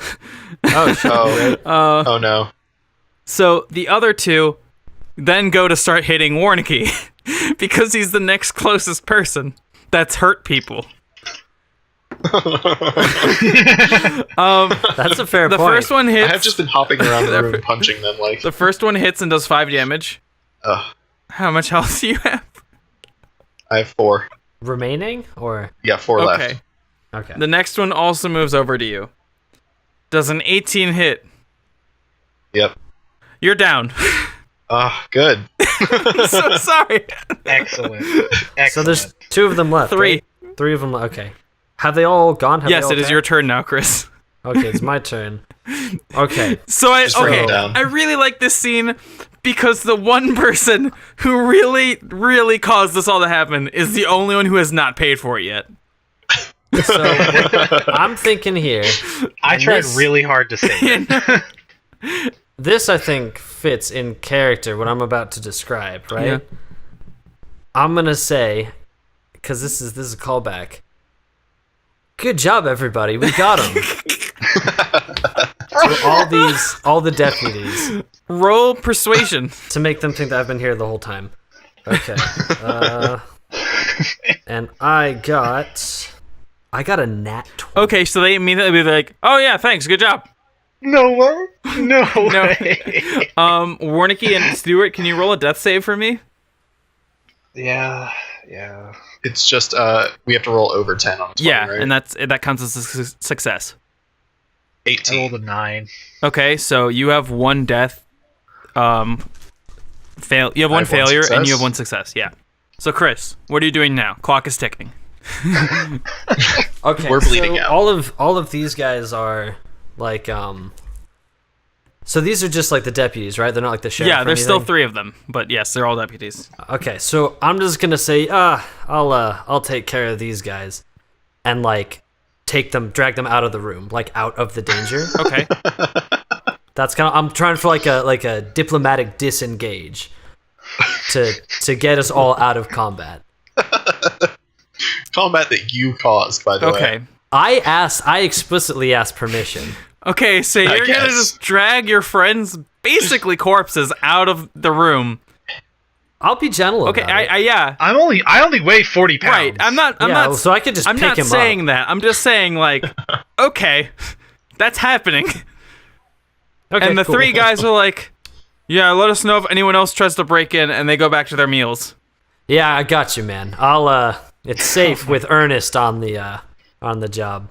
Oh shit.
Oh no.
So the other 2 then go to start hitting Warncke because he's the next closest person that's hurt people.
That's a fair point.
The first one hits.
I have just been hopping around the room punching them
The first one hits and does 5 damage.
Ugh.
How much health do you have?
I have 4.
Remaining or?
Yeah, 4 left.
Okay.
The next one also moves over to you. Does an 18 hit?
Yep.
You're down.
Good.
So sorry.
Excellent.
So there's 2 of them left.
3.
Right? 3 of them. Okay. Have they all gone?
Yes, it is your turn now, Chris.
Okay, it's my turn. Okay.
So I really like this scene because the one person who really caused this all to happen is the only one who has not paid for it yet.
So I'm thinking here.
I tried really hard to say it.
This, I think, fits in character what I'm about to describe, right?
Yeah.
I'm gonna say, because this is a callback. Good job, everybody. We got him. So all the deputies.
Roll persuasion
To make them think that I've been here the whole time. Okay. And I got a nat 20.
Okay, so they immediately be like, "Oh yeah, thanks, good job."
No way. No way.
Warncke and Stewart, can you roll a death save for me?
Yeah.
It's just we have to roll over 10 on 20, right?
And that counts as a success.
18.
I rolled a 9.
Okay, so you have 1 death. Fail. You have one failure and you have 1 success. Yeah. So Chris, what are you doing now? Clock is ticking.
Okay,
we're bleeding out.
All of these guys are so these are just the deputies, right? They're not like the sheriff.
Yeah, there's still 3 of them, but yes, they're all deputies.
Okay, so I'm just gonna say, I'll take care of these guys, and drag them out of the room, like out of the danger.
Okay.
That's kind of, I'm trying for like a diplomatic disengage to get us all out of combat.
Combat that you caused, by the way.
Okay.
I explicitly asked permission.
Okay, so you're gonna just drag your friends, basically corpses, out of the room.
I'll be gentle about it.
Yeah.
I only weigh 40 pounds.
Right. I'm not.
So I could just.
I'm
pick
not
him
saying
up.
that. I'm just saying like, okay, that's happening.
Okay,
and the
cool.
3 guys are like, yeah, let us know if anyone else tries to break in, and they go back to their meals.
Yeah, I got you, man. I'll. It's safe with Ernest on the job.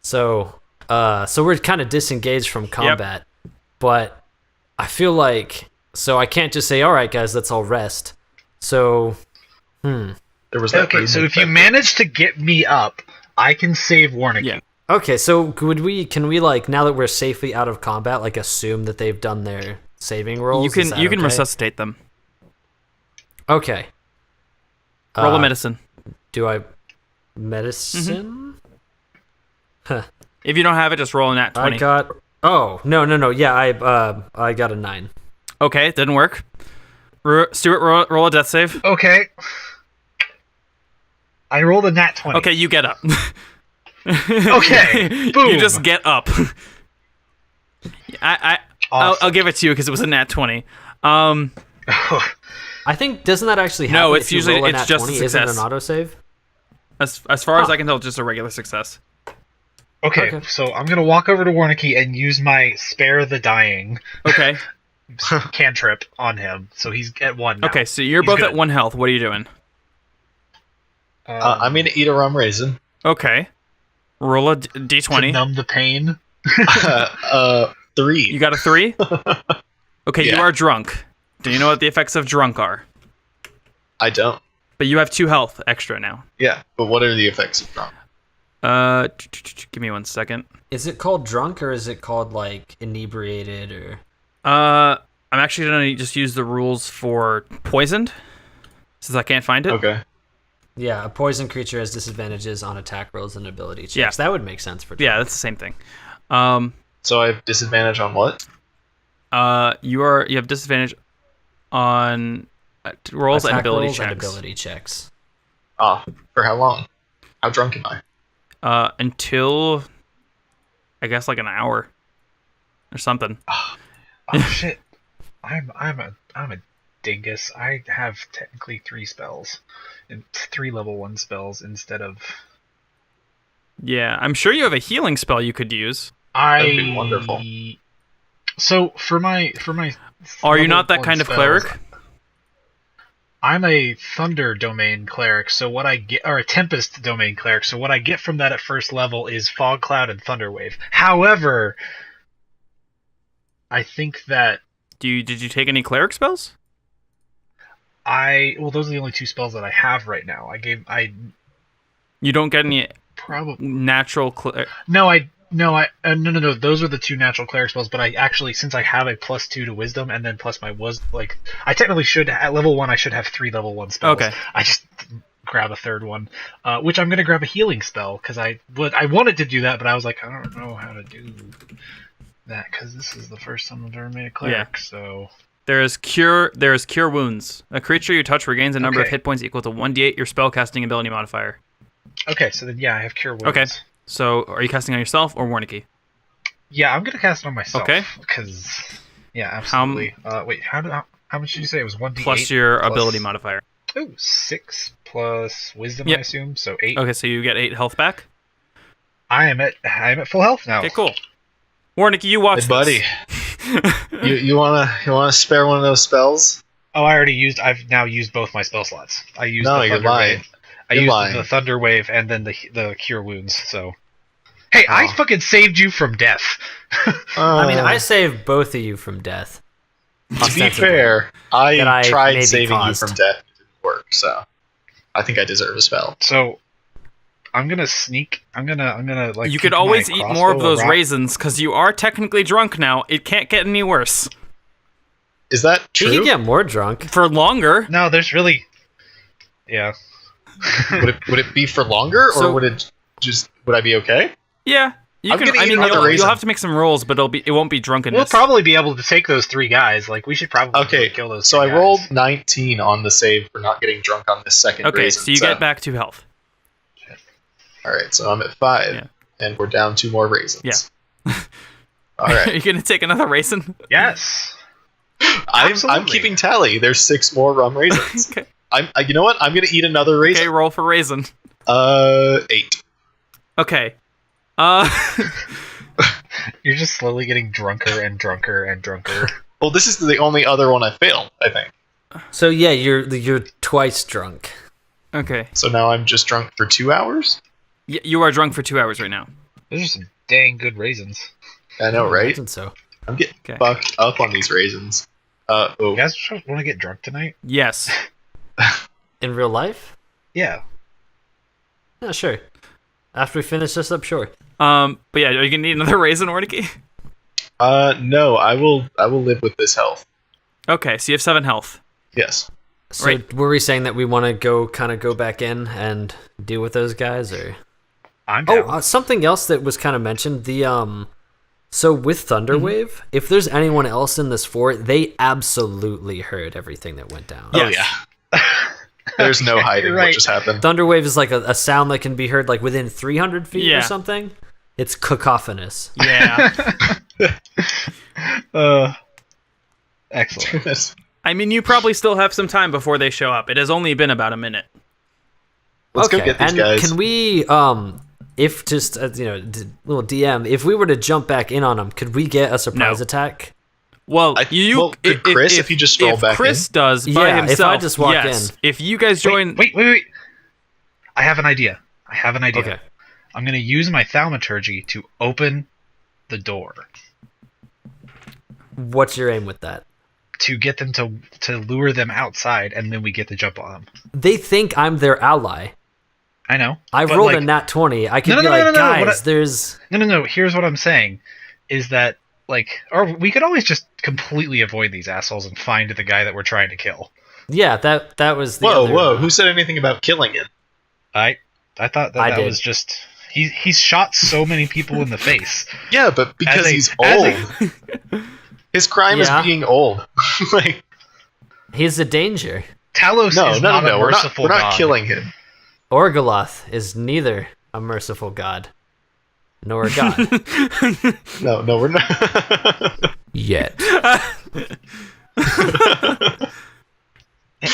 So we're kind of disengaged from combat, but I feel like I can't just say, all right, guys, let's all rest. So,
There was that
okay. So if you manage to get me up, I can save Warncke.
Yeah.
Okay, so can we like, now that we're safely out of combat, like assume that they've done their saving rolls?
You can
okay?
resuscitate them.
Okay.
Roll a medicine.
Do I medicine? Huh.
If you don't have it, just roll a nat 20.
I got. Oh no. Yeah, I got a 9.
Okay, didn't work. Stewart, roll a death save.
Okay. I rolled a nat 20.
Okay, you get up.
Okay. Boom.
You just get up. I'll give it to you because it was a nat 20.
I think doesn't that actually happen?
No, it's
if you
usually
roll a
it's
nat
just
20?
a success.
Isn't it an autosave?
As far as I can tell, just a regular success.
Okay, so I'm gonna walk over to Warncke and use my spare the dying
Okay.
cantrip on him, so he's at 1 now.
Okay, so you're both at 1 health. What are you doing?
I'm gonna eat a rum raisin.
Okay. Roll a
To
d20.
numb the pain.
3.
You got a 3? Okay, you
Yeah.
are drunk. Do you know what the effects of drunk are?
I don't.
But you have 2 health extra now.
Yeah, but what are the effects of drunk?
Give me 1 second.
Is it called drunk or is it called like inebriated or?
I'm actually gonna just use the rules for poisoned, since I can't find it.
Okay.
Yeah, a poison creature has disadvantages on attack rolls and ability checks.
Yeah.
That would make sense for drunk.
Yeah, that's the same thing.
So I have disadvantage on what?
You have disadvantage on rolls and
Attack
ability
rolls
checks.
and ability checks.
For how long? How drunk am I?
Until I guess like an hour or something.
Oh shit! I'm a dingus. I have technically 3 spells, and 3 level 1 spells instead of.
Yeah, I'm sure you have a healing spell you could use.
That'd be wonderful.
So for my.
Are you
level
not that
1
kind of
spells,
cleric?
I'm a Thunder Domain cleric, so what I get, or a Tempest Domain cleric, so what I get from that at first level is Fog Cloud and Thunderwave. However, I think that
Did you take any cleric spells?
those are the only 2 spells that I have right now.
You don't get any
Probably
natural
no. Those are the 2 natural cleric spells. But I actually, since I have a +2 to Wisdom and then plus my I technically should at level 1. I should have 3 level 1 spells.
Okay.
I just grab a third one, which I'm gonna grab a healing spell because I wanted to do that, but I was like, I don't know how to do that because this is the first time I've ever made a cleric.
Yeah.
So
There is cure wounds. A creature you touch regains a number of
Okay.
hit points equal to 1d8 your spellcasting ability modifier.
okay, so then I have cure wounds.
Okay. So, are you casting on yourself or Warncke?
Yeah, I'm gonna cast it on myself.
Okay.
Because absolutely. Wait, how much did you say it was? 1d8
Plus your ability modifier.
Oh, 6 plus wisdom,
Yep.
I assume. So 8.
Okay, so you get 8 health back.
I'm at full health now.
Okay, cool. Warncke, you watch
Hey, buddy. you wanna spare one of those spells?
Oh, I've now used both my spell slots. I used
No,
the
you're
Thunder
lying.
Wave. I
You're
used
lying.
the Thunder Wave and then the Cure Wounds. So, hey, I fucking saved you from death.
I mean, I saved both of you from death.
To be
ostensibly.
fair,
That I
I tried
maybe
saving
caused.
you from death. It didn't work, so I think I deserve a spell.
So, I'm gonna sneak. I'm gonna like.
You
keep
could
my
always eat more of
crossbow
those
around-
raisins because you are technically drunk now. It can't get any worse.
Is that
He
true?
could get more drunk.
For longer.
No, there's really. Yeah.
Would it be for longer, or
So-
would it? would I be okay?
Yeah. You'll have to make some rolls, but it won't be drunkenness.
We'll probably be able to take those 3 guys. Like, we should probably kill those.
So I
guys.
rolled 19 on the save for not getting drunk on this second raisin.
Okay, so you get back 2 health.
All right, so I'm at 5, and we're down 2 more raisins.
Yeah.
All right.
Are you gonna take another raisin?
Yes.
I'm keeping tally. There's 6 more rum raisins.
Okay.
You know what? I'm gonna eat another raisin.
Okay, roll for raisin.
8.
Okay.
You're just slowly getting drunker and drunker and drunker.
Well, this is the only other one I failed, I think.
So yeah, you're twice drunk.
Okay.
So now I'm just drunk for 2 hours?
You are drunk for 2 hours right now.
Those are some dang good raisins.
I know, right?
I think so.
I'm getting fucked up on these raisins.
You guys want to get drunk tonight?
Yes.
In real life?
Yeah.
Yeah, sure. After we finish this up, sure.
But yeah, are you gonna need another raisin, Warncke?
No, I will live with this health.
Okay, so you have 7 health.
Yes.
So were we saying that we want to go back in and deal with those guys, or?
I'm down.
Something else that was kind of mentioned. So with Thunderwave, if there's anyone else in this fort, they absolutely heard everything that went down.
Oh yeah. There's no hiding what just happened.
Thunderwave is like a sound that can be heard like within 300 feet or something. It's cacophonous.
Yeah.
Excellent.
I mean, you probably still have some time before they show up. It has only been about a minute.
Let's go get these guys.
Can we, if just little DM, if we were to jump back in on them, could we get a surprise attack?
Well,
could Chris, if he just strolled back in?
If Chris does by himself,
if I just walk in.
If you guys join...
Wait. I have an idea.
Okay.
I'm going to use my thaumaturgy to open the door.
What's your aim with that?
To get them to lure them outside, and then we get to jump on them.
They think I'm their ally.
I know.
I rolled a nat 20. I could guys, there's...
No. Here's what I'm saying, is that, or we could always just completely avoid these assholes and find the guy that we're trying to kill.
Yeah, that was the
Whoa. Who said anything about killing him?
I thought that was just... He's shot so many people in the face.
Yeah, but because he's old. His crime is being old.
He's a danger.
Talos is not a merciful god.
We're not killing him.
Orgoloth is neither a merciful god nor a god.
No, we're not.
Yet.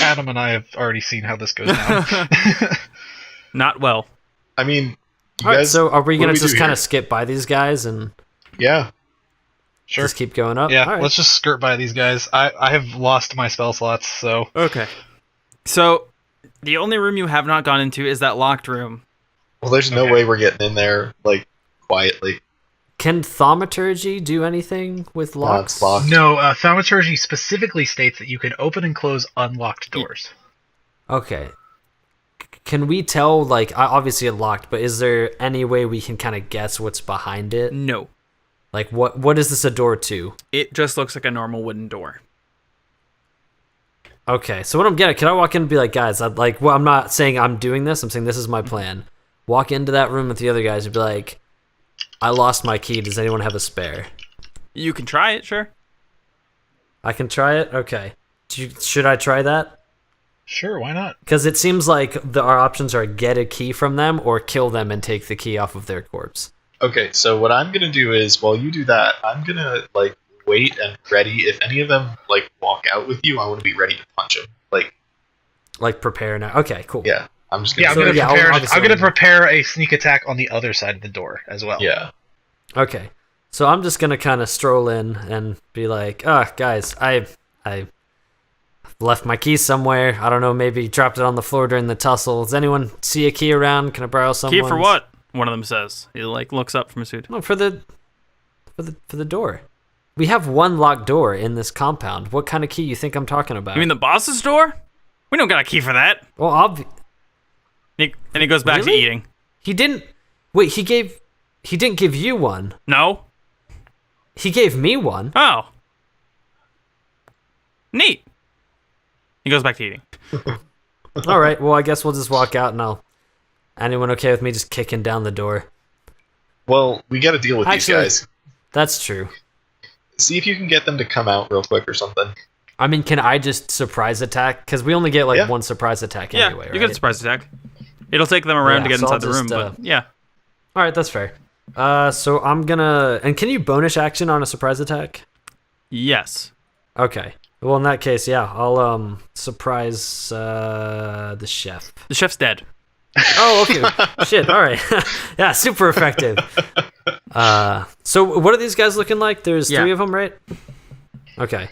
Adam and I have already seen how this goes down.
Not well.
I mean,
Alright, so are we going to just kind of skip by these guys and...
Yeah.
Sure.
Just keep going up?
Yeah, let's just skirt by these guys. I have lost my spell slots, so...
Okay. So, the only room you have not gone into is that locked room.
Well, there's no way we're getting in there, quietly.
Can thaumaturgy do anything with locks?
No, thaumaturgy specifically states that you can open and close unlocked doors.
Okay. Can we tell, obviously it locked, but is there any way we can kind of guess what's behind it?
No.
What is this a door to?
It just looks like a normal wooden door.
Okay, so what I'm getting, can I walk in and be like, guys, I'm not saying I'm doing this, I'm saying this is my plan. Walk into that room with the other guys and be like, I lost my key, does anyone have a spare?
You can try it, sure.
I can try it? Okay. Should I try that?
Sure, why not?
Because it seems like our options are get a key from them or kill them and take the key off of their corpse.
Okay, so what I'm gonna do is, while you do that, I'm gonna wait and ready. If any of them walk out with you, I want to be ready to punch them.
Prepare now. Okay, cool.
Yeah, I'm just.
I'm gonna prepare a sneak attack on the other side of the door as well.
Yeah.
Okay, so I'm just gonna kind of stroll in and be like, guys, I left my key somewhere. I don't know, maybe dropped it on the floor during the tussle. Does anyone see a key around? Can I borrow someone's?
Key for what? One of them says. He looks up from his suit.
No, for the door. We have one locked door in this compound. What kind of key you think I'm talking about?
You mean the boss's door? We don't got a key for that.
Well,
and he goes back to eating.
He didn't. Wait, he didn't give you one.
No.
He gave me one.
Oh. Neat. He goes back to eating.
All right. Well, I guess we'll just walk out and I'll Anyone okay with me just kicking down the door?
Well, we got to deal with these guys.
That's true.
See if you can get them to come out real quick or something.
I mean, can I just surprise attack? Because we only get one surprise attack anyway, right?
You get a surprise attack. It'll take them around to get inside the room, but yeah.
All right, that's fair. So I'm gonna... And can you bonus action on a surprise attack?
Yes.
Okay. Well, in that case, yeah, I'll surprise the chef.
The chef's dead.
Oh, okay. Shit, all right. Yeah, super effective. So what are these guys looking like? There's 3 of them, right? Okay.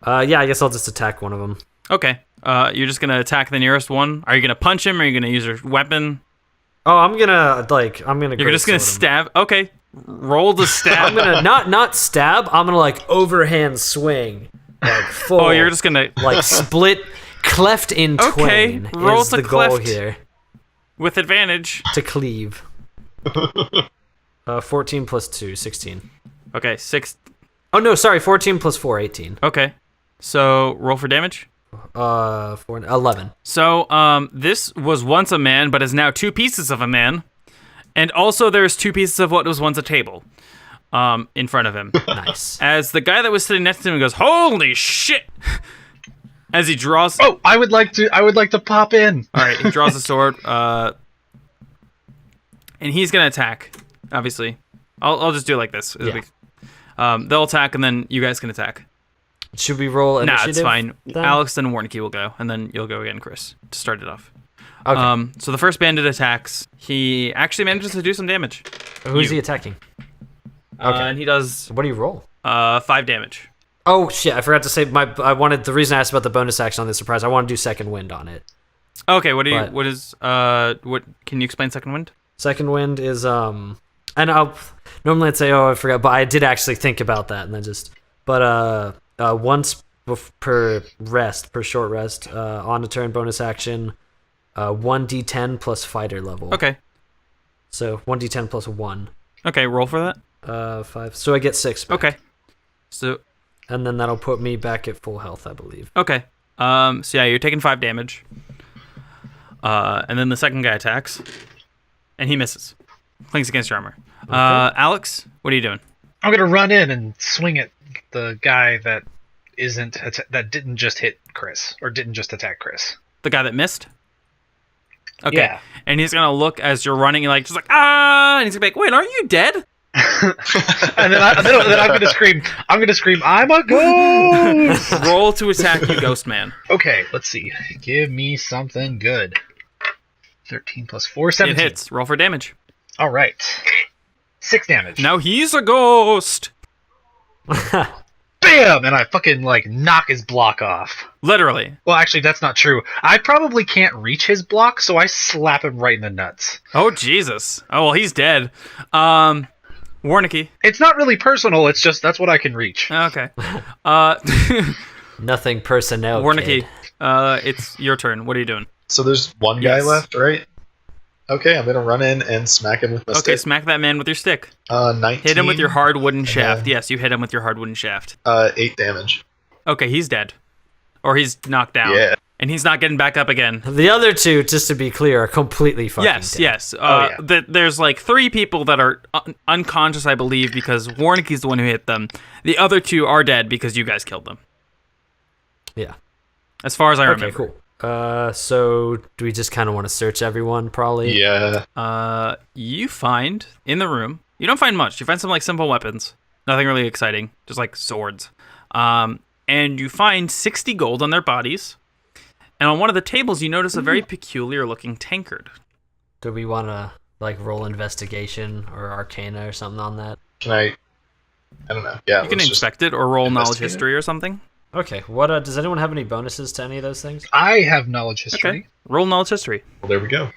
Yeah, I guess I'll just attack one of them.
Okay. You're just going to attack the nearest one? Are you going to punch him, or are you going to use your weapon?
Oh, I'm going to
You're just going to stab? Okay. Roll to stab.
I'm going to not stab, I'm going to overhand swing. Full.
Oh, you're just going to...
split, cleft in twain.
Okay, roll
is
to
the goal
cleft.
Here.
With advantage.
To cleave. 14 plus 2, 16.
Okay, 6.
Oh, no, sorry, 14 plus 4, 18.
Okay. So, roll for damage?
11.
So, this was once a man, but is now 2 pieces of a man. And also, there's 2 pieces of what was once a table. In front of him.
Nice.
As the guy that was sitting next to him goes, "Holy shit!" As he draws...
Oh, I would like to pop in.
All right, he draws a sword, and he's gonna attack. Obviously, I'll just do it like this. They'll attack, and then you guys can attack.
Should we roll initiative?
Nah, it's fine.
Then?
Alex and Warncke will go, and then you'll go again, Chris, to start it off.
Okay.
So the first bandit attacks. He actually manages to do some damage.
Who's he attacking?
Okay. And he does...
What do you roll?
5 damage.
Oh shit! I forgot to say the reason I asked about the bonus action on this surprise. I want to do second wind on it.
Okay, what can you explain second wind?
Second wind is and normally I'd say, oh, I forgot, but I did actually think about that and then once per short rest on a turn bonus action, 1d10 plus fighter level.
Okay.
So 1d10 plus 1.
Okay, roll for that.
5. So I get 6 back.
Okay. So...
And then that'll put me back at full health, I believe.
Okay. So yeah, you're taking 5 damage. And then the second guy attacks. And he misses. Clings against your armor. Okay. Alex, what are you doing?
I'm going to run in and swing at the guy that didn't just hit Chris. Or didn't just attack Chris.
The guy that missed? Okay.
Yeah.
And he's going to look as you're running, and just like, ah! And he's going to be like, wait, aren't you dead?
and then I'm gonna scream, I'm a ghost!
Roll to attack you, ghost man.
Okay, let's see. Give me something good. 13 plus 4, 17.
It hits. Roll for damage.
Alright. 6 damage.
Now he's a ghost!
Bam! And I fucking, knock his block off.
Literally.
Well, actually, that's not true. I probably can't reach his block, so I slap him right in the nuts.
Oh, Jesus. Oh, well, he's dead. Warncke.
It's not really personal, it's just that's what I can reach.
Okay.
Nothing personnel.
Warncke, it's your turn. What are you doing?
So there's one guy left, right? Okay, I'm gonna run in and smack him with my stick.
Okay, smack that man with your stick.
19.
Hit him with your hard wooden shaft. Yes, you hit him with your hard wooden shaft.
8 damage.
Okay, he's dead. Or he's knocked down. Yeah. And he's not getting back up again.
The other 2, just to be clear, are completely fucking dead.
Yes. There's 3 people that are unconscious, I believe, because Warncke's the one who hit them. The other 2 are dead because you guys killed them.
Yeah.
As far as I remember.
Okay, cool. So do we just kind of want to search everyone, probably?
Yeah.
You find, in the room, you don't find much. You find some, simple weapons. Nothing really exciting. Just, swords. And you find 60 gold on their bodies. And on one of the tables, you notice a very peculiar-looking tankard.
Do we want to, roll investigation or arcana or something on that?
Can I don't know. Yeah,
you can inspect it or roll knowledge history or something.
Okay. What does anyone have any bonuses to any of those things?
I have knowledge history.
Okay. Roll knowledge history.
Well, there we go.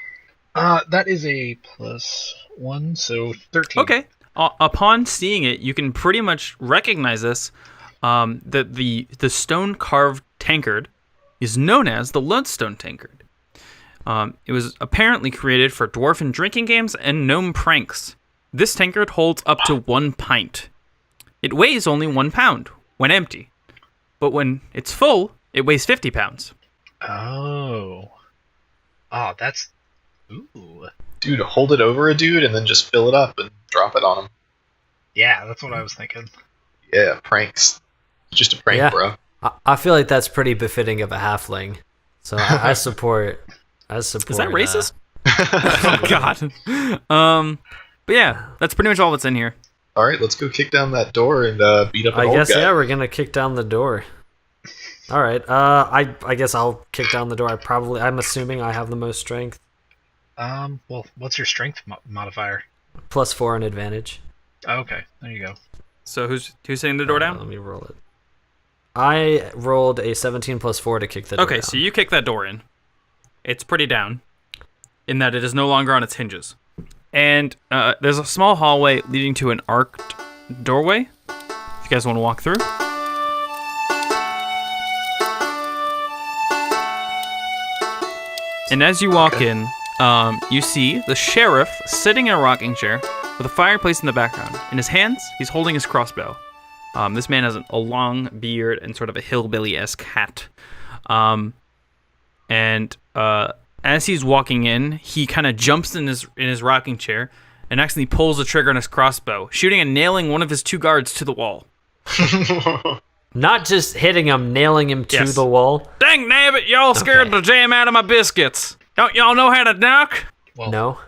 That is a +1, so 13.
Okay. Upon seeing it, you can pretty much recognize this. That the stone-carved tankard is known as the Lodestone Tankard. It was apparently created for dwarven drinking games and gnome pranks. This tankard holds up to 1 pint. It weighs only 1 pound when empty, but when it's full, it weighs 50 pounds.
Oh, that's... Ooh.
Dude, hold it over a dude and then just fill it up and drop it on him.
Yeah, that's what I was thinking.
Yeah, pranks. Just a prank, bro.
I feel like that's pretty befitting of a halfling. So I support. Is that
racist? Oh God. But yeah, that's pretty much all that's in here.
All right, let's go kick down that door and beat up an old guy.
I guess we're gonna kick down the door. All right. I guess I'll kick down the door. I'm assuming I have the most strength.
Well, what's your strength modifier?
+4 an advantage.
Oh, okay, there you go.
So who's hitting the door down?
Let me roll it. I rolled a 17 +4 to kick the door down.
Okay, so you kick that door in. It's pretty down, in that it is no longer on its hinges. And there's a small hallway leading to an arced doorway. If you guys want to walk through. And as you walk in, you see the sheriff sitting in a rocking chair with a fireplace in the background. In his hands, he's holding his crossbow. This man has a long beard and sort of a hillbilly-esque hat. As he's walking in, he kind of jumps in his rocking chair and accidentally pulls the trigger on his crossbow, shooting and nailing one of his 2 guards to the wall.
Not just hitting him, nailing him to the wall.
Dang nabbit, y'all scared the jam out of my biscuits. Don't y'all know how to knock?
Well,
no.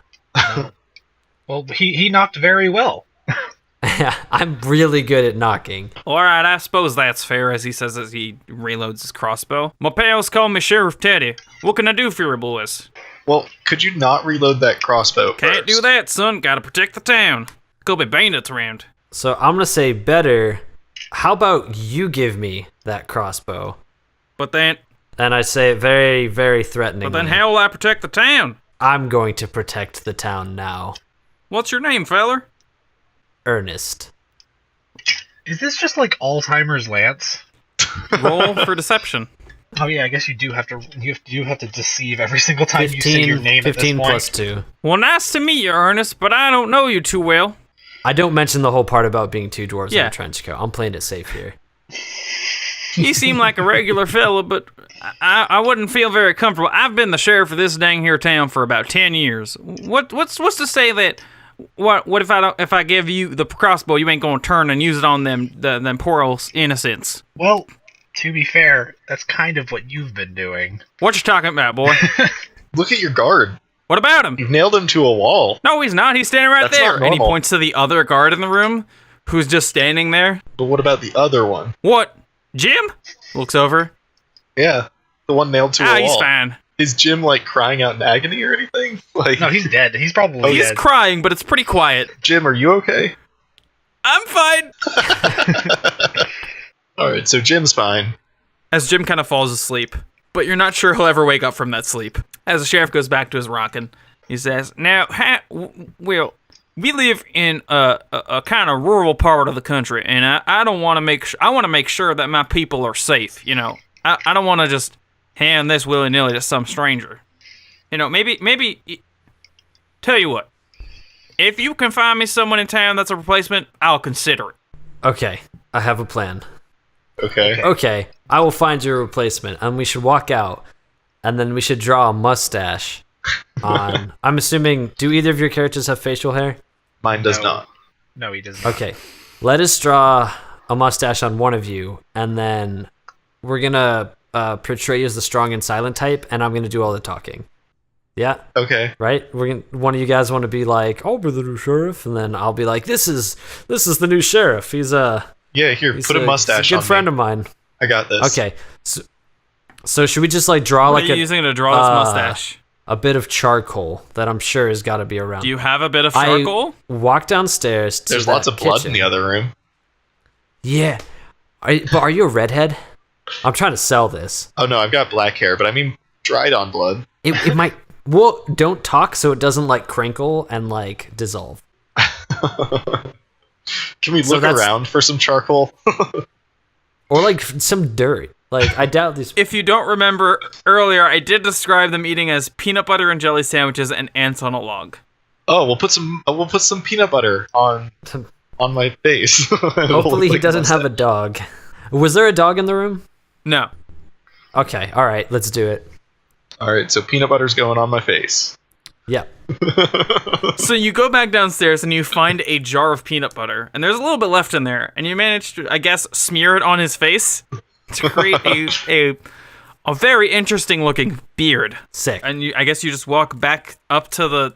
Well, he knocked very well.
I'm really good at knocking.
All right, I suppose that's fair, as he says as he reloads his crossbow. My pals call me Sheriff Teddy. What can I do for you boys?
Well, could you not reload that crossbow
Can't
first?
do that, son. Gotta protect the town. Could be bandits around.
So I'm gonna say better. How about you give me that crossbow?
But then...
And I say it very, very threateningly.
But then how will I protect the town?
I'm going to protect the town now.
What's your name, feller?
Ernest.
Is this just like Alzheimer's Lance?
Roll for deception.
Oh yeah, I guess you do have to deceive every single time you say your name at this
15
point.
+2.
Well, nice to meet you, Ernest, but I don't know you too well.
I don't mention the whole part about being 2 dwarves in a trench coat. I'm playing it safe here.
You seem like a regular fella, but I wouldn't feel very comfortable. I've been the sheriff of this dang here town for about 10 years. What's to say that what if I give you the crossbow, you ain't gonna turn and use it on them poor old innocents?
Well, to be fair, that's kind of what you've been doing.
What you talking about, boy?
Look at your guard.
What about him?
You've nailed him to a wall.
No, he's not. He's standing right
That's
there.
not
And he
normal.
points to the other guard in the room, who's just standing there.
But what about the other one?
What? Jim? Looks over.
Yeah, the one nailed to a wall.
He's fine.
Is Jim like crying out in agony or anything? Like,
No, he's dead. He's probably
He's
dead.
crying, but it's pretty quiet.
Jim, are you okay?
I'm fine.
All right, so Jim's fine.
As Jim kind of falls asleep, but you're not sure he'll ever wake up from that sleep. As the sheriff goes back to his rockin', he says, "Now, well, we live in a kind of rural part of the country, and I don't want to I want to make sure that my people are safe. You know, I don't want to just hand this willy nilly to some stranger. You know, maybe. Tell you what, if you can find me someone in town that's a replacement, I'll consider it."
Okay, I have a plan.
Okay.
Okay, I will find you a replacement, and we should walk out, and then we should draw a mustache on... I'm assuming, do either of your characters have facial hair?
Mine does not.
No, he does not.
Okay, let us draw a mustache on one of you, and then we're gonna portray you as the strong and silent type, and I'm gonna do all the talking. Yeah?
Okay.
Right? One of you guys want to be like, "I'll be the new sheriff," and then I'll be like, this is the new sheriff. He's
Yeah, here, put a mustache
he's a
on
good friend
me.
of mine.
I got this.
Okay, so should we just like draw
What
like
are you using to draw this mustache?
a bit of charcoal that I'm sure has got to be around?
Do you have a bit of charcoal?
I walk downstairs to
There's
that
lots of blood
kitchen.
in the other room.
Yeah, but are you a redhead? I'm trying to sell this.
Oh no, I've got black hair, but I mean dried on blood.
It might. Well, don't talk so it doesn't like crinkle and like dissolve.
Can we
So
look
that's-
around for some charcoal?
Or like some dirt. Like I doubt these.
If you don't remember earlier, I did describe them eating as peanut butter and jelly sandwiches and ants on a log.
Oh, we'll put some peanut butter on my face.
Hopefully he doesn't have a dog. Was there a dog in the room?
No.
Okay, all right, let's do it.
All right, so peanut butter's going on my face.
Yep.
So you go back downstairs and you find a jar of peanut butter, and there's a little bit left in there, and you manage to, I guess, smear it on his face to create a very interesting looking beard.
Sick.
And I guess you just walk back up to the.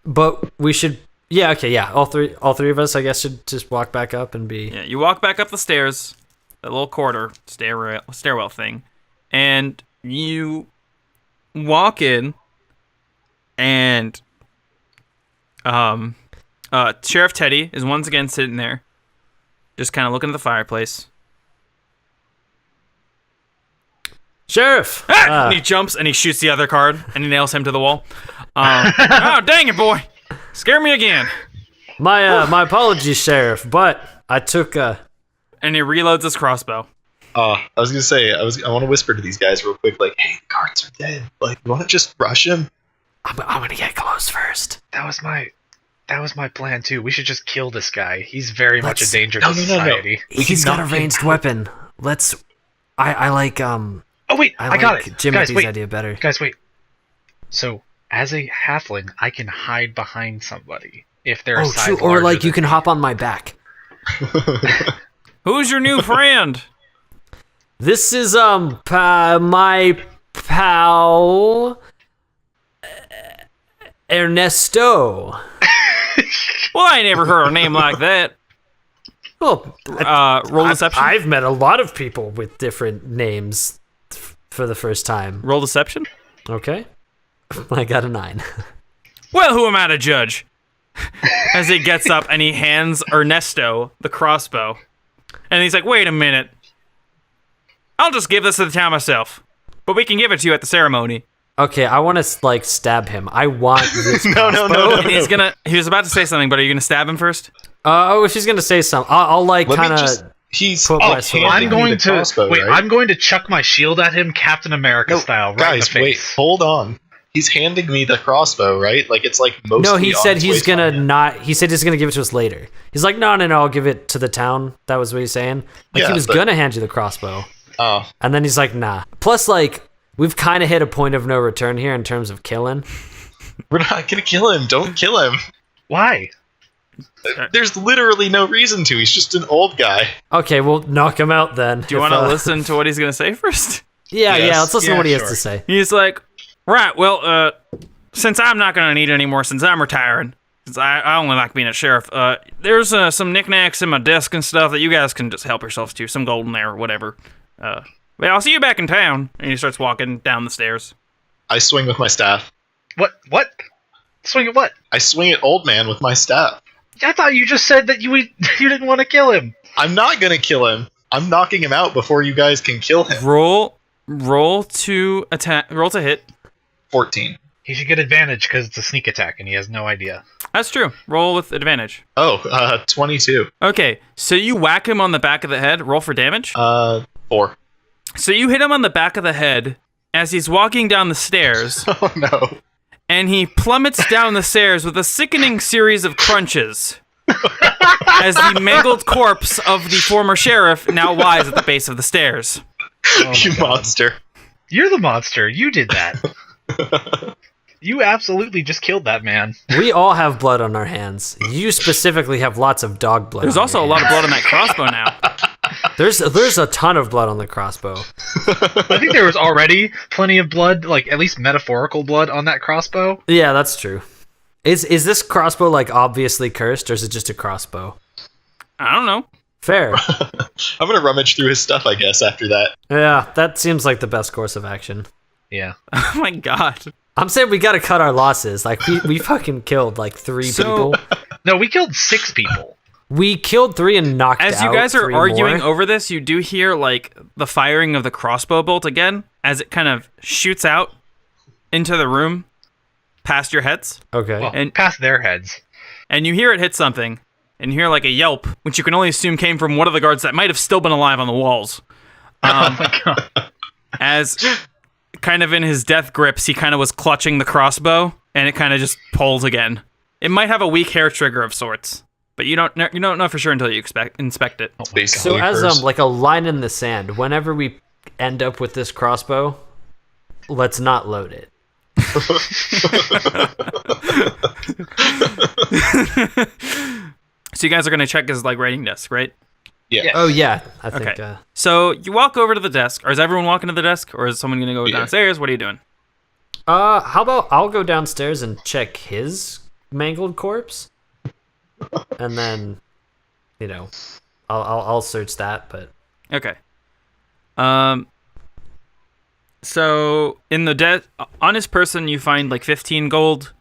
But we should. Yeah. Okay. Yeah. All three of us, I guess, should just walk back up and be.
Yeah. You walk back up the stairs, that little corridor stairwell thing, and you walk in, and Sheriff Teddy is once again sitting there, just kind of looking at the fireplace.
Sheriff!
And he jumps and he shoots the other card and he nails him to the wall. Oh, dang it, boy. Scare me again.
My apologies, Sheriff, but I took
And he reloads his crossbow.
I was going to say, I want to whisper to these guys real quick, like, hey, the guards are dead. Like, you want to just rush him?
I'm going to get close first.
That was my plan, too. We should just kill this guy. He's very much a danger to society.
No. He's got a ranged weapon. I like,
Oh, wait, I got it.
Jimothy's idea better.
Guys, wait. So, as a halfling, I can hide behind somebody if they're a size larger
or like you
than
can hop on my back.
Who's your new friend?
This is my pal Ernesto.
Well, I never heard a name like that.
Well,
roll deception.
I've met a lot of people with different names for the first time.
Roll deception.
Okay. I got a 9.
Well, who am I to judge? As he gets up and he hands Ernesto the crossbow. And he's like, wait a minute. I'll just give this to the town myself. But we can give it to you at the ceremony.
Okay, I want to, like, stab him. I want this
No.
He was about to say something, but are you going to stab him first?
If he's going to say something, I'll like, kind of...
I'm going to chuck my shield at him, Captain America style, right in the face.
Wait, hold on. He's handing me the crossbow, right? Like it's like mostly.
No, he said he's gonna not. He said he's gonna give it to us later. He's like, no, I'll give it to the town. That was what he's saying. Like he was gonna hand you the crossbow.
Oh.
And then he's like, nah. Plus, like, we've kind of hit a point of no return here in terms of killing.
We're not gonna kill him. Don't kill him.
Why?
There's literally no reason to. He's just an old guy.
Okay, we'll knock him out then.
Do you want to listen to what he's going to say first?
Yeah, let's listen to what he has to say.
He's like, right, well, since I'm not going to need it anymore, since I'm retiring, since I only like being a sheriff, there's some knickknacks in my desk and stuff that you guys can just help yourselves to, some gold in there or whatever. Well, I'll see you back in town. And he starts walking down the stairs.
I swing with my staff.
What? Swing at what?
I swing at old man with my staff.
I thought you just said that you didn't want to kill him.
I'm not gonna kill him. I'm knocking him out before you guys can kill him.
Roll to attack. Roll to hit.
14.
He should get advantage because it's a sneak attack and he has no idea.
That's true. Roll with advantage.
22.
Okay, so you whack him on the back of the head. Roll for damage.
4.
So you hit him on the back of the head as he's walking down the stairs.
Oh no.
And he plummets down the stairs with a sickening series of crunches as the mangled corpse of the former sheriff now lies at the base of the stairs.
Oh you monster.
You're the monster. You did that. You absolutely just killed that man.
We all have blood on our hands. You specifically have lots of dog blood.
There's also a lot of blood on that crossbow now.
There's a ton of blood on the crossbow.
I think there was already plenty of blood, like at least metaphorical blood on that crossbow.
Yeah, that's true. Is this crossbow like obviously cursed, or is it just a crossbow?
I don't know.
Fair.
I'm gonna rummage through his stuff, I guess, after that.
Yeah, that seems like the best course of action.
Yeah.
Oh my god.
I'm saying we gotta cut our losses. Like, we fucking killed, like, 3 people.
No, we killed 6 people.
We killed 3 and knocked out 3
As you guys are arguing
more.
over this, you do hear, like, the firing of the crossbow bolt again, as it kind of shoots out into the room past your heads.
Okay.
Well,
and
past their heads.
And you hear it hit something, and you hear, like, a yelp, which you can only assume came from one of the guards that might have still been alive on the walls.
Oh my god.
As... kind of in his death grips, he kind of was clutching the crossbow, and it kind of just pulls again. It might have a weak hair trigger of sorts, but you don't know for sure until you inspect it.
So as like a line in the sand, whenever we end up with this crossbow, let's not load it.
So you guys are going to check his writing desk, right?
Yeah.
Oh, yeah. I think.
Okay. So you walk over to the desk. Or is everyone walking to the desk? Or is someone going to go downstairs? What are you doing?
How about I'll go downstairs and check his mangled corpse? And then, I'll search that, but...
Okay. So in the on his person you find 15 gold,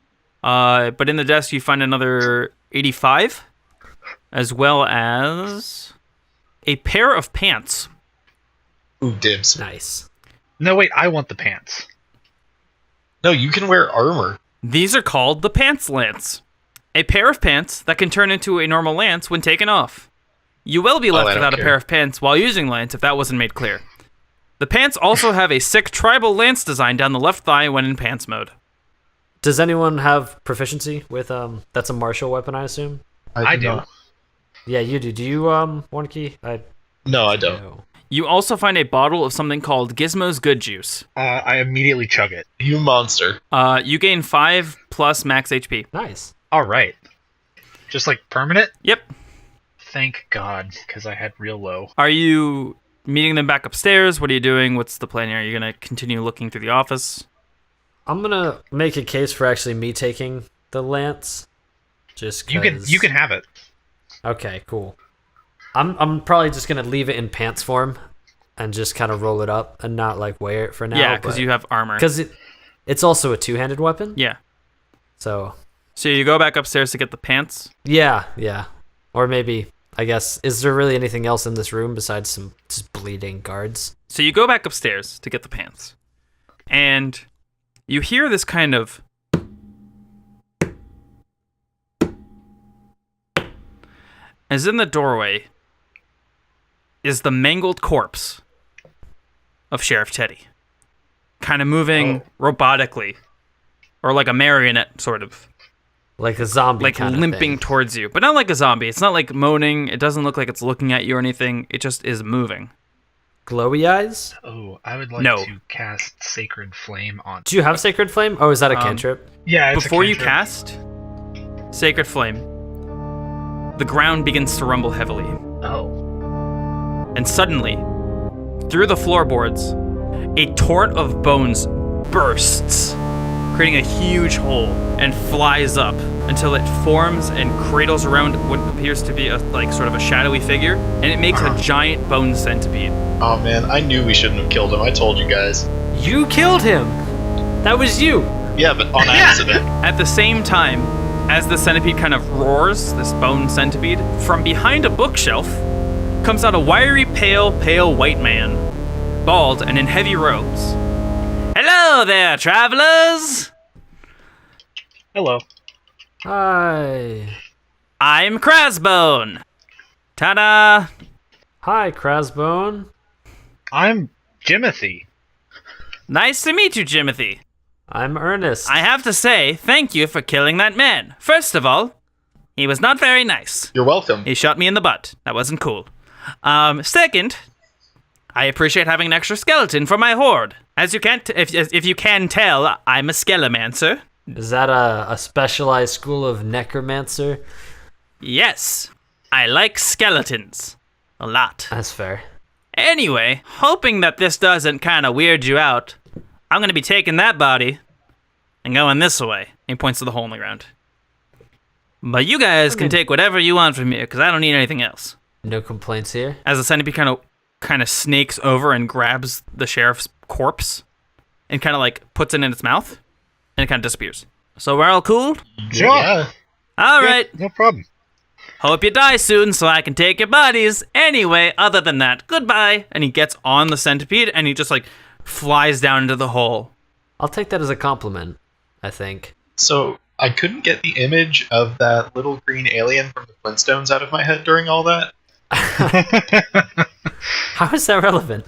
but in the desk you find another 85, as well as a pair of pants.
Ooh, dibs.
Nice.
No, wait, I want the pants.
No, you can wear armor.
These are called the pants lance. A pair of pants that can turn into a normal lance when taken off. You will be left without a pair of pants while using lance if that wasn't made clear. The pants also have a sick tribal lance design down the left thigh when in pants mode.
Does anyone have proficiency with that's a martial weapon, I assume?
I do.
Not.
Yeah, you do. Do you, Warncke?
No, I don't.
No.
You also find a bottle of something called Gizmo's Good Juice.
I immediately chug it.
You monster.
You gain 5 plus max HP.
Nice.
All right. Just permanent?
Yep.
Thank God, because I had real low.
Are you meeting them back upstairs? What are you doing? What's the plan here? Are you going to continue looking through the office?
I'm going to make a case for actually me taking the lance. Just 'cause...
You can have it.
Okay, cool. I'm probably just going to leave it in pants form and just kind of roll it up and not wear it for now.
Yeah, because you have armor.
Because it's also a two-handed weapon.
Yeah.
So
you go back upstairs to get the pants?
Yeah. Or maybe, I guess, is there really anything else in this room besides some just bleeding guards?
So you go back upstairs to get the pants. And you hear this kind of... As in the doorway is the mangled corpse of Sheriff Teddy. Kind of moving robotically. Or like a marionette, sort of.
Like a zombie kind of
limping
thing.
towards you. But not like a zombie. It's not moaning. It doesn't look like it's looking at you or anything. It just is moving.
Glowy eyes?
Oh, I would like to cast Sacred Flame on...
Do you have Sacred Flame? Oh, is that a cantrip?
Yeah, it's
Before
a
you
cantrip.
cast Sacred Flame, the ground begins to rumble heavily.
Oh.
And suddenly, through the floorboards, a torrent of bones bursts, creating a huge hole, and flies up until it forms and cradles around what appears to be a sort of a shadowy figure, and it makes a giant bone centipede.
Oh man, I knew we shouldn't have killed him. I told you guys.
You killed him! That was you!
Yeah, but on accident.
At the same time, as the centipede kind of roars, this bone centipede, from behind a bookshelf comes out a wiry, pale white man, bald and in heavy robes. Hello there, travelers!
Hello.
Hi.
I'm Crasbone. Ta-da!
Hi, Crasbone.
I'm Jimothy.
Nice to meet you, Jimothy.
I'm Ernest.
I have to say, thank you for killing that man. First of all, he was not very nice.
You're welcome.
He shot me in the butt. That wasn't cool. Second, I appreciate having an extra skeleton for my horde. As you can't, if you can tell, I'm a skelemancer.
Is that a specialized school of necromancer?
Yes, I like skeletons a lot.
That's fair.
Anyway, hoping that this doesn't kind of weird you out, I'm going to be taking that body and going this way. He points to the hole in the ground. But you guys can take whatever you want from here, because I don't need anything else.
No complaints here.
As the centipede kind of snakes over and grabs the sheriff's corpse and kind of puts it in its mouth, and it kind of disappears. So we're all cool?
Sure.
Yeah.
All right.
No problem.
Hope you die soon so I can take your bodies. Anyway, other than that, goodbye. And he gets on the centipede and he just flies down into the hole.
I'll take that as a compliment, I think.
So I couldn't get the image of that little green alien from the Flintstones out of my head during all that.
How is that relevant?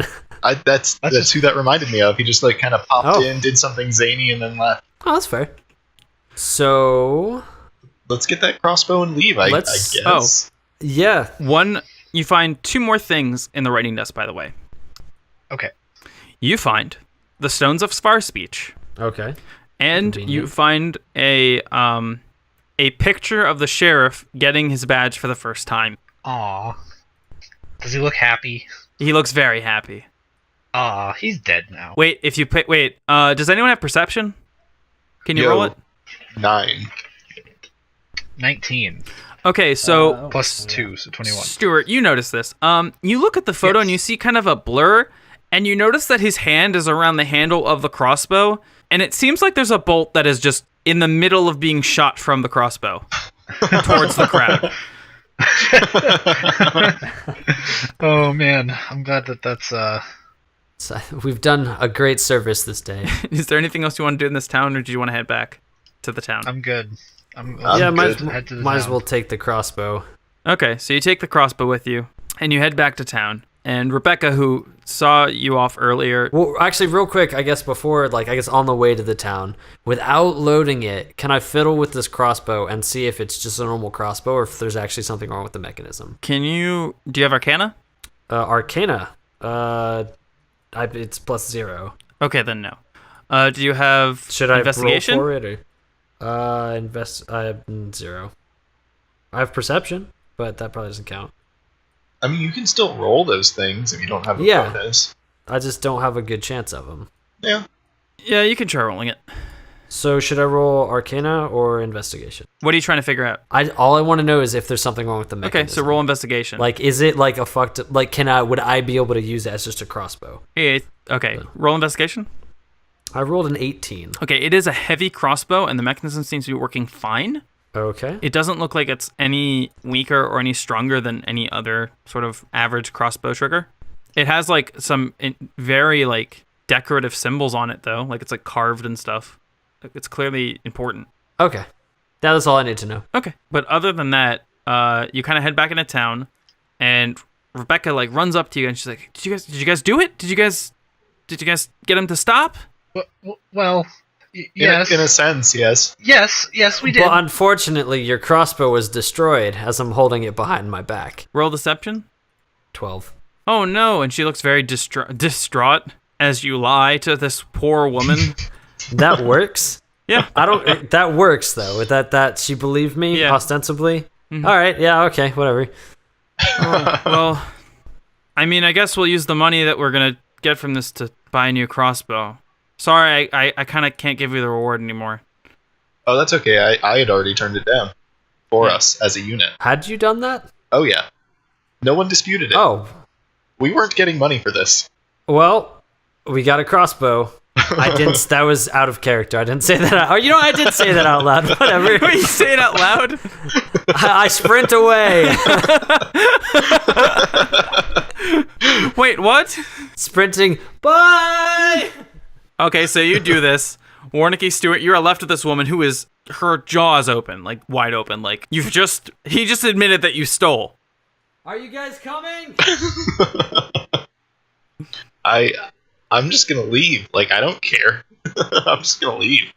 That's who that reminded me of. He just kind of popped in, did something zany, and then left.
Oh, that's fair. So
let's get that crossbow and leave. I guess.
Oh,
yeah.
You find 2 more things in the writing desk, by the way.
Okay.
You find the Stones of Spar Speech.
Okay.
And you find a picture of the sheriff getting his badge for the first time.
Aw. Does he look happy?
He looks very happy.
Aw, he's dead now.
Wait, does anyone have perception? Can you roll it?
9.
19.
Okay, so...
plus 2, so 21.
Stewart, you notice this. You look at the photo and you see kind of a blur, and you notice that his hand is around the handle of the crossbow, and it seems like there's a bolt that is just in the middle of being shot from the crossbow towards the crowd.
Oh, man. I'm glad that's...
So we've done a great service this day.
Is there anything else you want to do in this town, or do you want to head back to the town?
I'm good.
Might as well take the crossbow.
Okay, so you take the crossbow with you, and you head back to town. And Rebecca, who saw you off earlier...
Well, actually, real quick, I guess on the way to the town, without loading it, can I fiddle with this crossbow and see if it's just a normal crossbow or if there's actually something wrong with the mechanism?
Do you have Arcana?
Arcana? It's +0.
Okay, then no. Do you have investigation?
Should I roll for it? I have 0. I have perception, but that probably doesn't count.
I mean, you can still roll those things if you don't have a bonus.
I just don't have a good chance of them.
Yeah.
Yeah, you can try rolling it.
So should I roll Arcana or Investigation?
What are you trying to figure out?
All I want to know is if there's something wrong with the mechanism.
Okay, so roll Investigation.
Like, is it like a fucked... Like, would I be able to use it as just a crossbow?
Okay, roll Investigation.
I rolled an 18.
Okay, it is a heavy crossbow, and the mechanism seems to be working fine.
Okay.
It doesn't look like it's any weaker or any stronger than any other sort of average crossbow trigger. It has like some very like decorative symbols on it though, like it's like carved and stuff. It's clearly important.
Okay, that is all I need to know.
Okay, but other than that, you kind of head back into town, and Rebecca like runs up to you and she's like, "Did you guys do it? Did you guys get him to stop?"
Well. Yes.
In a sense, yes.
Yes, we did.
But unfortunately, your crossbow was destroyed as I'm holding it behind my back.
Roll Deception.
12.
Oh no, and she looks very distraught as you lie to this poor woman.
That works?
Yeah.
That works though. That she believed me ostensibly. Mm-hmm. All right. Yeah, okay, whatever.
Well, I mean, I guess we'll use the money that we're going to get from this to buy a new crossbow. Sorry, I kind of can't give you the reward anymore.
Oh, that's okay. I had already turned it down for us as a unit.
Had you done that?
Oh, yeah. No one disputed it.
Oh.
We weren't getting money for this.
Well, we got a crossbow. That was out of character. I didn't say that out. You know, I did say that out loud. Whatever.
Wait, you say it out loud?
I sprint away.
Wait, what?
Sprinting. Bye!
Okay, so you do this. Warncke, Stewart, you are left with this woman who is, her jaw is open, like wide open. Like he just admitted that you stole.
Are you guys coming?
I'm just gonna leave. Like, I don't care. I'm just gonna leave.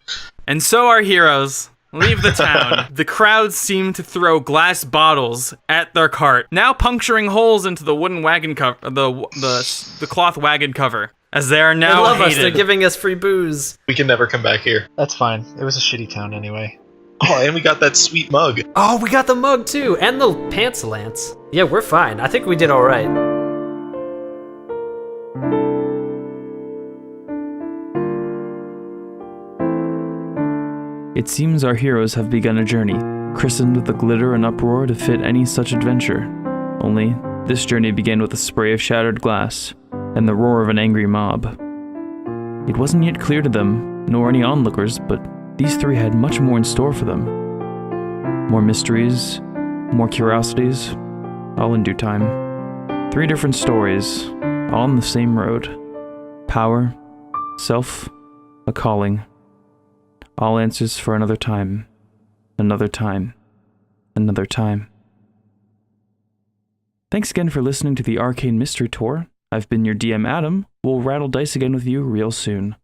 And so our heroes leave the town. The crowds seem to throw glass bottles at their cart, now puncturing holes into the wooden wagon cover, the cloth wagon cover. As they are now
They love
hated.
us. They're giving us free booze.
We can never come back here.
That's fine. It was a shitty town anyway.
Oh, and we got that sweet mug.
Oh, we got the mug too, and the pants lance. Yeah, we're fine. I think we did all right.
It seems our heroes have begun a journey, christened with the glitter and uproar to fit any such adventure. Only, this journey began with a spray of shattered glass, and the roar of an angry mob. It wasn't yet clear to them, nor any onlookers, but these three had much more in store for them. More mysteries, more curiosities, all in due time. 3 different stories, all on the same road. Power, self, a calling. All answers for another time, another time, another time. Thanks again for listening to the Arcane Mystery Tour. I've been your DM Adam. We'll rattle dice again with you real soon.